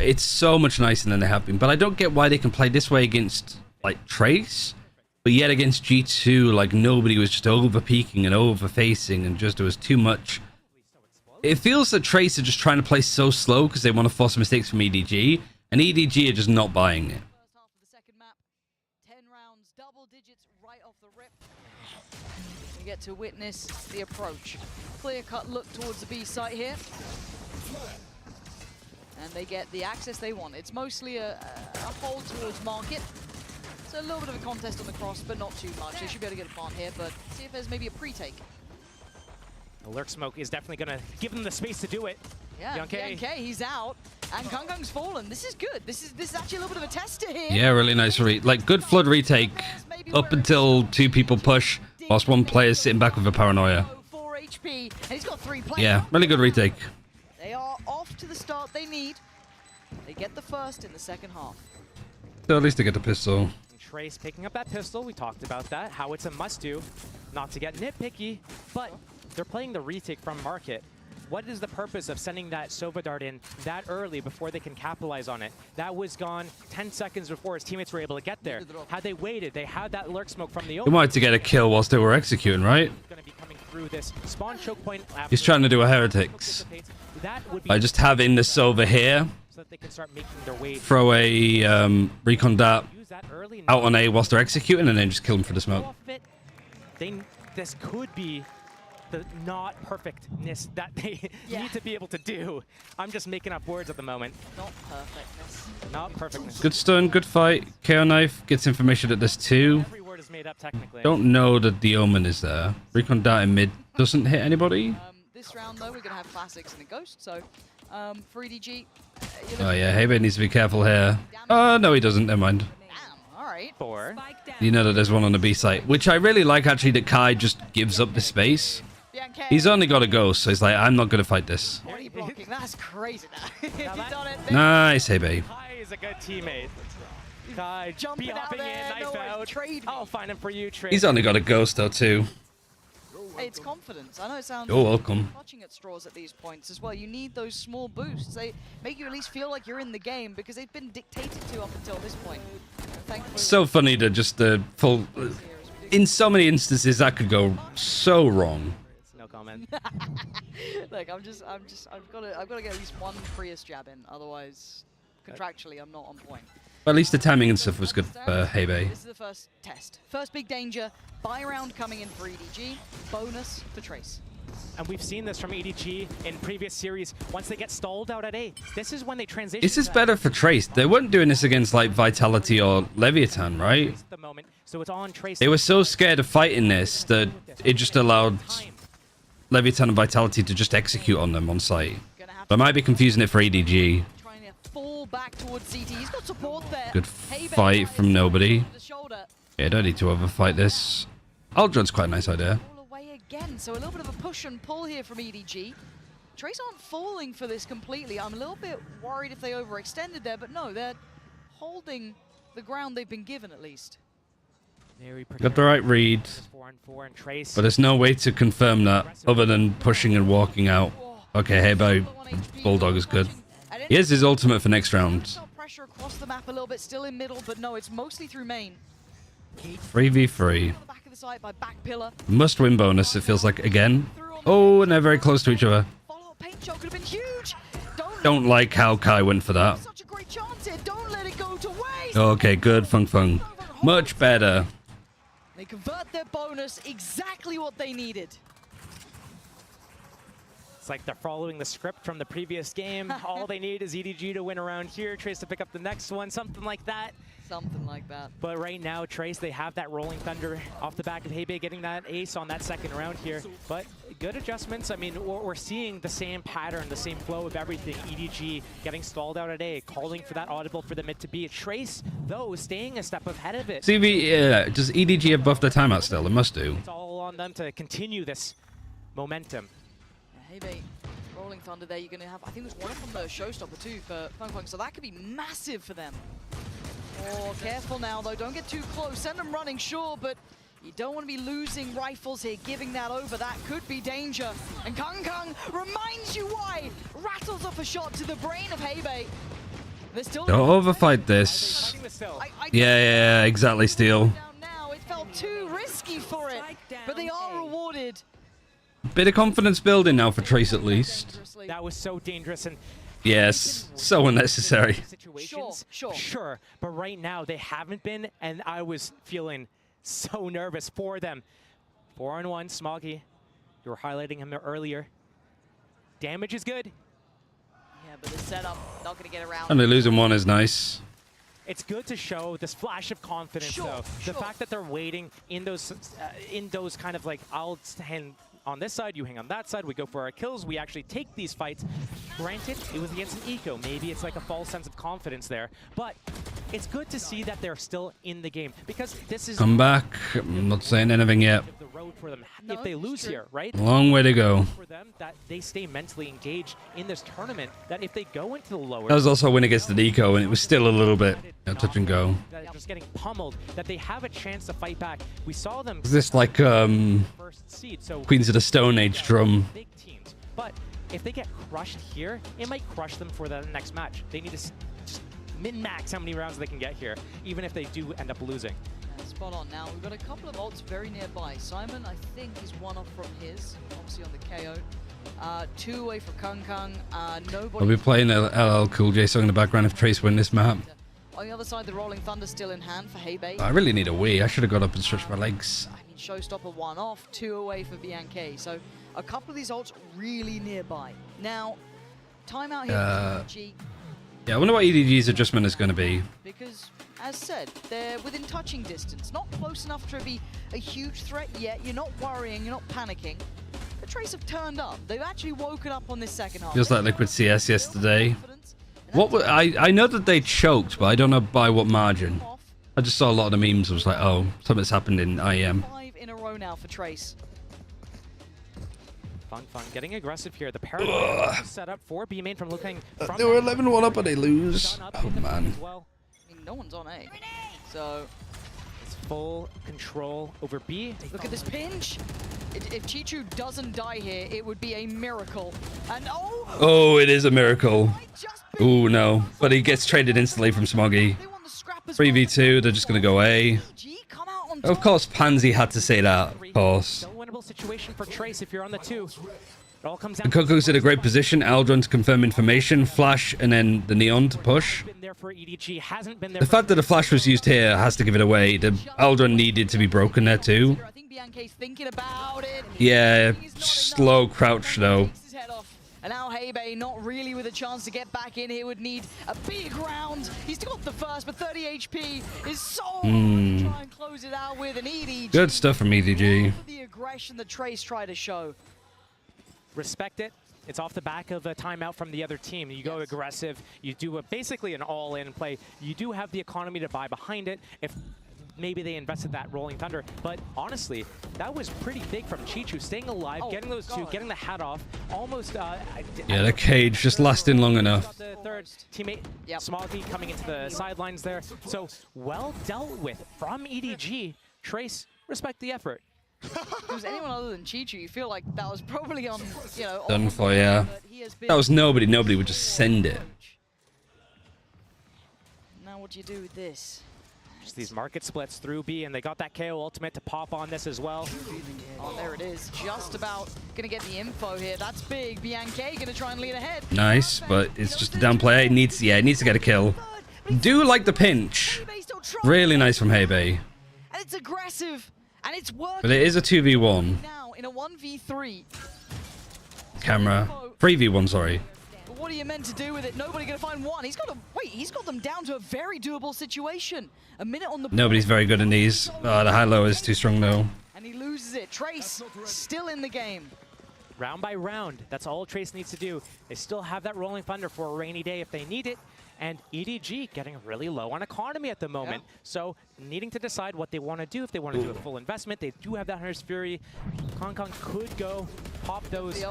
It's so much nicer than they have been, but I don't get why they can play this way against like Trace, but yet against G2, like nobody was just over peeking and over facing, and just there was too much. It feels that Trace are just trying to play so slow because they want to force mistakes from EDG, and EDG are just not buying it. First half of the second map, 10 rounds, double digits right off the rip. We get to witness the approach. Clear-cut look towards the B site here. And they get the access they want. It's mostly a hold towards market. So a little bit of a contest on the cross, but not too much. They should be able to get a plant here, but see if there's maybe a pre-take. The lurk smoke is definitely going to give them the space to do it. Yeah, BNK, he's out, and Kungung's fallen. This is good. This is actually a little bit of a tester here. Yeah, really nice like good flood retake up until two people push, whilst one player is sitting back with a paranoia. 4 HP, and he's got 3 players. Yeah, really good retake. They are off to the start they need. They get the first in the second half. So at least they get the pistol. Trace picking up that pistol. We talked about that, how it's a must-do, not to get nitpicky, but they're playing the retake from market. What is the purpose of sending that Sova dart in that early before they can capitalize on it? That was gone 10 seconds before his teammates were able to get there. Had they waited, they had that lurk smoke from the open. They wanted to get a kill whilst they were executing, right? Going to be coming through this spawn choke point. He's trying to do a heretics. By just having the Sova here, so that they can start making their way. Throw a recon dart out on A whilst they're executing, and then just kill them for the smoke. This could be the not perfectness that they need to be able to do. I'm just making up words at the moment. Not perfectness. Not perfectness. Good stun, good fight. KO Knife gets information that there's two. Every word is made up technically. Don't know that the Omen is there. Recon dart in mid doesn't hit anybody. This round though, we're gonna have classics and a ghost. So for EDG. Oh yeah, Hebe needs to be careful here. Oh no, he doesn't. Never mind. All right. 4. You know that there's one on the B site, which I really like actually. That Kai just gives up the space. He's only got a ghost, so he's like, I'm not gonna fight this. What are you blocking? That's crazy. You've done it. Nice, Hebe. Kai is a good teammate. Kai jumping out there, knife out. Trade me. I'll find him for you, trade. He's only got a ghost though too. Hey, it's confidence. I know it sounds. You're welcome. Clutching at straws at these points as well. You need those small boosts. They make you at least feel like you're in the game because they've been dictated to up until this point. It's so funny to just the full. In so many instances, that could go so wrong. No comment. Look, I've got to get at least one Prius jab in. Otherwise, contractually, I'm not on point. But at least the timing and stuff was good for Hebe. This is the first test. First big danger. Buy round coming in for EDG. Bonus for Trace. And we've seen this from EDG in previous series. Once they get stalled out at A, this is when they transition. This is better for Trace. They weren't doing this against like Vitality or Leviathan, right? So it's on Trace. They were so scared of fighting this that it just allowed Leviathan and Vitality to just execute on them on site. But I might be confusing it for EDG. Trying to fall back towards CT. He's got support there. Good fight from nobody. Yeah, don't need to overfight this. Aldron's quite a nice idea. Away again, so a little bit of a push and pull here from EDG. Trace aren't falling for this completely. I'm a little bit worried if they overextended there, but no, they're holding the ground they've been given at least. Got the right read, but there's no way to confirm that other than pushing and walking out. Okay, Hebo, Bulldog is good. Here's his ultimate for next round. Pressure across the map a little bit, still in middle, but no, it's mostly through main. 3v3. Back of the site by back pillar. Must win bonus, it feels like, again. Oh, and they're very close to each other. Follow-up paint shot could have been huge. Don't like how Kai went for that. Such a great chance here. Don't let Okay, good, Fung Fung. Much better. They convert their bonus, exactly what they needed. It's like they're following the script from the previous game. All they need is EDG to win around here, Trace to pick up the next one, something like that. Something like that. But right now, Trace, they have that rolling thunder off the back of Hebei getting that ace on that second round here. But good adjustments. I mean, we're seeing the same pattern, the same flow of everything. EDG getting stalled out at A, calling for that audible for the mid to B. Trace, though, staying a step ahead of it. CV, does EDG have buffed their timeout still? It must do. It's all on them to continue this momentum. Yeah, Hebei, rolling thunder there. You're going to have, I think there's one from the showstopper too for Fung Fung, so that could be massive for them. Oh, careful now, though. Don't get too close. Send them running, sure, but you don't want to be losing rifles here, giving that over. That could be danger. And Kung Kung reminds you why. Rattles off a shot to the brain of Hebei. They're still... Don't overfight this. Yeah, exactly, Steel. Now. It felt too risky for it, but they are rewarded. Bit of confidence building now for Trace, at least. That was so dangerous, and yes, so unnecessary. Sure, but right now they haven't been, and I was feeling so nervous for them. 4-on-1, Smoggy. You were highlighting him earlier. Damage is good. Yeah, but the setup, not going to get around. Only losing one is nice. It's good to show this flash of confidence, though. The fact that they're waiting in those kind of like, I'll stand on this side, you hang on that side, we go for our kills, we actually take these fights. Granted, it was against an eco, maybe it's like a false sense of confidence there, but it's good to see that they're still in the game, because this is... Come back, I'm not saying anything yet. The road for them if they lose here, right? Long way to go. For them, that they stay mentally engaged in this tournament, that if they go into the lower... That was also a win against the eco, and it was still a little bit touch and go. Just getting pummeled, that they have a chance to fight back. We saw them... Is this like, first seed, so Queens of the Stone Age drum? Big teams. But if they get crushed here, it might crush them for the next match. They need to just min-max how many rounds they can get here, even if they do end up losing. Yeah, spot on. Now, we've got a couple of ults very nearby. Simon, I think, is one off from his, obviously on the KO. 2 away for Kung Kung. Nobody... I'll be playing LL Cool J song in the background if Trace win this map. On the other side, the Rolling Thunder still in hand for Hebei. I really need a wee. I should have got up and stretched my legs. I mean, Showstopper 1 off, 2 away for BNK. So a couple of these ults really nearby. Now, timeout here for EDG. Yeah, I wonder what EDG's adjustment is going to be. Because, as said, they're within touching distance. Not close enough to be a huge threat yet. You're not worrying, you're not panicking. The Trace have turned up. They've actually woken up on this second half. Feels like Liquid CS yesterday. What I know that they choked, but I don't know by what margin. I just saw a lot of the memes. I was like, oh, something's happened in IEM. 5 in a row now for Trace. Fun, getting aggressive here. The paradigm set up for B main from looking from they were 11-1 up and they lose. Oh man. I mean, no one's on A, so it's full control over B. Look at this pinch. If Chichu doesn't die here, it would be a miracle. And oh, it is a miracle. Oh no, but he gets traded instantly from Smoggy. 3v2, they're just gonna go A. Of course, Pansy had to say that. Of course. Still winnable situation for Trace if you're on the 2. It all comes down. And Coco's in a great position. Aldrin to confirm information, Flash, and then the Neon to push. The fact that the Flash was used here has to give it away. The Aldrin needed to be broken there too. Yeah, slow crouch though. And now Hebei, not really with a chance to get back in here, would need a big round. He's got the first, but 30 HP is so hard to try and close it out with an EDG. Good stuff from EDG. The aggression that Trace tried to show. Respect it. It's off the back of a timeout from the other team. You go aggressive. You do basically an all-in play. You do have the economy to buy behind it. If maybe they invested that Rolling Thunder, but honestly, that was pretty big from Chichu, staying alive, getting those two, getting the hat off, almost... yeah, the cage just lasting long enough. The third teammate, Smoggy, coming into the sidelines there. So, well dealt with from EDG. Trace, respect the effort. If it was anyone other than Chichu, you feel like that was probably on, you know... Done for, yeah. That was nobody. Nobody would just send it. Now what do you do with this? Just these market splits through B, and they got that KO ultimate to pop on this as well. Oh, there it is. Just about gonna get the info here. That's big. BNK gonna try and lead ahead. Nice, but it's just a down play. It needs to get a kill. Do like the pinch. Really nice from Hebei. And it's aggressive, and it's working. But it is a 2v1. Now in a 1v3. Camera. 3v1, sorry. But what are you meant to do with it? Nobody gonna find one. He's got them down to a very doable situation. A minute on the board. Nobody's very good in these. Oh, the high-low is too strong, though. And he loses it. Trace still in the game. Round by round, that's all Trace needs to do. They still have that Rolling Thunder for a rainy day if they need it. And EDG getting really low on economy at the moment. Yeah. So needing to decide what they want to do. If they want to do a full investment, they do have that Hunter's Fury. Kong could go pop those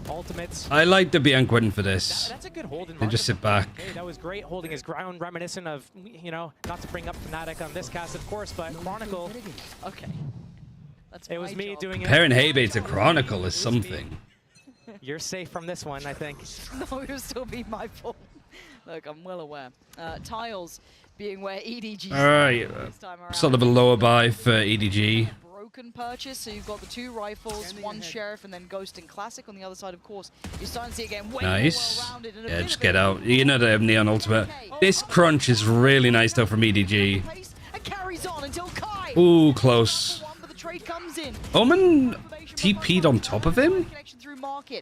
ultimates. I like the Bianquin for this. That's a good hold in They just sit back. Okay, that was great, holding his ground, reminiscent of, you know, not to bring up Fnatic on this cast, of course, but Chronicle. Okay. It was me doing it. Comparing Hebei to Chronicle is something. You're safe from this one, I think. No, it'll still be my fault. Look, I'm well aware. Tiles being where EDG. All right, sort of a lower buy for EDG. Broken purchase, so you've got the 2 rifles, 1 sheriff, and then Ghost and Classic on the other side. Of course, you're starting to see again. Nice. Yeah, just get out. You know they have Neon Ultimate. This crunch is really nice though from EDG. And carries on until Kai. Ooh, close. The trade comes in. Omen TP'd on top of him?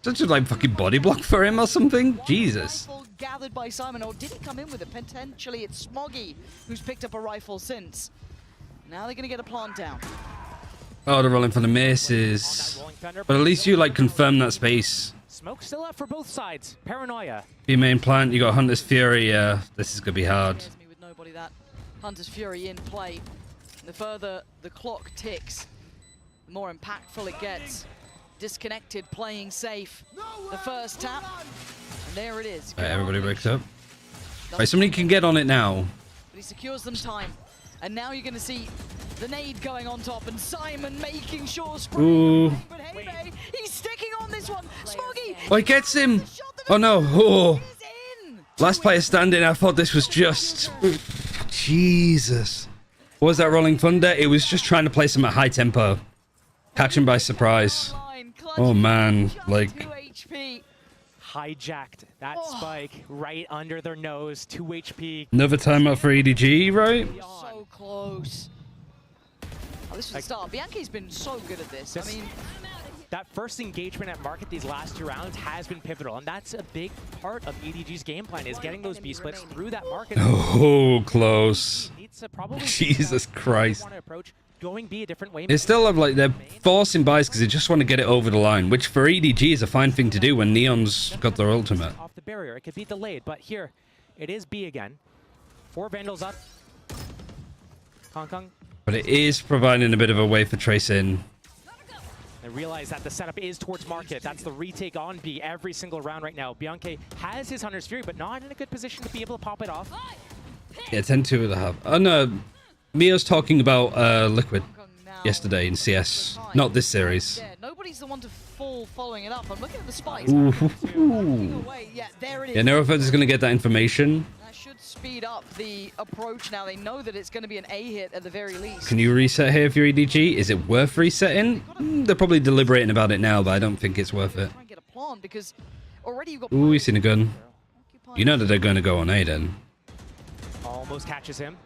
Such a like fucking body block for him or something? Jesus. Gathered by Simon, or did he come in with it? Potentially it's Smoggy who's picked up a rifle since. Now they're gonna get a plant down. Oh, they're rolling for the misses. But at least you like confirm that space. Smoke still up for both sides. Paranoia. Be main plant, you got Hunter's Fury. Yeah, this is gonna be hard. With nobody, that Hunter's Fury in play. The further the clock ticks, the more impactful it gets. Disconnected, playing safe. The first tap, and there it is. Right, everybody breaks up. Right, somebody can get on it now. But he secures them time. And now you're going to see the nade going on top, and Simon making sure. Ooh. But Hebei, he's sticking on this one. Smoggy. Oh, he gets him. Oh, no. Oh. Last player standing. I thought this was just... Jesus. What was that Rolling Thunder? It was just trying to place him at high tempo. Catch him by surprise. Oh, man. Like... Hijacked that spike right under their nose. 2 HP. Another timeout for EDG, right? So close. Oh, this was the start. Bianchi's been so good at this. I mean, that first engagement at market these last 2 rounds has been pivotal, and that's a big part of EDG's game plan, is getting those B splits through that market. Oh, close. Jesus Christ. Going B a different way. They still have, like, they're forcing buys because they just want to get it over the line, which for EDG is a fine thing to do when Neon's got their ultimate. Off the barrier, it could be delayed, but here it is B again. 4 Vandals up. Kong. But it is providing a bit of a way for Trace in. I realize that the setup is towards market. That's the retake on B every single round right now. Bianchi has his Hunter's Fury, but not in a good position to be able to pop it off. Yeah, 10-2.5. Oh, no. Mio's talking about Liquid yesterday in CS, not this series. Yeah, nobody's the one to fall following it up. I'm looking at the spikes. Yeah, there it is. Yeah, Neurophobes is going to get that information. That should speed up the approach now. They know that it's going to be an A hit at the very least. Can you reset here if you're EDG? Is it worth resetting? They're probably deliberating about it now, but I don't think it's worth it. Try and get a plant because already you've got. Ooh, he's seen a gun. You know that they're going to go on A then. Almost catches him.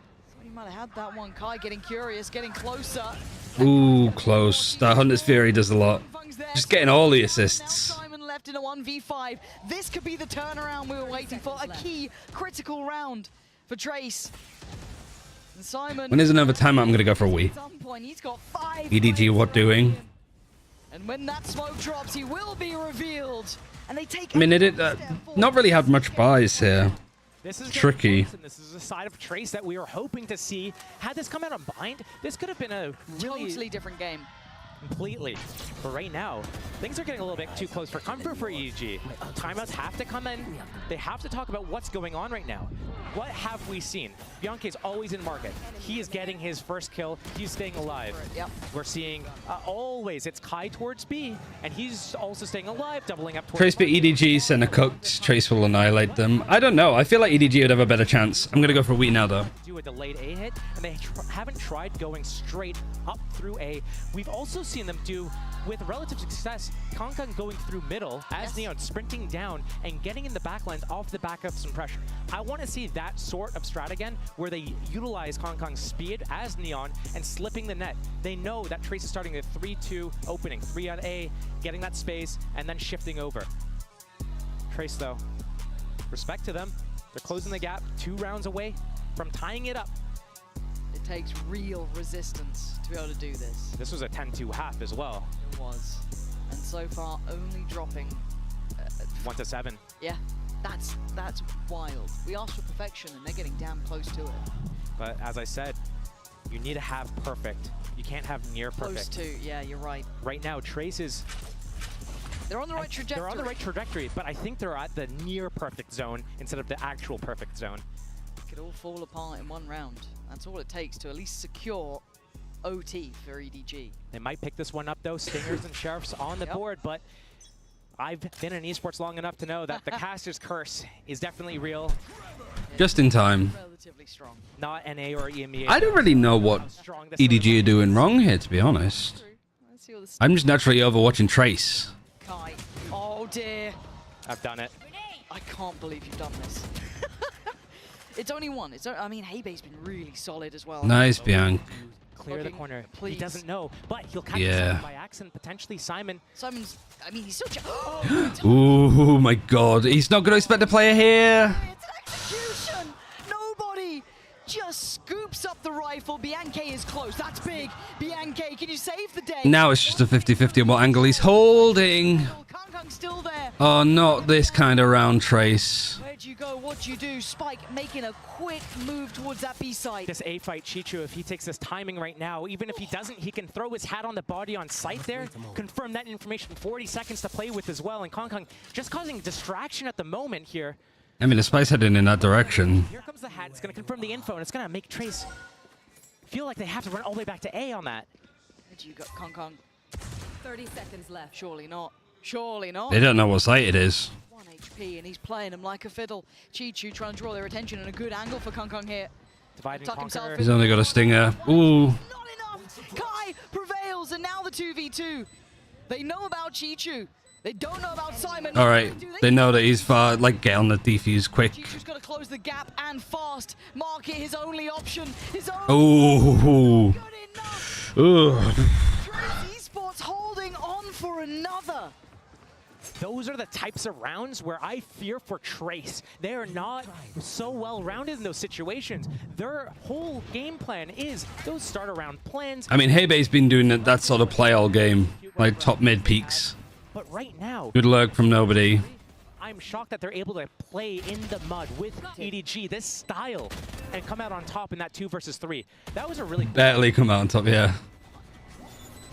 Might have had that one. Kai getting curious, getting closer. Ooh, close. That Hunter's Fury does a lot. Just getting all the assists. Simon left in a 1v5. This could be the turnaround we were waiting for. A key, critical round for Trace. And Simon. When there's another timeout, I'm going to go for a Wii. At some point, he's got 5. EDG, what doing? And when that smoke drops, he will be revealed. And they take. I mean, it not really had much buys here. This is tricky. This is a side of Trace that we were hoping to see. Had this come out on Bind, this could have been a really totally different game. Completely. But right now, things are getting a little bit too close for comfort for EDG. Timeouts have to come in. They have to talk about what's going on right now. What have we seen? Bianchi is always in market. He is getting his first kill. He's staying alive. Yep. We're seeing always it's Kai towards B, and he's also staying alive, doubling up towards Trace but EDG, center cooked. Trace will annihilate them. I don't know. I feel like EDG would have a better chance. I'm going to go for a Wii now, though. a delayed A hit, and they haven't tried going straight up through A. We've also seen them do, with relative success, Konkon going through middle as Neon sprinting down and getting in the backlines off the back of some pressure. I want to see that sort of strat again, where they utilize Konkon's speed as Neon and slipping the net. They know that Trace is starting a 3-2 opening, 3 on A, getting that space, and then shifting over. Trace, though, respect to them. They're closing the gap, 2 rounds away from tying it up. It takes real resistance to be able to do this. This was a 10-2 half as well. It was. And so far, only dropping 1-7. Yeah, that's wild. We asked for perfection, and they're getting damn close to it. But as I said, you need to have perfect. You can't have near perfect. Close to, yeah, you're right. Right now, Trace is... They're on the right trajectory. They're on the right trajectory, but I think they're at the near perfect zone instead of the actual perfect zone. It could all fall apart in 1 round. That's all it takes to at least secure OT for EDG. They might pick this one up, though. Stingers and Sheriffs on the board, but I've been in esports long enough to know that the caster's curse is definitely real. Just in time. Relatively strong. Not NA or EMEA. I don't really know what EDG are doing wrong here, to be honest. I'm just naturally overwatching Trace. Kai. Oh dear. I've done it. I can't believe you've done this. It's only 1. I mean, Heibei's been really solid as well. Nice, Bianc. Clear the corner. Please. He doesn't know, but he'll catch it by accident, potentially. Simon's, I mean, he's such a... Oh my god, he's not going to expect a player here. It's an execution. Nobody just scoops up the rifle. Bianca is close. That's big. Bianca, can you save the day? Now it's just a 50-50 on what angle he's holding. Kangkang's still there. Oh, not this kind of round, Trace. Where'd you go? What'd you do? Spike making a quick move towards that B side. This A fight, Chichu, if he takes this timing right now, even if he doesn't, he can throw his hat on the body on site there, confirm that information, 40 seconds to play with as well, and Konkon just causing distraction at the moment here. I mean, the Spike's heading in that direction. Here comes the hat, it's going to confirm the info, and it's going to make Trace feel like they have to run all the way back to A on that. Where'd you go, Konkon? 30 seconds left. Surely not. Surely not. They don't know what site it is. 1 HP, and he's playing him like a fiddle. Chichu trying to draw their attention, and a good angle for Konkon here. Divide and conquer. He's only got a stinger. Ooh. Not enough! Kai prevails, and now the 2v2. They know about Chichu. They don't know about Simon. All right, they know that he's far. Like, get on the defuse quick. Chichu's got to close the gap and fast. Market his only option. His only Oh. good enough. Ugh. Trace Esports holding on for another. Those are the types of rounds where I fear for Trace. They are not so well-rounded in those situations. Their whole game plan is those start-around plans. I mean, Heibei's been doing that sort of play all game, like top mid peaks. But right now, Good luck from nobody. I'm shocked that they're able to play in the mud with EDG, this style, and come out on top in that 2 versus 3. That was a really Barely come out on top, yeah.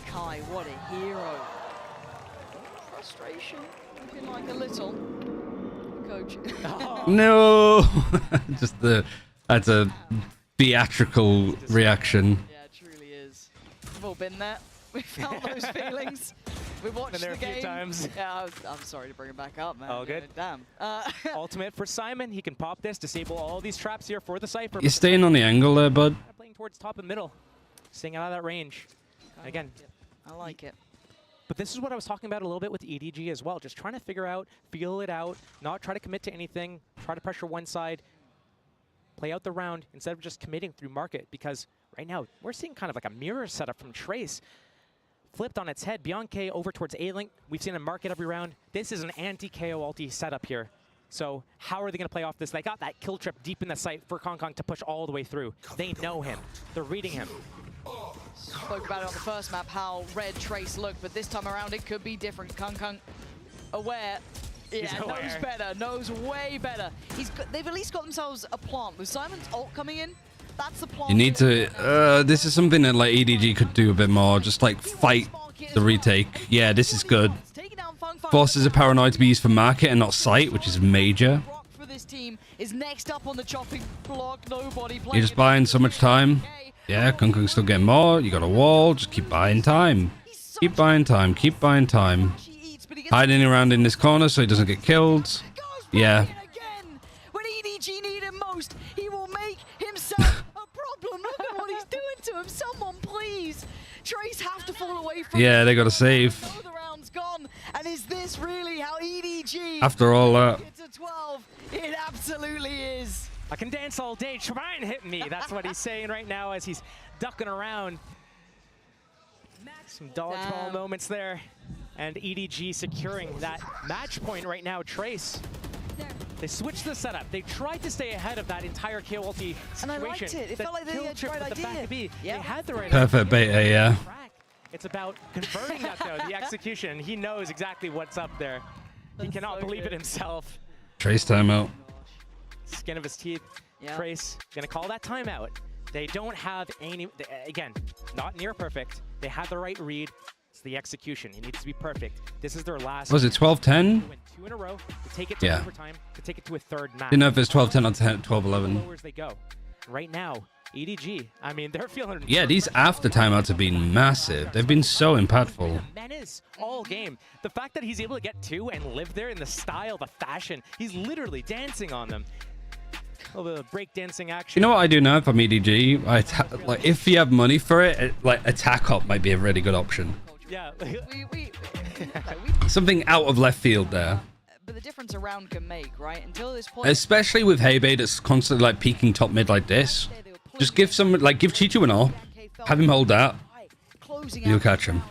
Kai, what a hero. Frustration, looking like a little. Coach. No! That's a theatrical reaction. Yeah, it truly is. We've all been there. We felt those feelings. We watched there the a few game. times. Yeah, I'm sorry to bring it back up, man. All good. Damn. Ultimate for Simon. He can pop this, disable all these traps here for the Cypher. You're staying on the angle there, bud. Playing towards top and middle. Staying out of that range. Again. I like it. But this is what I was talking about a little bit with EDG as well. Just trying to figure out, feel it out, not try to commit to anything, try to pressure one side, play out the round instead of just committing through market. Because right now, we're seeing kind of like a mirror setup from Trace. Flipped on its head, Bianca over towards A-Link. We've seen him market every round. This is an anti-KO ulti setup here. So how are they going to play off this? They got that kill trip deep in the site for Konkon to push all the way through. They know him. They're reading him. Spoke about it on the first map, how red Trace looked, but this time around it could be different. Konkon aware. Yeah, knows better, knows way better. They've at least got themselves a plant. With Simon's ult coming in, that's the plant. You need to... this is something that like EDG could do a bit more. Just like fight the retake. Yeah, this is good. Forces a paranoid to be used for market and not sight, which is major. For this team is next up on the chopping block. Nobody You're just buying so much time. Yeah, Konkong's still getting more. You got a wall. Just keep buying time. Keep buying time. Keep buying time. Hiding around in this corner so he doesn't get killed. Yeah. When EDG need him most, he will make himself a to him. Someone please. Trace have to fall away from Yeah, they got to save. the round's gone. And is this really how EDG After all that. get to 12? It absolutely is. I can dance all day, try and hit me. That's what he's saying right now as he's ducking around. Some dodgeball moments there. And EDG securing that match point right now. Trace. They switched the setup. They tried to stay ahead of that entire kill ulti situation. And I liked it. It felt like they had the right idea. They had the right Perfect beta, yeah. It's about converting that, though, the execution. He knows exactly what's up there. He cannot believe it himself. Trace timeout. Skin of his teeth. Trace gonna call that timeout. They don't have any, again, not near perfect. They had the right read. It's the execution. It needs to be perfect. This is their last. Was it 12-10? Win 2 in a row to take it to overtime, to take it to a third match. Didn't know if it's 12-10 or 12-11. Lower as they go. Right now, EDG, I mean, they're feeling. Yeah, these after timeouts have been massive. They've been so impactful. Menace all game. The fact that he's able to get 2 and live there in the style, the fashion, he's literally dancing on them. A little bit of breakdancing action. You know what I do now if I'm EDG? Like, if you have money for it, like attack up might be a really good option. Yeah. Something out of left field there. But the difference a round can make, right? Until this point. Especially with Heibei that's constantly like peeking top mid like this. Just give some, like, give Chichu an AWP. Have him hold that. You'll catch him.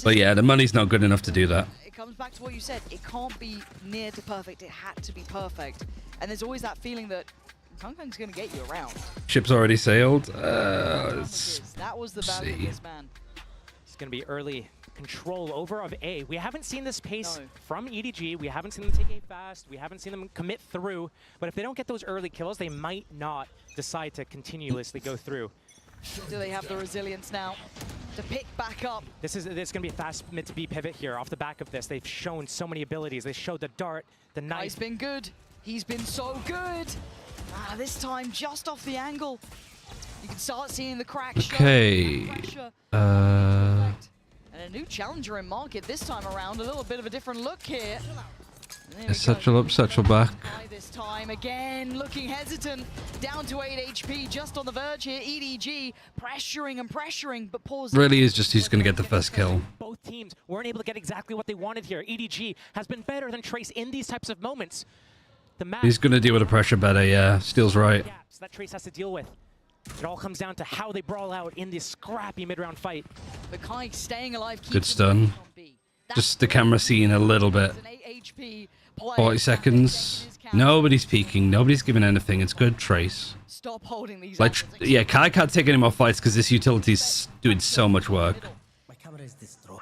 But yeah, the money's not good enough to do that. It comes back to what you said. It can't be near to perfect. It had to be perfect. And there's always that feeling that Kung's going to get you around. Ship's already sailed. That was the battle of this man. It's going to be early control over of A. We haven't seen this pace from EDG. We haven't seen them take A fast. We haven't seen them commit through. But if they don't get those early kills, they might not decide to continuously go through. Do they have the resilience now to pick back up? This is going to be a fast mid to B pivot here off the back of this. They've shown so many abilities. They showed the dart, the knife. He's been good. He's been so good. This time just off the angle. You can start seeing the crack. Okay. And a new challenger in market this time around. A little bit of a different look here. Satchel up, satchel back. This time again, looking hesitant. Down to 8 HP, just on the verge here. EDG pressuring and pressuring, but pausing. Really is just he's going to get the first kill. Both teams weren't able to get exactly what they wanted here. EDG has been better than Trace in these types of moments. He's going to deal with the pressure better, yeah. Steel's right. Gaps that Trace has to deal with. It all comes down to how they brawl out in this scrappy mid-round fight. But Kai staying alive. Good stun. Just the camera seeing a little bit. 40 seconds. Nobody's peeking. Nobody's giving anything. It's good, Trace. Stop holding these. Like, yeah, Kai can't take any more fights because this utility's doing so much work.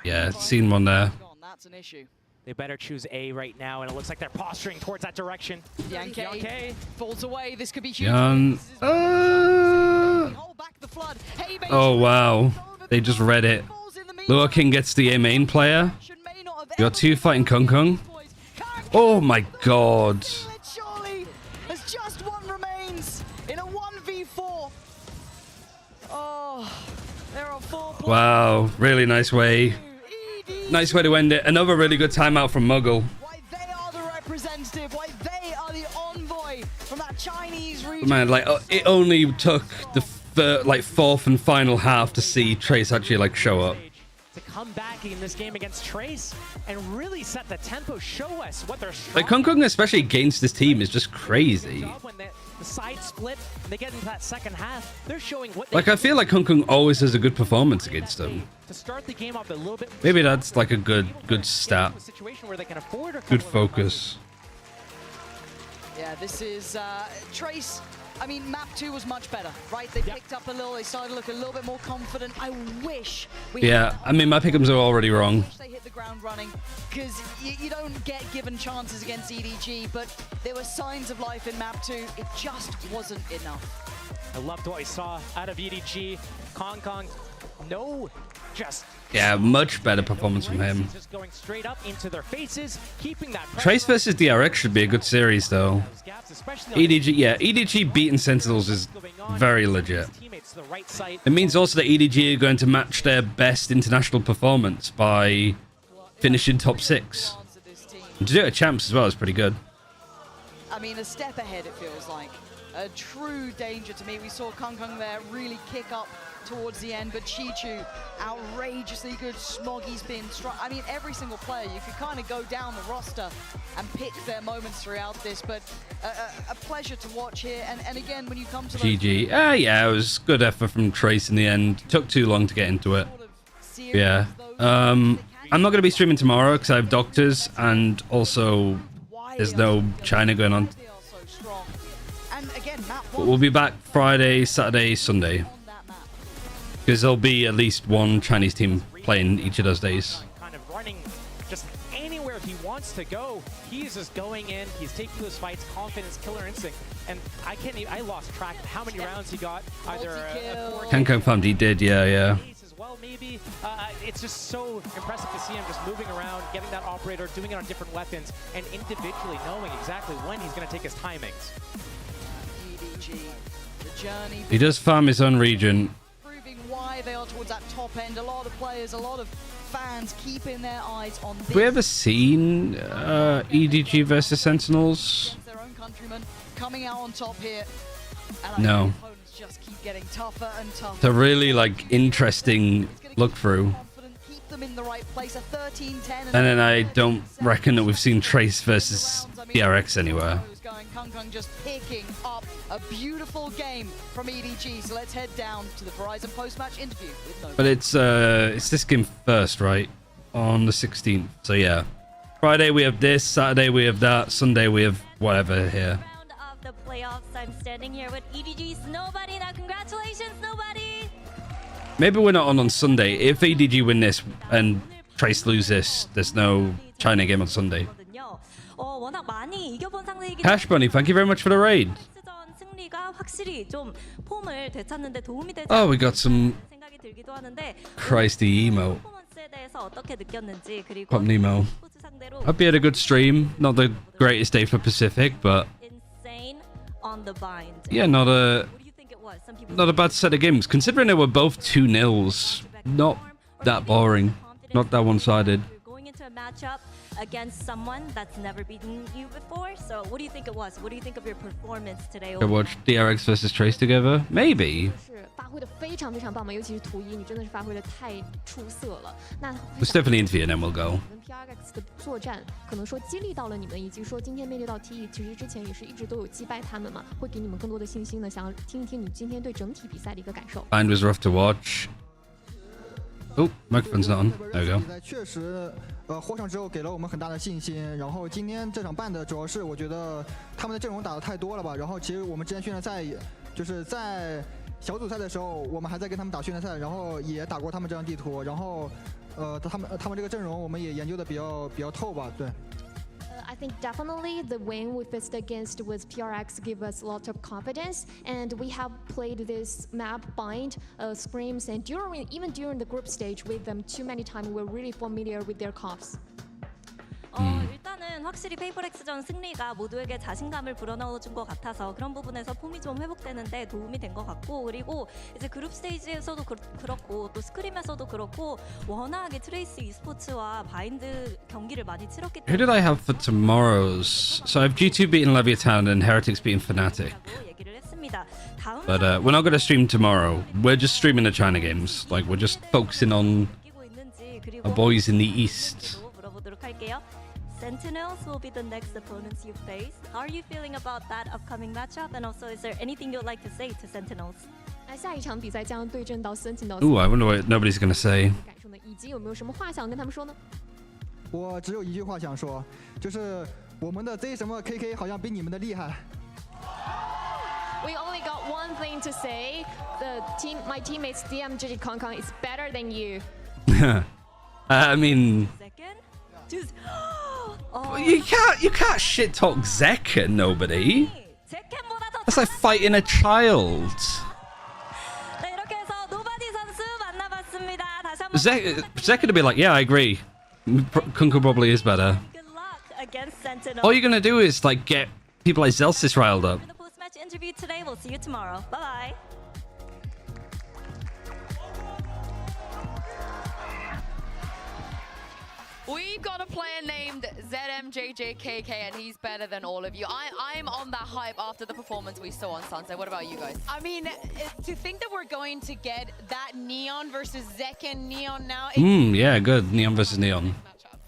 Yeah, seen one there. That's an issue. They better choose A right now, and it looks like they're posturing towards that direction. Yankee falls away. This could be huge. Oh, wow. They just read it. Lua King gets the A main player. You got 2 fighting Kung. Oh, my God. Surely, as just 1 remains in a 1v4. Oh, there are 4 players. Wow. Really nice way. Nice way to end it. Another really good timeout from Muggle. Why they are the representative, why they are the envoy from that Chinese region. Man, like, it only took the like 4th and final half to see Trace actually like show up. To come back in this game against Trace and really set the tempo, show us what they're strong. Like Kung, especially against this team, is just crazy. When the side split and they get into that second half, they're showing what. Like I feel like Kung always has a good performance against them. To start the game off a little bit. Maybe that's like a good stat. Good focus. Yeah, this is Trace. I mean, map 2 was much better, right? They picked up a little, they started to look a little bit more confident. I wish we I mean, my pick'ems are already wrong. They hit the ground running, because you don't get given chances against EDG, but there were signs of life in map 2. It just wasn't enough. I loved what I saw out of EDG. Kong, no, just... Yeah, much better performance from him. Just going straight up into their faces, keeping that Trace versus DRX should be a good series, though. EDG, yeah, EDG beating Sentinels is very legit. It means also that EDG are going to match their best international performance by finishing top 6. And to do it at Champs as well is pretty good. I mean, a step ahead, it feels like. a true danger to me. We saw Kung there really kick up towards the end, but Chi-Chu, outrageously good. Smoggy's been I mean, every single player, you could kind of go down the roster and pick their moments throughout this, but a pleasure to watch here. And again, when you come to GG. Yeah, it was good effort from Trace in the end. Took too long to get into it. Yeah. I'm not going to be streaming tomorrow because I have doctors, and also there's no China going on. But we'll be back Friday, Saturday, Sunday. Because there'll be at least one Chinese team playing each of those days. Kind of running just anywhere he wants to go. He's just going in. He's taking those fights, confidence, killer instinct. And I lost track of how many rounds he got. Either Can confirm he did, yeah. As well, maybe. It's just so impressive to see him just moving around, getting that operator, doing it on different weapons, and individually knowing exactly when he's going to take his timings. EDG, the journey. He does farm his own region. Why they are towards that top end. A lot of players, a lot of fans keeping their eyes on this. Have we ever seen EDG versus Sentinels? Their own countrymen coming out on top here. And no. Opponents just keep getting tougher and tougher. It's a really interesting look through. Keep them in the right place. A 13-10. And then I don't reckon that we've seen Trace versus DRX anywhere. Kung just picking up a beautiful game from EDG. So let's head down to the Verizon post-match interview with Nova. But it's this game first, right? On the 16th. So yeah. Friday we have this, Saturday we have that, Sunday we have whatever here. Round of the playoffs. I'm standing here with EDG's Nobody. Now congratulations, Nobody. Maybe we're not on Sunday. If EDG win this and Trace lose this, there's no China game on Sunday. Cash Bunny, thank you very much for the raid. Oh, we got some Christy emote. Pop Nemo. Hope you had a good stream. Not the greatest day for Pacific, but yeah, not a bad set of games. Considering they were both 2-0s, not that boring, not that one-sided. Going into a matchup against someone that's never beaten you before. So what do you think it was? What do you think of your performance today? I watched DRX versus Trace together. Maybe. Let's definitely interview and then we'll go. Bind was rough to watch. Oh, microphone's not on. There we go. 获胜之后给了我们很大的信心。然后今天这场办的主要是我觉得他们的阵容打得太多了吧。然后其实我们之前训练赛就是在小组赛的时候，我们还在跟他们打训练赛，然后也打过他们这张地图。然后他们这个阵容我们也研究的比较透吧，对。I think definitely the win we faced against with PRX give us a lot of confidence, and we have played this map bind, scrims, and even during the group stage with them too many times. We're really familiar with their comps. 일단은 확실히 페이퍼렉스전 승리가 모두에게 자신감을 불어넣어준 것 같아서 그런 부분에서 폼이 좀 회복되는데 도움이 된 것 같고, 그리고 이제 그룹 스테이지에서도 그렇고 또 스크림에서도 그렇고 워낙에 트레이스 e스포츠와 바인드 경기를 많이 치렀기 때문에. Who did I have for tomorrow's? So I have G2 beating Leviathan and Heretics beating Fnatic. But we're not going to stream tomorrow. We're just streaming the China games. Like, we're just focusing on our boys in the East. Sentinels will be the next opponents you face. How are you feeling about that upcoming matchup? And also, is there anything you'd like to say to Sentinels? 下一场比赛将对阵到 Sentinels。 Ooh, I wonder what nobody's going to say. 感受呢？以及有没有什么话想跟他们说呢？我只有一句话想说，就是我们的 Z 什么 KK 好像比你们的厉害。 We only got one thing to say. My teammates DMG Kong is better than you. I mean, Just, you can't shit talk Zeka, nobody. That's like fighting a child. Zeka to be like, yeah, I agree. Kunku probably is better. All you're gonna do is like get people like Zelsis riled up. the post-match interview today. We'll see you tomorrow. Bye bye. We've got a player named ZMJJKK, and he's better than all of you. I'm on that hype after the performance we saw on Sunset. What about you guys? I mean, to think that we're going to get that Neon versus Zek and Neon now. Yeah, good. Neon versus Neon.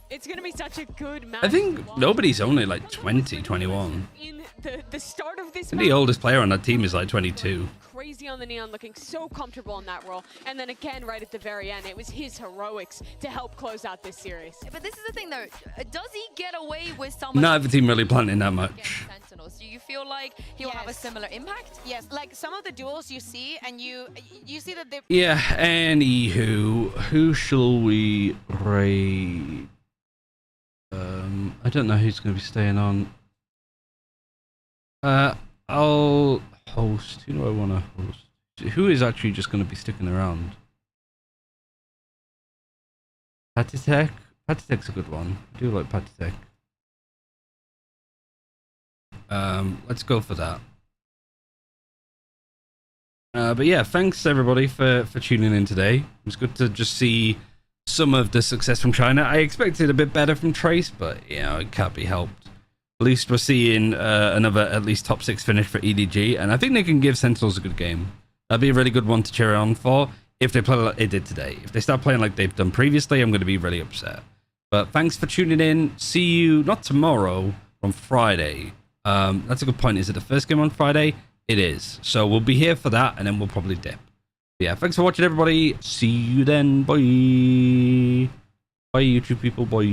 It's going to be such a good match. I think nobody's only like 20, 21. In the start of this The oldest player on that team is like 22. Crazy on the Neon, looking so comfortable in that role. And then again, right at the very end, it was his heroics to help close out this series. But this is the thing, though. Does he get away with some? Not the team really planting that much. Sentinels. Do you feel like he'll have a similar impact? Yes, like some of the duels you see, and you see that they. Yeah. Anywho, who shall we raid? I don't know who's going to be staying on. I'll host. Who do I want to host? Who is actually just going to be sticking around? Patitek? Patitek's a good one. I do like Patitek. Let's go for that. But yeah, thanks everybody for tuning in today. It was good to just see some of the success from China. I expected a bit better from Trace, but you know, it can't be helped. At least we're seeing another at least top 6 finish for EDG, and I think they can give Sentinels a good game. That'd be a really good one to cheer on for if they play like they did today. If they start playing like they've done previously, I'm going to be really upset. But thanks for tuning in. See you not tomorrow, on Friday. That's a good point. Is it the first game on Friday? It is. So we'll be here for that, and then we'll probably dip. Yeah, thanks for watching, everybody. See you then. Bye. Bye, YouTube people. Bye.